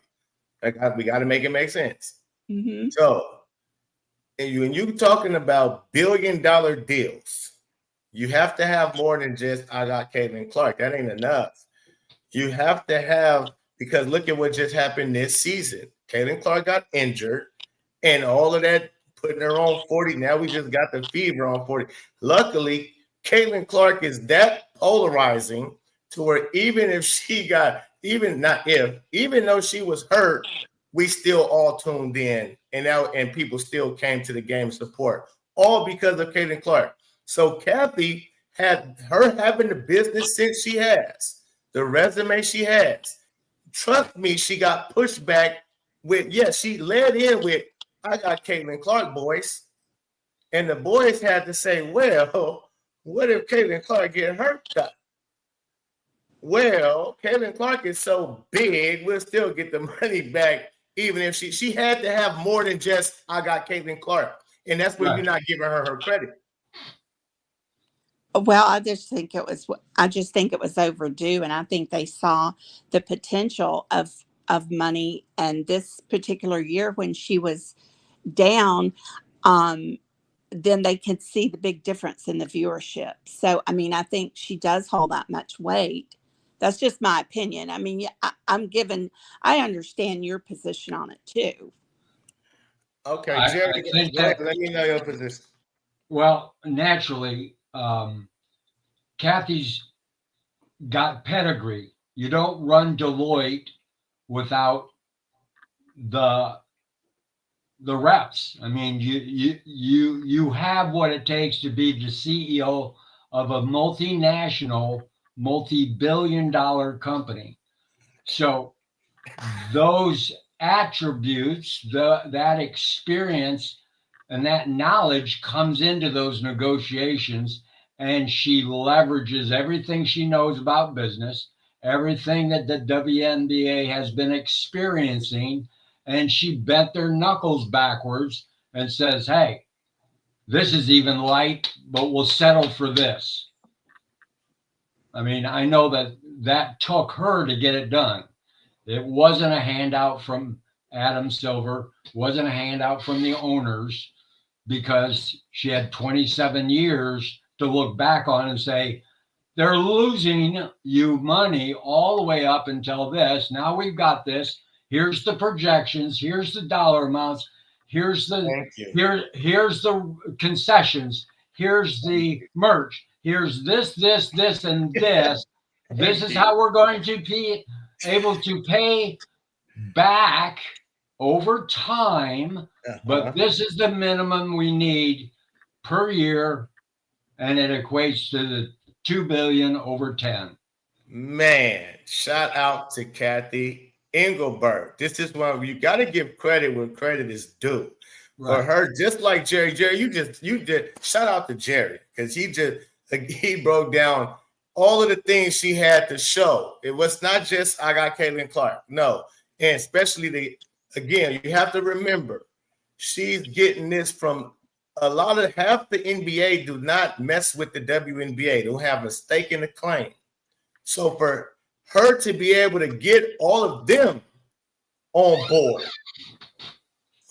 We got to make it make sense. Mm-hmm. So, when you talking about billion-dollar deals, you have to have more than just, I got Caitlin Clark. That ain't enough. You have to have, because look at what just happened this season. Caitlin Clark got injured, and all of that putting her on 40. Now we just got the fever on 40. Luckily, Caitlin Clark is that polarizing to where even if she got, even though she was hurt, we still all tuned in, and people still came to the game support, all because of Caitlin Clark. So Cathy had her having the business sense she has, the resume she has. Trust me, she got pushed back with, she led in with, I got Caitlin Clark, boys. And the boys had to say, well, what if Caitlin Clark get hurt? Well, Caitlin Clark is so big, we'll still get the money back, even if she had to have more than just, I got Caitlin Clark. And that's where you're not giving her credit. Well, I just think it was overdue, and I think they saw the potential of money. And this particular year, when she was down, then they could see the big difference in the viewership. So, I mean, I think she does hold that much weight. That's just my opinion. I mean, I understand your position on it too. Okay, Jerry, let me know your position. Well, naturally, Cathy's got pedigree. You don't run Deloitte without the reps. I mean, you have what it takes to be the CEO of a multinational, multi-billion-dollar company. So those attributes, that experience and that knowledge comes into those negotiations, and she leverages everything she knows about business, everything that the WNBA has been experiencing, and she bent their knuckles backwards and says, hey, this is even light, but we'll settle for this. I mean, I know that took her to get it done. It wasn't a handout from Adam Silver wasn't a handout from the owners because she had 27 years to look back on and say, they're losing you money all the way up until this. Now we've got this. Here's the projections. Here's the dollar amounts. Here's the here's the concessions. Here's the merch. Here's this, and this. This is how we're going to be able to pay back over time. But this is the minimum we need per year, and it equates to the $2 billion over 10. Man, shout out to Cathy Engelbert. This is one you got to give credit where credit is due. Right. For her, just like Jerry. Jerry, you did shout out to Jerry because he broke down all of the things she had to show. It was not just I got Caitlin Clark. No, and especially again, you have to remember she's getting this from half the NBA do not mess with the WNBA. They don't have a stake in the claim. So for her to be able to get all of them on board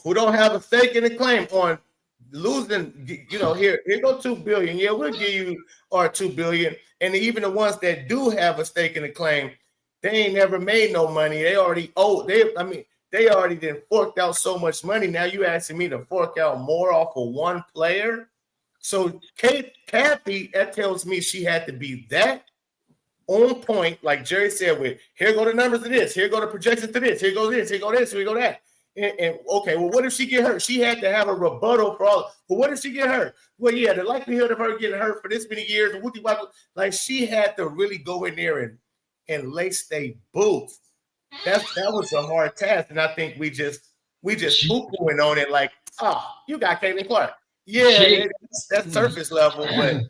who don't have a stake in the claim on losing, here go $2 billion. Yeah, we'll give you our $2 billion. And even the ones that do have a stake in the claim, they ain't never made no money. They already owe. They already done forked out so much money. Now you asking me to fork out more off of one player? So Cathy, that tells me she had to be that on point, like Jerry said, with here go the numbers to this, here go the projections to this, here go this, here go this, here go that. And okay, well, what if she get hurt? She had to have a rebuttal for all. But what if she get hurt? Well, yeah, the likelihood of her getting hurt for this many years, like she had to really go in there and lace their boots. That was a hard task, and I think we just poo-pooing on it like, you got Caitlin Clark. Yeah, that's surface level, but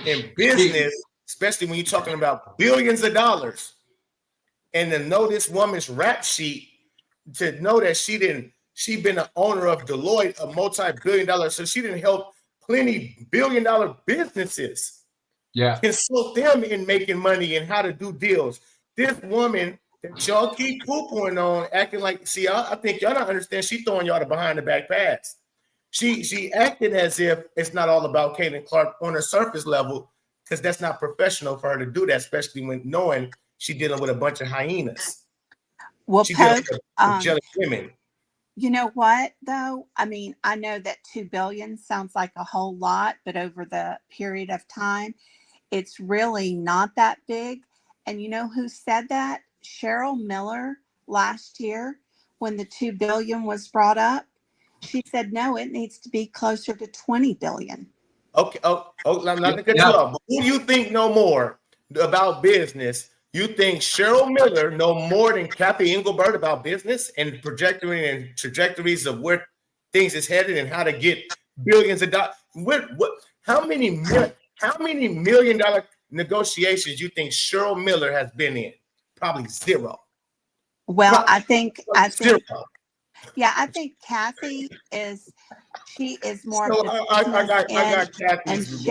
in business, especially when you're talking about billions of dollars, and to know this woman's rap sheet, to know that she been an owner of Deloitte, a multi-billion-dollar, so she didn't help plenty billion-dollar businesses. Yeah, consult them in making money and how to do deals. This woman that y'all keep poo-pooing on, acting like, I think y'all don't understand. She throwing y'all the behind the back pass. She acted as if it's not all about Caitlin Clark on a surface level, because that's not professional for her to do that, especially when knowing she's dealing with a bunch of hyenas. Well, jealous women. You know what, though? I mean, I know that $2 billion sounds like a whole lot, but over the period of time, it's really not that big. And you know who said that? Cheryl Miller last year, when the $2 billion was brought up, she said, no, it needs to be closer to $20 billion. Okay. I'm not gonna cut you off. But who do you think know more about business? You think Cheryl Miller know more than Cathy Engelbert about business and trajectories of where things is headed and how to get billions of dollars? How many $1,000,000 negotiations you think Cheryl Miller has been in? Probably zero. Well, I think yeah, I think Cathy is more So of the I got Cathy's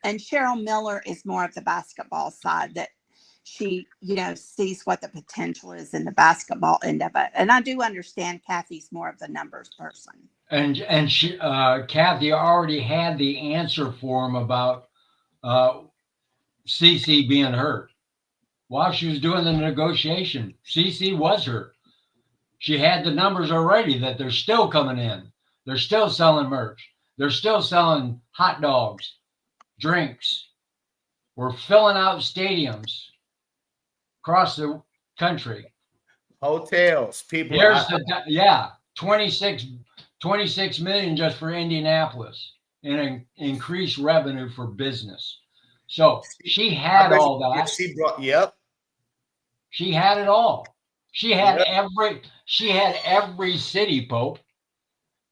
and Cheryl Miller is more of the basketball side, that she, sees what the potential is in the basketball end of it. And I do understand Cathy's more of the numbers person. And she, Cathy already had the answer for him about CC being hurt. While she was doing the negotiation, CC was hurt. She had the numbers already that they're still coming in. They're still selling merch. They're still selling hot dogs, drinks. We're filling out stadiums across the country. Hotels, people. Here's 26 million just for Indianapolis in increased revenue for business. So she had all that. She had it all. She had every city, Pope.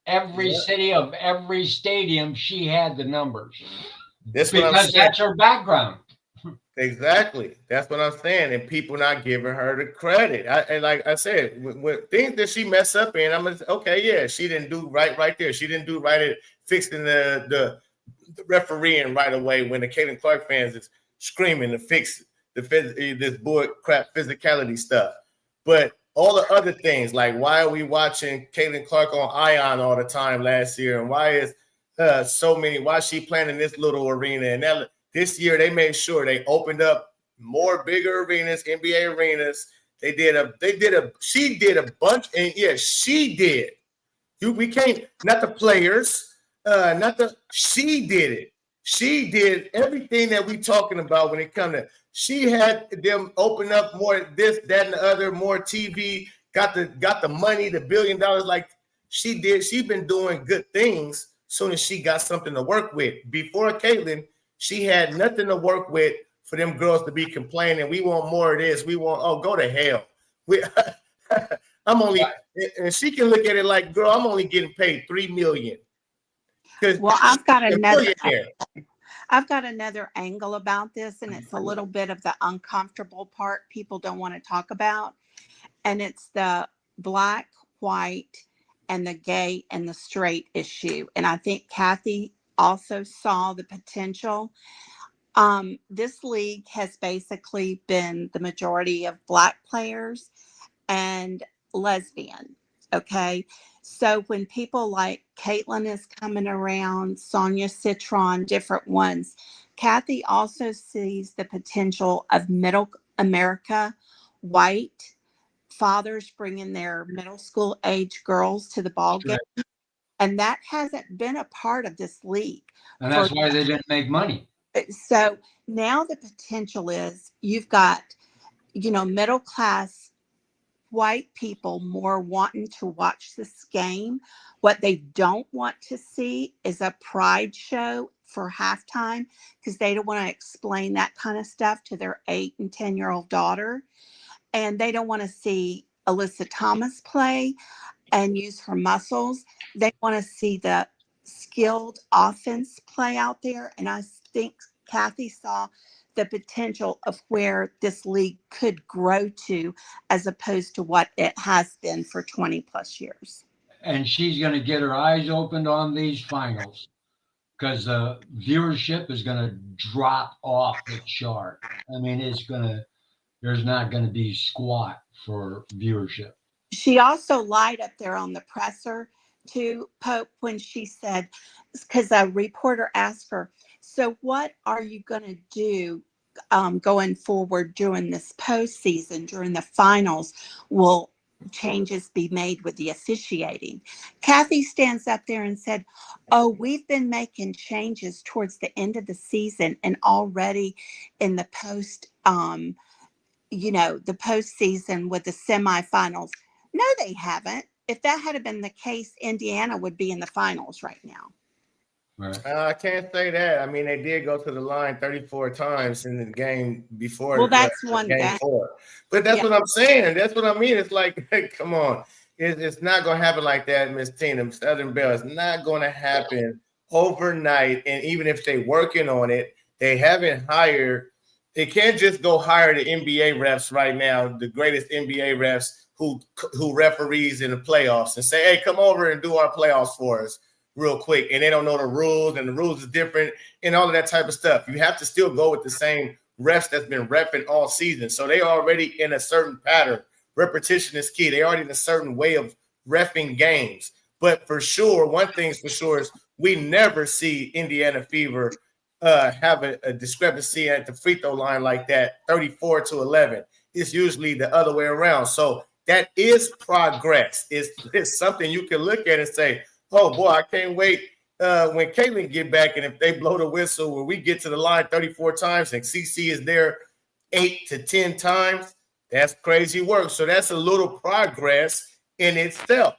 Every city of every stadium, she had the numbers. Because that's her background. Exactly. That's what I'm saying. And people not giving her the credit. And like I said, with things that she messed up in, I'm okay, yeah, she didn't do right there. She didn't do right at fixing the refereeing right away when the Caitlin Clark fans is screaming to fix this bull crap physicality stuff. But all the other things, like why are we watching Caitlin Clark on Ion all the time last year, and why is why is she playing in this little arena? And this year they made sure they opened up more bigger arenas, NBA arenas. She did a bunch, and yeah, she did. We can't, not the players, she did it. She did everything that we talking about when it comes to, she had them open up more this, that, and the other, more TV, got the money, the $1 billion, like she did. She's been doing good things soon as she got something to work with. Before Caitlin, she had nothing to work with for them girls to be complaining. We want more of this. We want, oh, go to hell. I'm only, and she can look at it like, girl, I'm only getting paid $3 million. Well, I've got another angle about this, and it's a little bit of the uncomfortable part people don't want to talk about. And it's the black, white, and the gay and the straight issue. And I think Cathy also saw the potential. This league has basically been the majority of black players and lesbian. Okay. So when people like Caitlin is coming around, Sonia Citron, different ones, Cathy also sees the potential of middle America, white fathers bringing their middle school age girls to the ball game. And that hasn't been a part of this league. And that's why they didn't make money. So now the potential is you've got, middle class white people more wanting to watch this game. What they don't want to see is a pride show for halftime because they don't want to explain that kind of stuff to their 8 and 10-year-old daughter. And they don't want to see Alyssa Thomas play and use her muscles. They want to see the skilled offense play out there. And I think Cathy saw the potential of where this league could grow to as opposed to what it has been for 20 plus years. And she's going to get her eyes opened on these finals because the viewership is going to drop off the chart. I mean, there's not going to be squat for viewership. She also lied up there on the presser to Pope when she said, because a reporter asked her, so what are you going to do going forward during this postseason, during the finals? Will changes be made with the officiating? Cathy stands up there and said, oh, we've been making changes towards the end of the season and already in the the postseason with the semifinals. No, they haven't. If that had been the case, Indiana would be in the finals right now. I can't say that. I mean, they did go to the line 34 times in the game before. Well, that's one game. 4. But that's what I'm saying. That's what I mean. It's like, hey, come on. It's not going to happen like that, Miss Tina. Southern Belle. It's not going to happen overnight. And even if they're working on it, they haven't hired. They can't just go hire the NBA refs right now, the greatest NBA refs who referees in the playoffs, and say, hey, come over and do our playoffs for us real quick. And they don't know the rules, and the rules is different and all of that type of stuff. You have to still go with the same refs that's been repping all season. So they already in a certain pattern. Repetition is key. They already in a certain way of reffing games. But for sure, one thing's for sure is we never see Indiana Fever have a discrepancy at the free throw line like that, 34-11. It's usually the other way around. So that is progress. It's something you can look at and say, oh, boy, I can't wait when Caitlin get back, and if they blow the whistle when we get to the line 34 times and CC is there 8 to 10 times, that's crazy work. So that's a little progress in itself.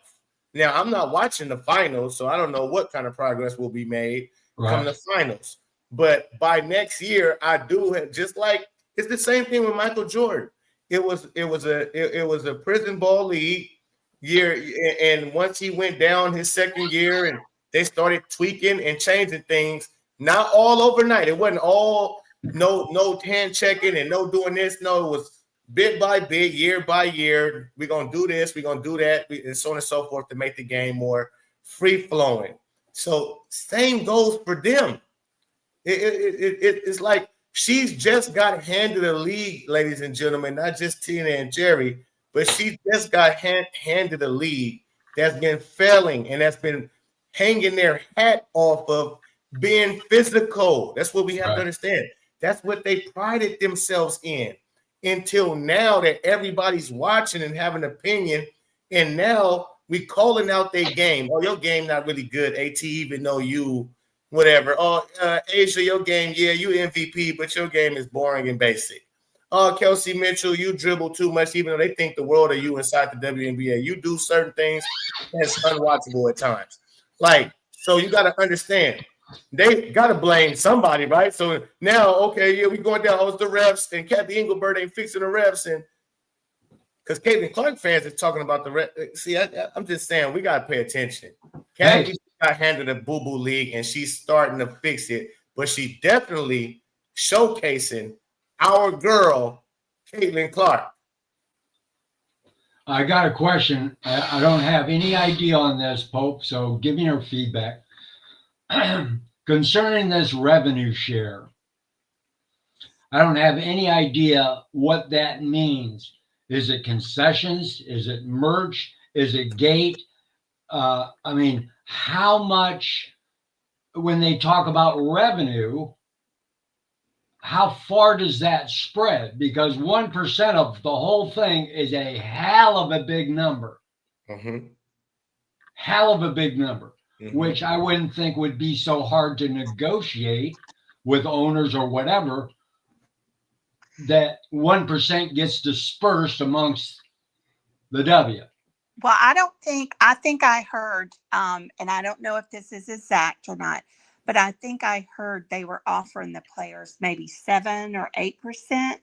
Now, I'm not watching the finals, so I don't know what kind of progress will be made come the finals. But by next year, I do have, just like it's the same thing with Michael Jordan. It was a prison ball league year, and once he went down his second year and they started tweaking and changing things, not all overnight. It wasn't all no hand checking and no doing this. No, it was bit by bit, year by year. We're gonna do this, we're gonna do that, and so on and so forth to make the game more free flowing. So same goes for them. It's like she's just got handed a league, ladies and gentlemen, not just Tina and Jerry, but she just got handed a league that's been failing and that's been hanging their hat off of being physical. That's what we have to understand. That's what they prided themselves in until now that everybody's watching and having an opinion. And now we calling out their game. Oh, your game not really good, AT, even though you whatever. Oh, Asia, your game, yeah, you MVP, but your game is boring and basic. Oh, Kelsey Mitchell, you dribble too much, even though they think the world of you inside the WNBA. You do certain things that's unwatchable at times. Like, so you got to understand, they got to blame somebody, right? So now, okay, yeah, we going down. Oh, it's the refs, and Cathy Engelbert ain't fixing the refs, and because Caitlin Clark fans is talking about the refs. See, I'm just saying we got to pay attention. Cathy got handed a boo-boo league, and she's starting to fix it, but she definitely showcasing our girl, Caitlin Clark. I got a question. I don't have any idea on this, Pope, so give me your feedback. Concerning this revenue share, I don't have any idea what that means. Is it concessions? Is it merch? Is it gate? I mean, how much, when they talk about revenue, how far does that spread? Because 1% of the whole thing is a hell of a big number. Hell of a big number, which I wouldn't think would be so hard to negotiate with owners or whatever, that 1% gets dispersed amongst the W. Well, I think I heard, and I don't know if this is exact or not, but I think I heard they were offering the players maybe 7 or 8%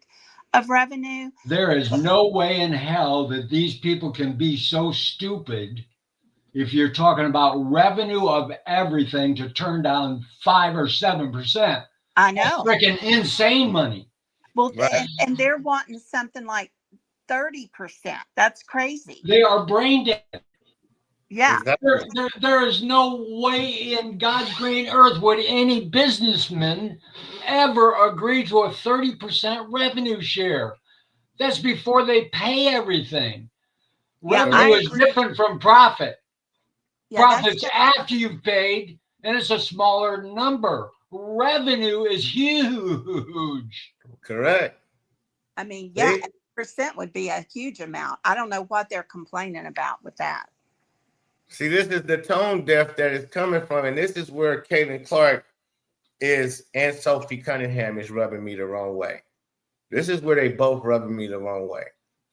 of revenue. There is no way in hell that these people can be so stupid if you're talking about revenue of everything to turn down 5 or 7%. I know. That's freaking insane money. Well, and they're wanting something like 30%. That's crazy. They are brain dead. Yeah. There is no way in God's green earth would any businessman ever agree to a 30% revenue share. That's before they pay everything. Yeah, Revenue is different from profit. Yeah, Profit's after you've paid, and it's a smaller number. Revenue is huge. Correct. I mean, yeah, percent would be a huge amount. I don't know what they're complaining about with that. See, this is the tone deaf that is coming from, and this is where Caitlin Clark is and Sophie Cunningham is rubbing me the wrong way. This is where they both rubbing me the wrong way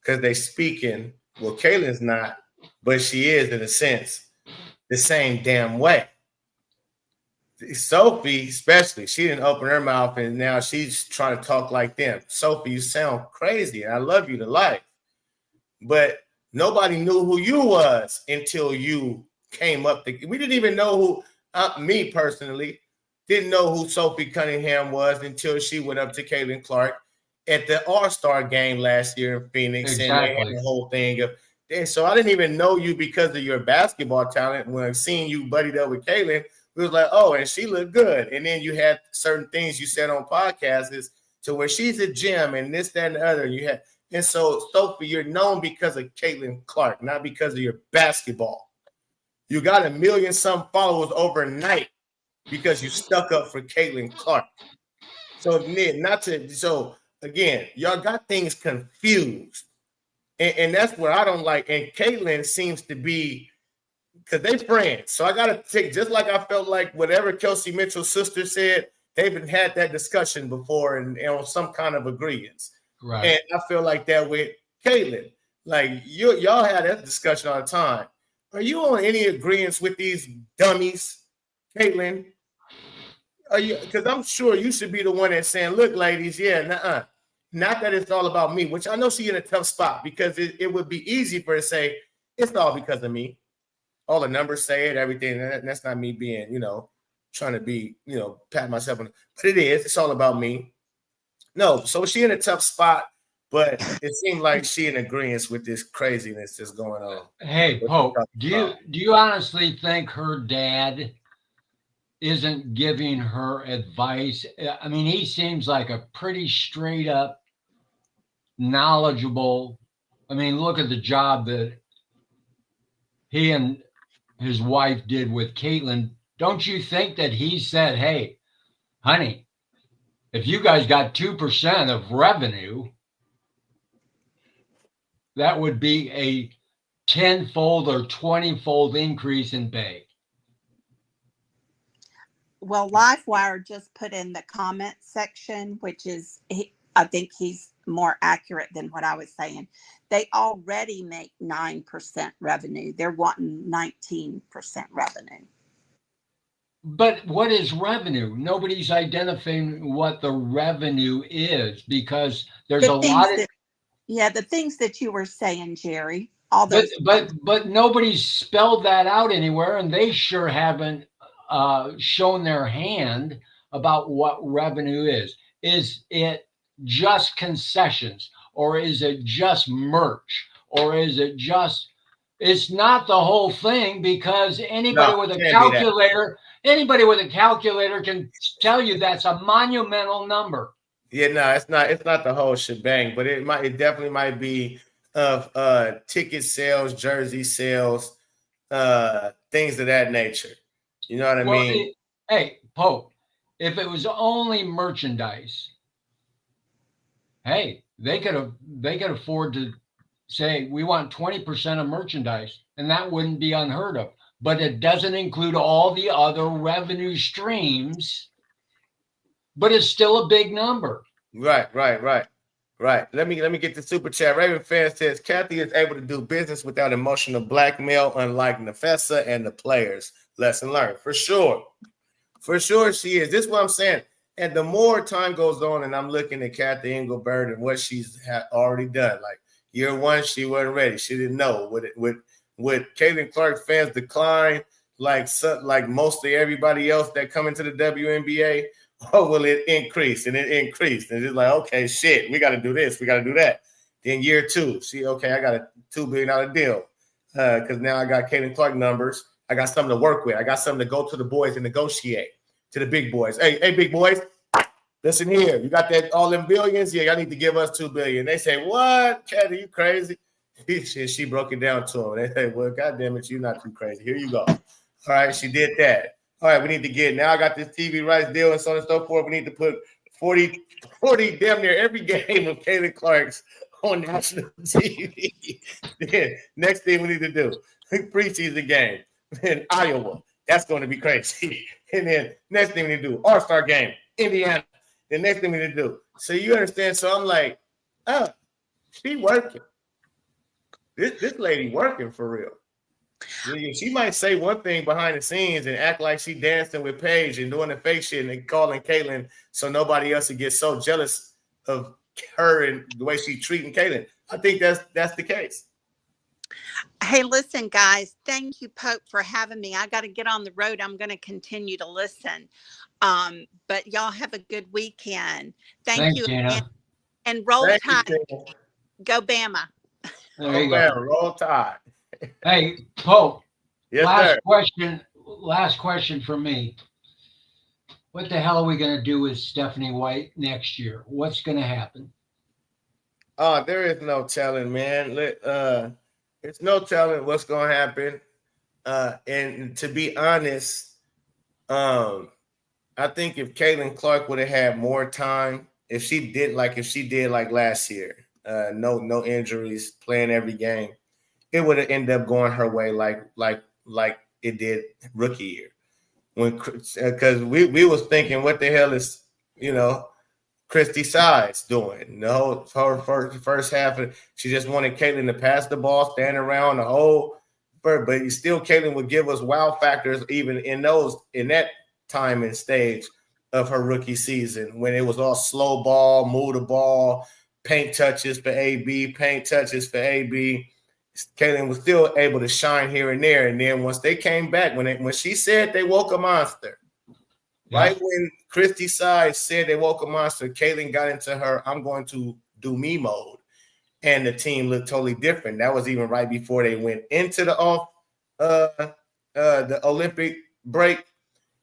because they speaking. Well, Caitlin's not, but she is in a sense the same damn way. Sophie, especially, she didn't open her mouth, and now she's trying to talk like them. Sophie, you sound crazy, and I love you to life, but nobody knew who you was until you came up. We didn't even know who, me personally, didn't know who Sophie Cunningham was until she went up to Caitlin Clark at the All-Star game last year in Phoenix. Exactly. And the whole thing. And so I didn't even know you because of your basketball talent. When I seen you buddied up with Caitlin, it was like, oh, and she looked good. And then you had certain things you said on podcasts to where she's a gem and this, that, and the other. And so, Sophie, you're known because of Caitlin Clark, not because of your basketball. You got 1 million some followers overnight because you stuck up for Caitlin Clark. So, again, y'all got things confused. And that's where I don't like. And Caitlin seems to be, because they friends. So I got to take, just like I felt like whatever Kelsey Mitchell's sister said, they've had that discussion before and on some kind of agreements. Right. And I feel like that with Caitlin. Like y'all had that discussion all the time. Are you on any agreements with these dummies, Caitlin? Are you? Because I'm sure you should be the one that's saying, look, ladies, yeah, not that it's all about me, which I know she's in a tough spot because it would be easy for her to say, it's all because of me. All the numbers say it, everything. And that's not me being, trying to be, pat myself on. But it is. It's all about me. No, so she in a tough spot, but it seemed like she in agreement with this craziness that's going on. Hey, Pope, do you honestly think her dad isn't giving her advice? I mean, he seems like a pretty straight up, knowledgeable I mean, look at the job that he and his wife did with Caitlin. Don't you think that he said, hey, honey, if you guys got 2% of revenue, that would be a 10-fold or 20-fold increase in pay? Well, LifeWire just put in the comment section, which is, I think he's more accurate than what I was saying. They already make 9% revenue. They're wanting 19% revenue. But what is revenue? Nobody's identifying what the revenue is, because there's a lot of the things that you were saying, Jerry. All those, but nobody's spelled that out anywhere, and they sure haven't shown their hand about what revenue is. Is it just concessions, or is it just merch, or is it just? It's not the whole thing, because anybody with a calculator can tell you that's a monumental number. Yeah, no, it's not the whole shebang, but it definitely might be of ticket sales, jersey sales, things of that nature. You know what I mean? Hey, Pope, if it was only merchandise, hey, they could afford to say we want 20% of merchandise, and that wouldn't be unheard of. But it doesn't include all the other revenue streams, but it's still a big number. Right. Let me get the super chat. Raven fan says Cathy is able to do business without emotional blackmail, unlike Nefessa and the players. Lesson learned. For sure she is. This is what I'm saying. And the more time goes on, and I'm looking at Cathy Engelbert and what she's already done. Like year one, she wasn't ready. She didn't know. With Caitlin Clark fans decline, like mostly everybody else that come into the WNBA. Oh, will it increase? And it increased. And it's like, okay, shit, we got to do this. We got to do that. Then year two, okay, I got a $2 billion deal because now I got Caitlin Clark numbers. I got something to work with. I got something to go to the boys and negotiate, to the big boys. Hey, big boys, listen here. You got that all them billions? Yeah, y'all need to give us $2 billion. They say, what? Cathy, you crazy? She broke it down to them. They say, well, goddamn it, you're not too crazy. Here you go. All right, she did that. All right, we need to get, now I got this TV rights deal and so on and so forth. We need to put 40 damn near every game of Caitlin Clark's on national TV. Then next thing we need to do, preseason game in Iowa. That's going to be crazy. And then next thing we need to do, All-Star game, Indiana. The next thing we need to do. So you understand? So I'm like, oh, she working. This lady working for real. She might say one thing behind the scenes and act like she dancing with Paige and doing the fake shit and calling Caitlin so nobody else would get so jealous of her and the way she's treating Caitlin. I think that's the case. Hey, listen, guys. Thank you, Pope, for having me. I got to get on the road. I'm going to continue to listen. But y'all have a good weekend. Thank you. And roll Tide. Go Bama. There you go. Roll Tide. Hey, Pope. Yes, last question from me. What the hell are we going to do with Stephanie White next year? What's going to happen? There is no telling, man. There's no telling what's going to happen. And to be honest, I think if Caitlin Clark would have had more time, if she did like last year, no injuries, playing every game, it would have ended up going her way like it did rookie year. Because we was thinking, what the hell is Christy Sides doing? No, her first half, she just wanted Caitlin to pass the ball, stand around the whole. But still, Caitlin would give us wow factors even in that time and stage of her rookie season when it was all slow ball, move the ball, paint touches for AB, Caitlin was still able to shine here and there. And then once they came back, when she said they woke a monster, right when Christy Sides said they woke a monster, Caitlin got into her I'm going to do me mode. And the team looked totally different. That was even right before they went into the Olympic break.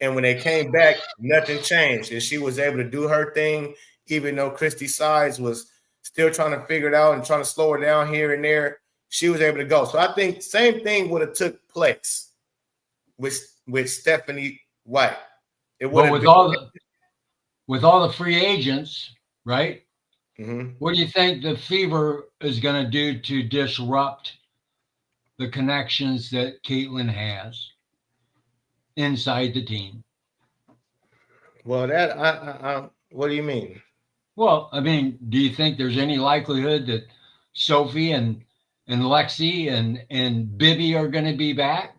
And when they came back, nothing changed. And she was able to do her thing, even though Christy Sides was still trying to figure it out and trying to slow her down here and there, she was able to go. So I think same thing would have took place with Stephanie White. It would But have with been all the free agents, right? Mhm. What do you think the Fever is going to do to disrupt the connections that Caitlin has inside the team? Well, that I what do you mean? Well, I mean, do you think there's any likelihood that Sophie and Lexi and Bibby are going to be back?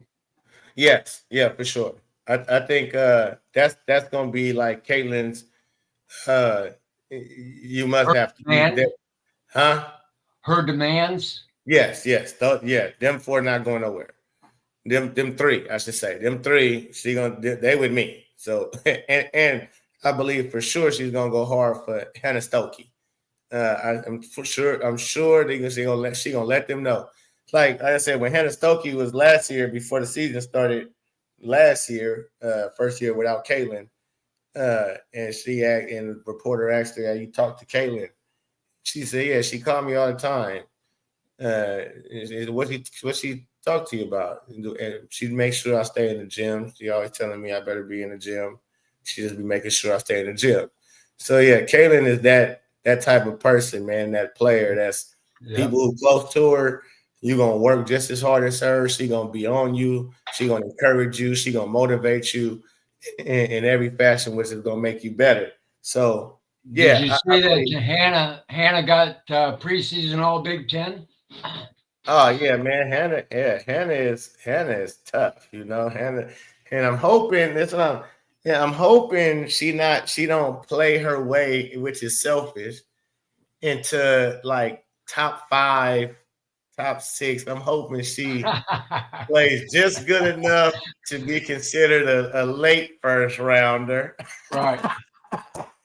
Yes, yeah, for sure. I think that's gonna be like Caitlin's. You must Her have to be demand? there, huh? Her demands? Yes, yes, yeah. Them four not going nowhere. Them three, I should say. Them three, they with me. So and I believe for sure she's gonna go hard for Hannah Stokey. I'm sure she gonna let them know. Like I said, when Hannah Stokey was last year before the season started last year, first year without Caitlin, and the reporter asked her, "You talked to Caitlin?" She said, "Yeah, she called me all the time. What she talk to you about?" And she'd make sure I stay in the gym. She always telling me I better be in the gym. She just be making sure I stay in the gym. So yeah, Caitlin is that type of person, man. That player. That's people who close to her. You're gonna work just as hard as her. She gonna be on you. She gonna encourage you. She gonna motivate you in every fashion, which is gonna make you better. So Did yeah, you I see that believe. Hannah got preseason All Big Ten? Oh yeah, man. Hannah is tough, Hannah, and I'm hoping I'm hoping she don't play her way, which is selfish, into like top 5, top 6. I'm hoping she plays just good enough to be considered a late first rounder. Right.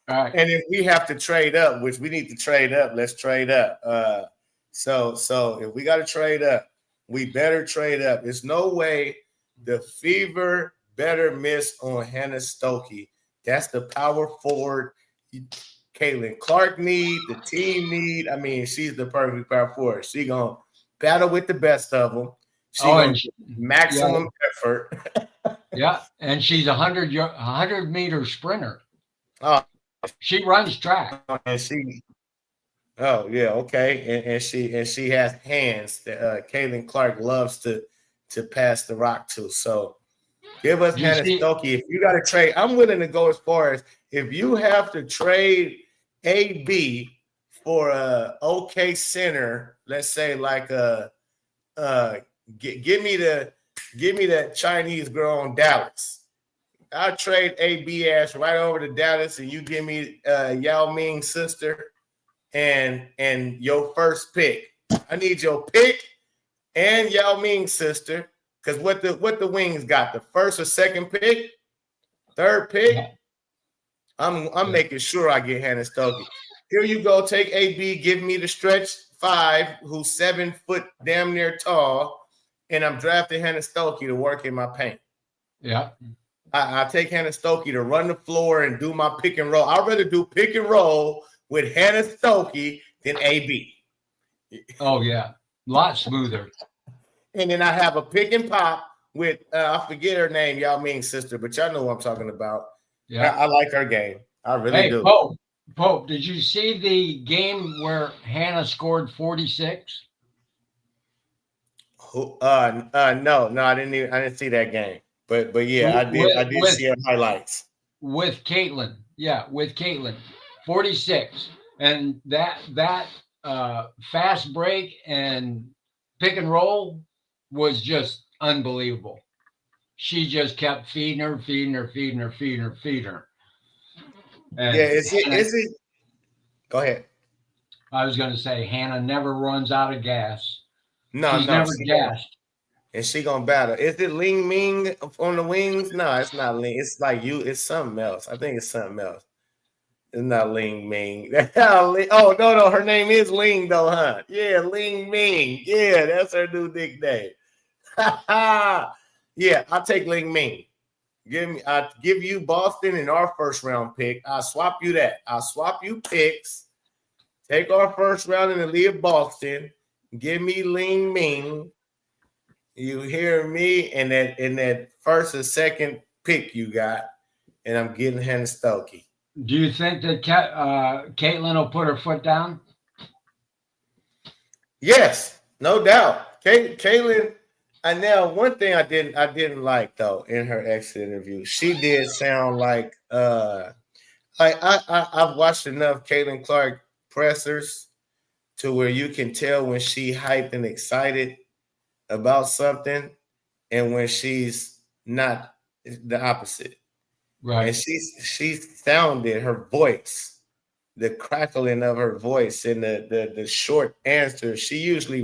Right. And if we have to trade up, which we need to trade up, let's trade up. So if we got to trade up, we better trade up. There's no way the Fever better miss on Hannah Stokey. That's the power forward Caitlin Clark need, the team need. I mean, she's the perfect power forward. She gonna battle with the best of them. She gonna and give maximum effort. yeah, and she's a 100-meter sprinter. Oh, she runs track. And she Oh yeah, okay, and she has hands that Caitlin Clark loves to pass the rock to. So give us Hannah Stokey. If you got to trade, I'm willing to go as far as if you have to trade AB for a OK center. Let's say like give me that Chinese girl on Dallas. I'll trade AB ass right over to Dallas, and you give me Yao Ming's sister and your first pick. I need your pick and Yao Ming's sister, because what the Wings got, the first or second pick, third pick. I'm making sure I get Hannah Stokey. Here you go, take AB, give me the stretch 5, who's 7 foot damn near tall, and I'm drafting Hannah Stokey to work in my paint. Yeah. I take Hannah Stokey to run the floor and do my pick and roll. I'd rather do pick and roll with Hannah Stokey than AB. Oh yeah, a lot smoother. And then I have a pick and pop with I forget her name, Yao Ming's sister, but y'all know what I'm talking about. Yeah, I like her game. I really do. Pope, did you see the game where Hannah scored 46? No, I didn't see that game. But yeah, I did see her highlights. With Caitlin. Yeah, with Caitlin. 46. And that fast break and pick and roll was just unbelievable. She just kept feeding her. And yeah, is it? Go ahead. I was going to say Hannah never runs out of gas. No, she's never gassed. And she gonna battle. Is it Ling Ming on the wings? No, it's not Ling. It's like it's something else. I think it's something else. It's not Ling Ming. Oh no, her name is Ling though, huh? Yeah, Ling Ming. Yeah, that's her new nickname. Yeah, I'll take Ling Ming. I'll give you Boston in our first round pick. I'll swap you that. I'll swap you picks. Take our first round in the league Boston. Give me Ling Ming. You hear me? And that first or second pick you got, and I'm getting Hannah Stokey. Do you think that Caitlin will put her foot down? Yes, no doubt. Caitlin. And now one thing I didn't like though in her exit interview, she did sound like I've watched enough Caitlin Clark pressers to where you can tell when she hyped and excited about something and when she's not, the opposite. Right. And she sounded, her voice, the crackling of her voice and the short answers. She usually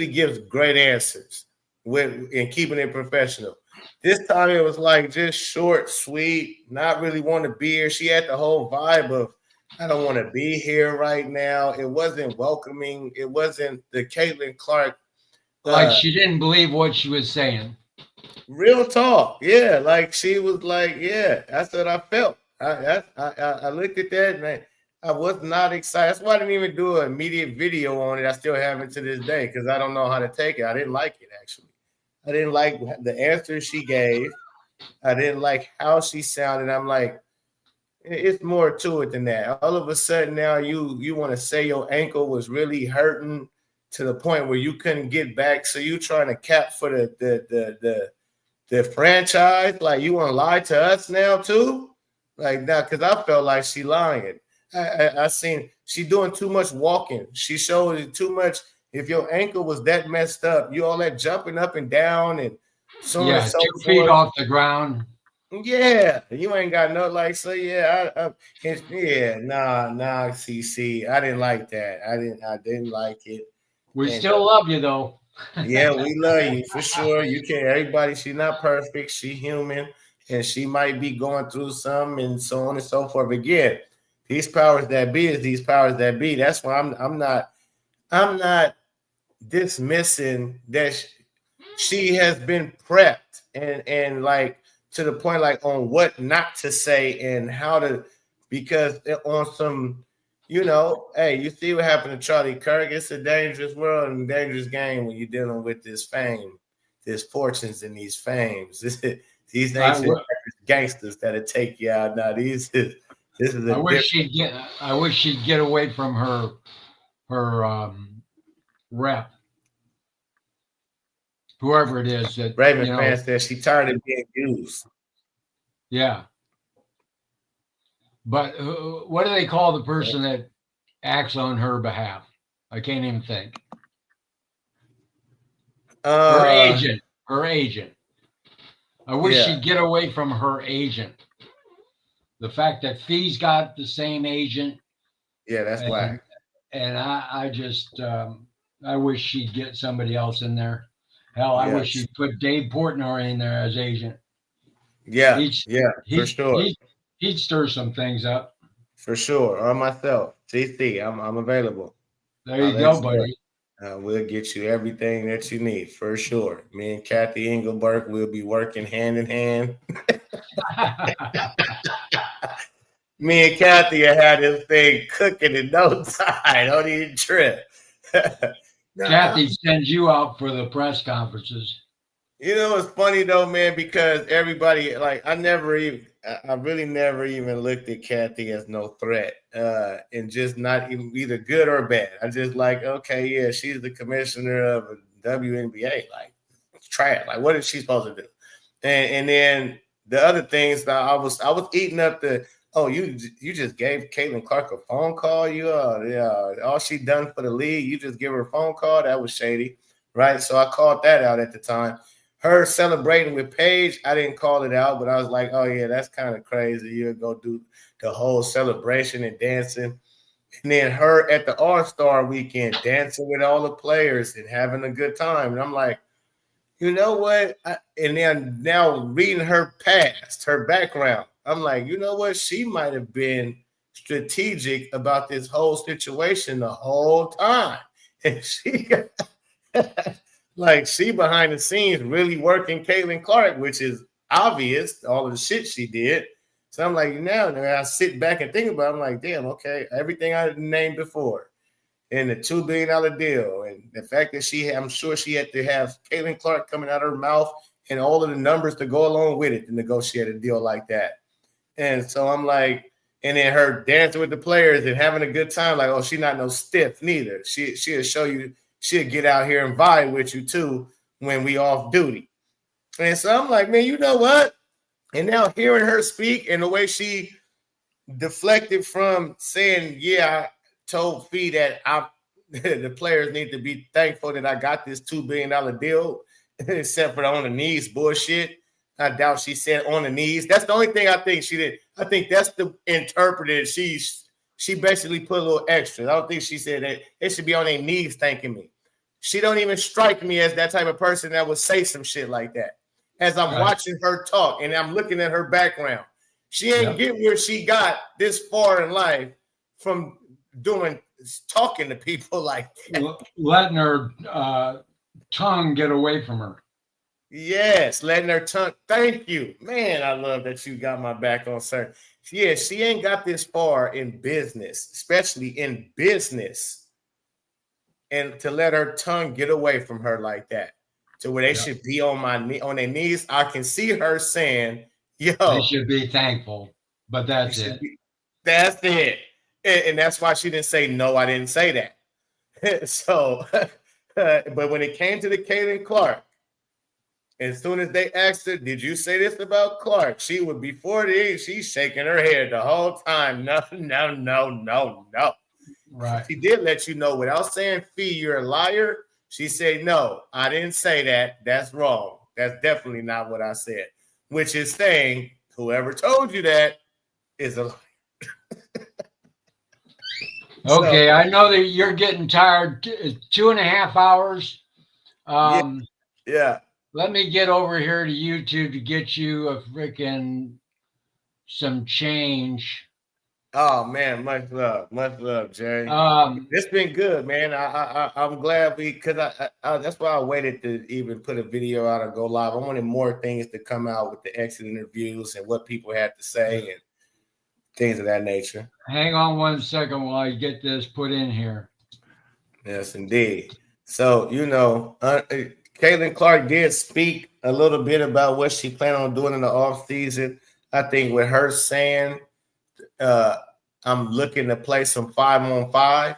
gives great answers in keeping it professional. This time it was like just short, sweet, not really want to be here. She had the whole vibe of, I don't want to be here right now. It wasn't welcoming. It wasn't the Caitlin Clark. Like she didn't believe what she was saying. Real talk. Yeah. Like she was like, yeah, that's what I felt. I looked at that and I was not excited. That's why I didn't even do an immediate video on it. I still haven't to this day because I don't know how to take it. I didn't like it, actually. I didn't like the answers she gave. I didn't like how she sounded. I'm like, it's more to it than that. All of a sudden now you want to say your ankle was really hurting to the point where you couldn't get back. So you trying to cap for the franchise. Like you want to lie to us now too? Like now, because I felt like she lying. I seen she doing too much walking. She showed too much. If your ankle was that messed up, you all that jumping up and down and so on and so 2 feet forth. off the ground. Yeah, you ain't got no like. So yeah, nah, CC. I didn't like that. I didn't like it. We still love you though. Yeah, we love you for sure. You can't. Everybody, she's not perfect. She human, and she might be going through some, and so on and so forth. But again, these powers that be is these powers that be. That's why I'm not dismissing that she has been prepped and like to the point like on what not to say and how to, because on some, hey, you see what happened to Charlie Kirk. It's a dangerous world and dangerous game when you're dealing with this fame, this fortunes and these fames. These ancient gangsters that'll take you out. Now this is I wish she'd get away from her rep. Whoever it is that Raven fans said she tired of being used. Yeah. But what do they call the person that acts on her behalf? I can't even think. Her agent. Her agent. I wish she'd get away from her agent. The fact that Fee's got the same agent. Yeah, that's whack. And I just I wish she'd get somebody else in there. Hell, I wish she'd put Dave Portnoy in there as agent. Yeah, for sure. He'd stir some things up. For sure. Or myself. CC, I'm available. There you go, buddy. We'll get you everything that you need, for sure. Me and Cathy Engelberg will be working hand in hand. Me and Cathy had this thing cooking in no time. Don't even trip. Cathy sends you out for the press conferences. It's funny though, man, because everybody, like, I really never even looked at Cathy as no threat, and just not even either good or bad. I just like, okay, yeah, she's the commissioner of WNBA. Like, it's trash. Like, what is she supposed to do? And then the other things that I was eating up the. Oh, you just gave Caitlin Clark a phone call? All she done for the league, you just give her a phone call? That was shady, right? So I called that out at the time. Her celebrating with Paige, I didn't call it out, but I was like, oh, yeah, that's kind of crazy. You'll go do the whole celebration and dancing. And then her at the All-Star weekend, dancing with all the players and having a good time. And I'm like, you know what? And then now reading her past, her background, I'm like, you know what? She might have been strategic about this whole situation the whole time. And she like she behind the scenes really working Caitlin Clark, which is obvious, all of the shit she did. So I'm like, now I sit back and think about it, I'm like, damn, okay, everything I named before and the $2 billion deal and the fact that I'm sure she had to have Caitlin Clark coming out of her mouth and all of the numbers to go along with it to negotiate a deal like that. And so I'm like, and then her dancing with the players and having a good time, like, oh, she's not no stiff neither. She'll show you, she'll get out here and vibe with you too when we off duty. And so I'm like, man, you know what? And now hearing her speak and the way she deflected from saying, yeah, I told Phee that the players need to be thankful that I got this $2 billion deal, except for the on the knees bullshit. I doubt she said on the knees. That's the only thing I think she did. I think that's the interpreted. She basically put a little extra. I don't think she said that they should be on their knees thanking me. She don't even strike me as that type of person that would say some shit like that. As I'm watching her talk and I'm looking at her background, she ain't get where she got this far in life from talking to people like that. Letting her tongue get away from her. Yes, letting her tongue. Thank you. Man, I love that you got my back on, sir. Yeah, she ain't got this far in business, especially in business. And to let her tongue get away from her like that, to where they should be on their knees. I can see her saying, yo. They should be thankful, but that's it. That's it. And that's why she didn't say, no, I didn't say that. So, but when it came to the Caitlin Clark, as soon as they asked her, did you say this about Clark? She would, before she's shaking her head the whole time. No. Right. She did let you know without saying, Phee, you're a liar. She said, no, I didn't say that. That's wrong. That's definitely not what I said, which is saying whoever told you that is a liar. Okay, so, I know that you're getting tired. 2.5 hours. Yeah. Let me get over here to YouTube to get you a freaking some change. Oh man, much love, Jerry. It's been good, man. I'm glad because that's why I waited to even put a video out and go live. I wanted more things to come out with the exit interviews and what people had to say and things of that nature. Hang on 1 second while I get this put in here. Yes, indeed. So Caitlin Clark did speak a little bit about what she planned on doing in the off season. I think with her saying, I'm looking to play some 5-on-5.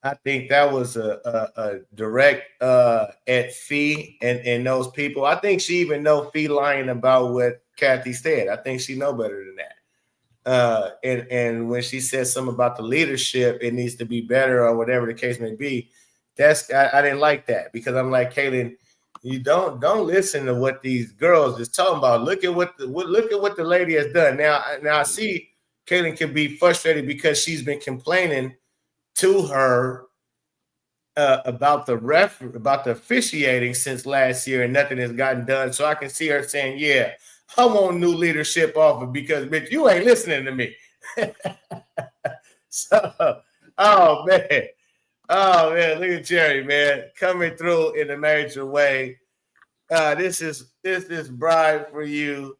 I think that was a direct at Phee and those people. I think she even know Phee lying about what Cathy said. I think she know better than that. And when she said something about the leadership, it needs to be better or whatever the case may be. I didn't like that because I'm like, Caitlin, you don't listen to what these girls is talking about. Look at what the lady has done. Now I see Caitlin can be frustrated because she's been complaining to her about the officiating since last year, and nothing has gotten done. So I can see her saying, "Yeah, I want new leadership offer because bitch, you ain't listening to me." So, oh man, look at Jerry, man, coming through in a major way. This is Bribe for you,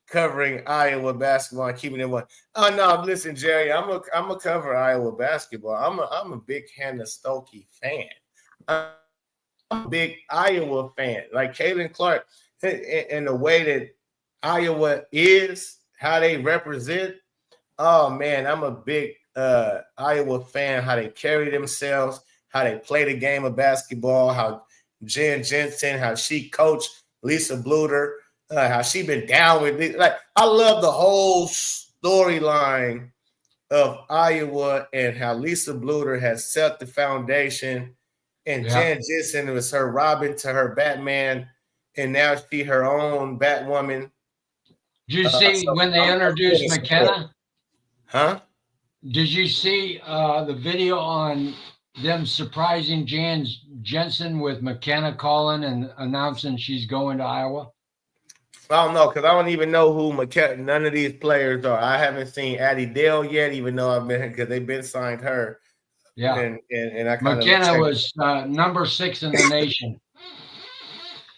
covering Iowa basketball and keeping it one. Oh no, listen, Jerry, I'm a cover Iowa basketball. I'm a big Hannah Stokey fan. I'm a big Iowa fan. Like Caitlin Clark, and the way that Iowa is, how they represent. Oh man, I'm a big Iowa fan. How they carry themselves, how they play the game of basketball, how Jen Jensen, how she coached Lisa Bluter. How she been down with it. Like, I love the whole storyline of Iowa and how Lisa Bluter has set the foundation, and Jen Jensen was her Robin to her Batman, and now she her own Batwoman. Did you see when they introduced McKenna? Huh? Did you see the video on them surprising Jen Jensen with McKenna calling and announcing she's going to Iowa? I don't know because I don't even know who none of these players are. I haven't seen Addie Dale yet, even though because they've been signed her. Yeah, and I kind McKenna was number 6 in the nation.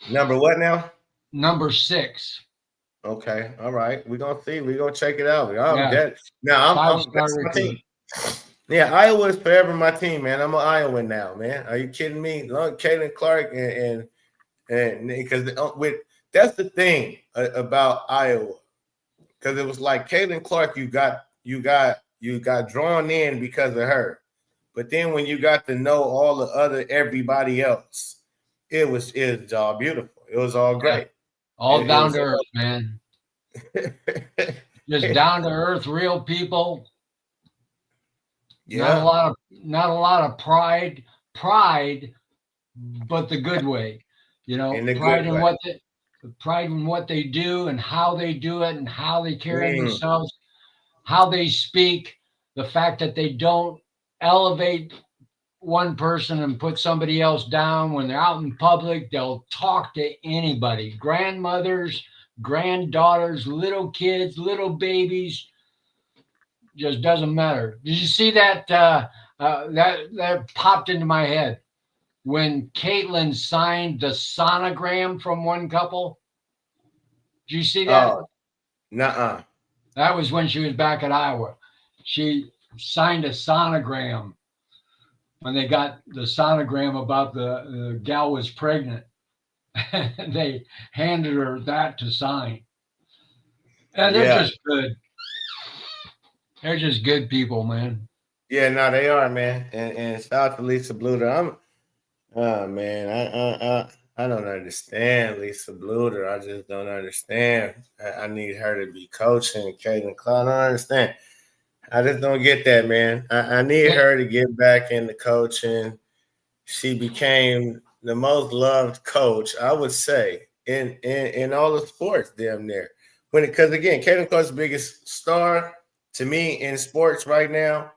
Number what now? Number 6. Okay, all right. We're gonna see. We're gonna check it out. I'm Yeah, dead. Now five-star that's my recruit. team. Yeah, Iowa is forever my team, man. I'm an Iowan now, man. Are you kidding me? Caitlin Clark and because with that's the thing about Iowa, because it was like Caitlin Clark, you got drawn in because of her, but then when you got to know all the other everybody else, it was all beautiful. It was all Yeah, great. all It down was to earth, man. Just down to earth, real people. Yeah, Not a lot of pride, but the good way. You know, in a good way. pride in what they do and how they do it and how they carry Mm. themselves, how they speak, the fact that they don't elevate one person and put somebody else down. When they're out in public, they'll talk to anybody, grandmothers, granddaughters, little kids, little babies, just doesn't matter. Did you see that? That popped into my head when Caitlin signed the sonogram from one couple. Did you see that? Oh, nuh-uh. That was when she was back at Iowa. She signed a sonogram when they got the sonogram about the gal was pregnant. They handed her that to sign. And they're Yeah. just good. They're just good people, man. Yeah, no, they are, man. And shout out to Lisa Bluter. Oh man, I don't understand Lisa Bluter. I just don't understand. I need her to be coaching Caitlin Clark. I don't understand. I just don't get that, man. I need her to get back into coaching. She became the most loved coach, I would say, in all the sports, damn near. Because again, Caitlin Clark's the biggest star to me in sports right now,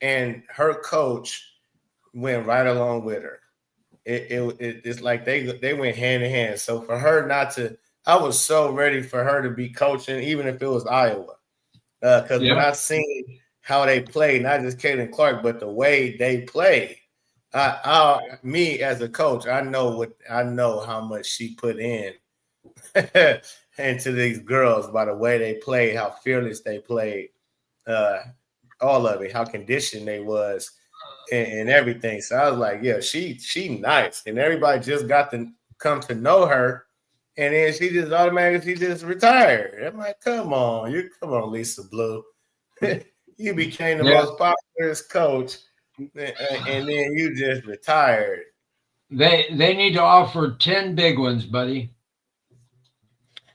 and her coach went right along with her. It's like they went hand in hand. So for her not to, I was so ready for her to be coaching, even if it was Iowa, because when Yep. I seen how they played, not just Caitlin Clark, but the way they played, me as a coach, I know how much she put in into these girls by the way they played, how fearless they played, all of it, how conditioned they was, and everything. So I was like, yeah, she nice, and everybody just got to come to know her, and then she just automatically retired. I'm like, come on, Lisa Blue, you became the Yeah. most popular coach, and then you just retired. They need to offer 10 big ones, buddy.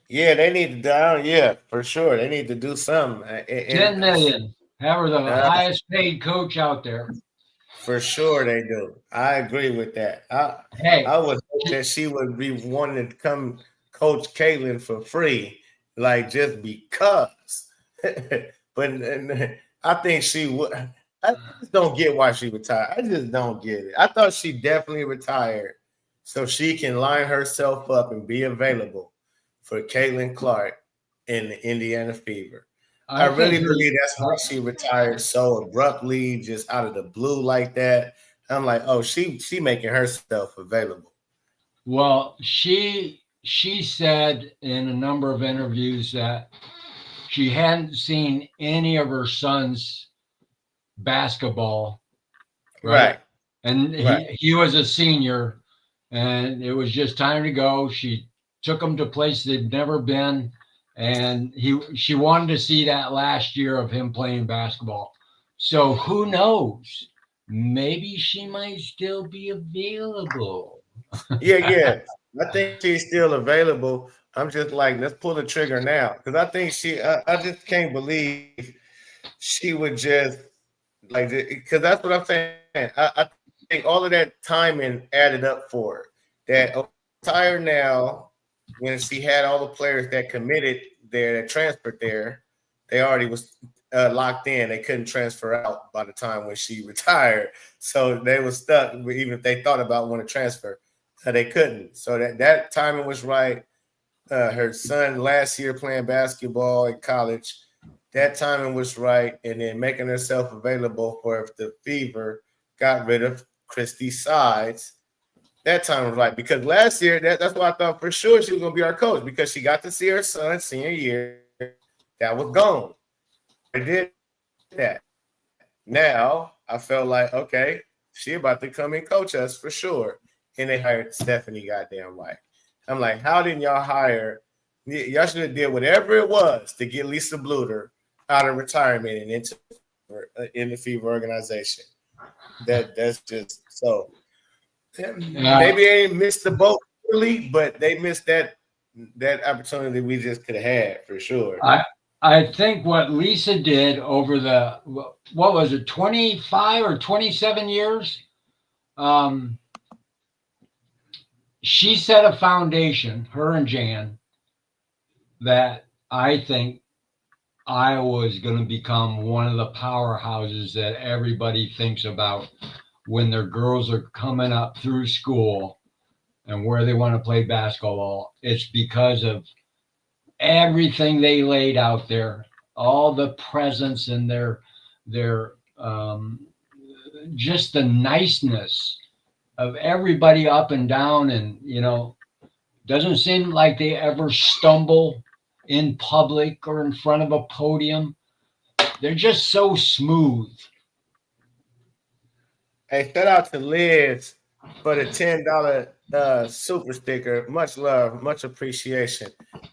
Yeah, they need to down. Yeah, for sure, they need to do something. 10 million. Have her the Uh, highest paid coach out there. For sure they do. I agree with that. Hey, I would hope that she would be wanting to come coach Caitlin for free, like just because. But I think she would. I just don't get why she retired. I just don't get it. I thought she definitely retired so she can line herself up and be available for Caitlin Clark in the Indiana Fever. I really believe that's why she retired so abruptly, just out of the blue like that. I'm like, oh, she making herself available. Well, she said in a number of interviews that she hadn't seen any of her sons basketball, right? And he was a senior, and it was just time to go. She took him to places they'd never been, and she wanted to see that last year of him playing basketball. So who knows? Maybe she might still be available. Yeah. I think she's still available. I'm just like, let's pull the trigger now. Because I think I just can't believe she would just like, because that's what I'm saying. I think all of that timing added up for her. That retire now, when she had all the players that committed there, that transferred there, they already was locked in. They couldn't transfer out by the time when she retired. So they were stuck, even if they thought about wanting to transfer, they couldn't. So that timing was right. Her son last year playing basketball in college, that timing was right. And then making herself available for if the Fever got rid of Christy Sides, that time was right because last year that's why I thought for sure she was gonna be our coach because she got to see her son senior year. That was gone. I did that. Now I felt like okay, she about to come and coach us for sure. And they hired Stephanie goddamn White. I'm like, how didn't y'all hire? Y'all should have did whatever it was to get Lisa Bluter out of retirement and into in the Fever organization. That's just so. Maybe they ain't missed the boat really, but they missed that opportunity we just could have had for sure. I think what Lisa did over the what was it, 25 or 27 years? She set a foundation, her and Jan, that I think Iowa is going to become one of the powerhouses that everybody thinks about when their girls are coming up through school and where they want to play basketball. It's because of everything they laid out there, all the presence and their just the niceness of everybody up and down, and doesn't seem like they ever stumble in public or in front of a podium. They're just so smooth. Hey, shout out to Liz for the $10 super sticker. Much love, much appreciation.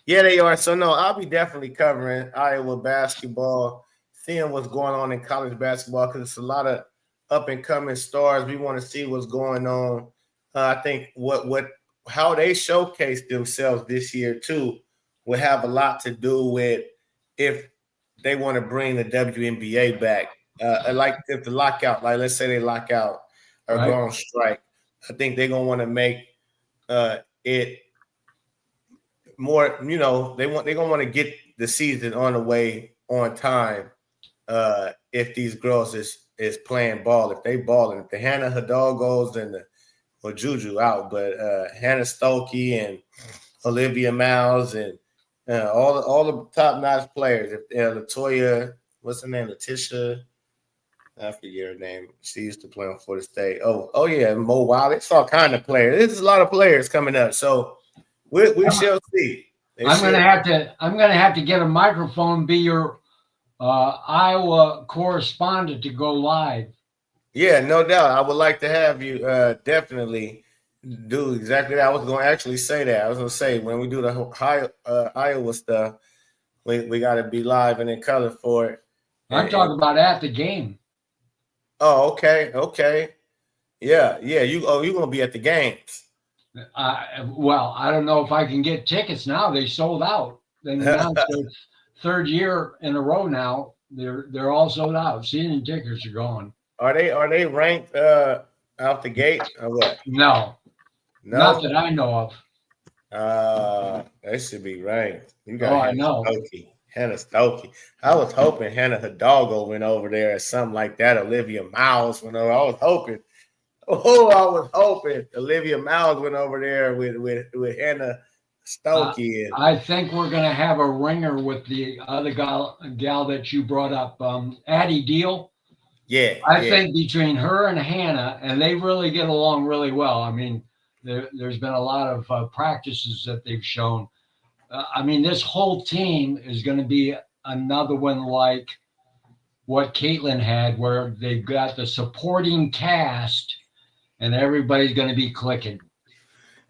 Yeah, they are. So no, I'll be definitely covering Iowa basketball, seeing what's going on in college basketball because it's a lot of up and coming stars. We want to see what's going on. I think how they showcase themselves this year too will have a lot to do with if they want to bring the WNBA back. Like if the lockout, like let's say they lock out or go on strike, I think they're gonna want to make it more. They're gonna want to get the season on the way on time. If these girls is playing ball, if they balling, if the Hannah Hidalgos and Juju out, but Hannah Stokey and Olivia Miles and all the top notch players. If Latoya, what's her name, Letitia. I forget her name. She used to play on Florida State. Oh yeah, Mo Wiley. It's all kind of players. There's a lot of players coming up. So we shall see. I'm gonna have to get a microphone, be your Iowa correspondent to go live. Yeah, no doubt. I would like to have you definitely do exactly that. I was going to actually say that. I was going to say when we do the Iowa stuff, we got to be live and in color for it. I'm talking about at the game. Oh, okay. Yeah. You're going to be at the games. Well, I don't know if I can get tickets now. They sold out. They announced their third year in a row now. They're all sold out. Season tickets are gone. Are they ranked out the gate or what? No, not that I know of. They should be ranked. You got I know. Hannah Stokey. I was hoping Hannah Hidalgo went over there or something like that. Olivia Miles went over. I was hoping Olivia Miles went over there with Hannah Stokey. I think we're going to have a ringer with the other gal that you brought up, Addie Deal. Yeah. I think between her and Hannah, and they really get along really well. I mean, there's been a lot of practices that they've shown. This whole team is going to be another one like what Caitlin had, where they've got the supporting cast and everybody's going to be clicking.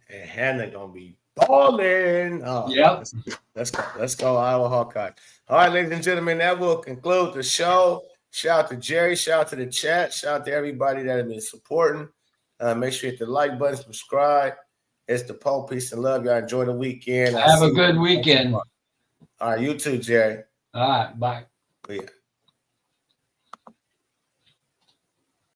And Hannah going to be balling. Oh, yep. Let's go Iowa Hawkeyes. All right, ladies and gentlemen, that will conclude the show. Shout out to Jerry. Shout out to the chat. Shout out to everybody that has been supporting. Make sure you hit the like button, subscribe. It's the Pope. Peace and love. Y'all enjoy the weekend. Have a good weekend. All right, you too, Jerry. All right, bye. Yeah.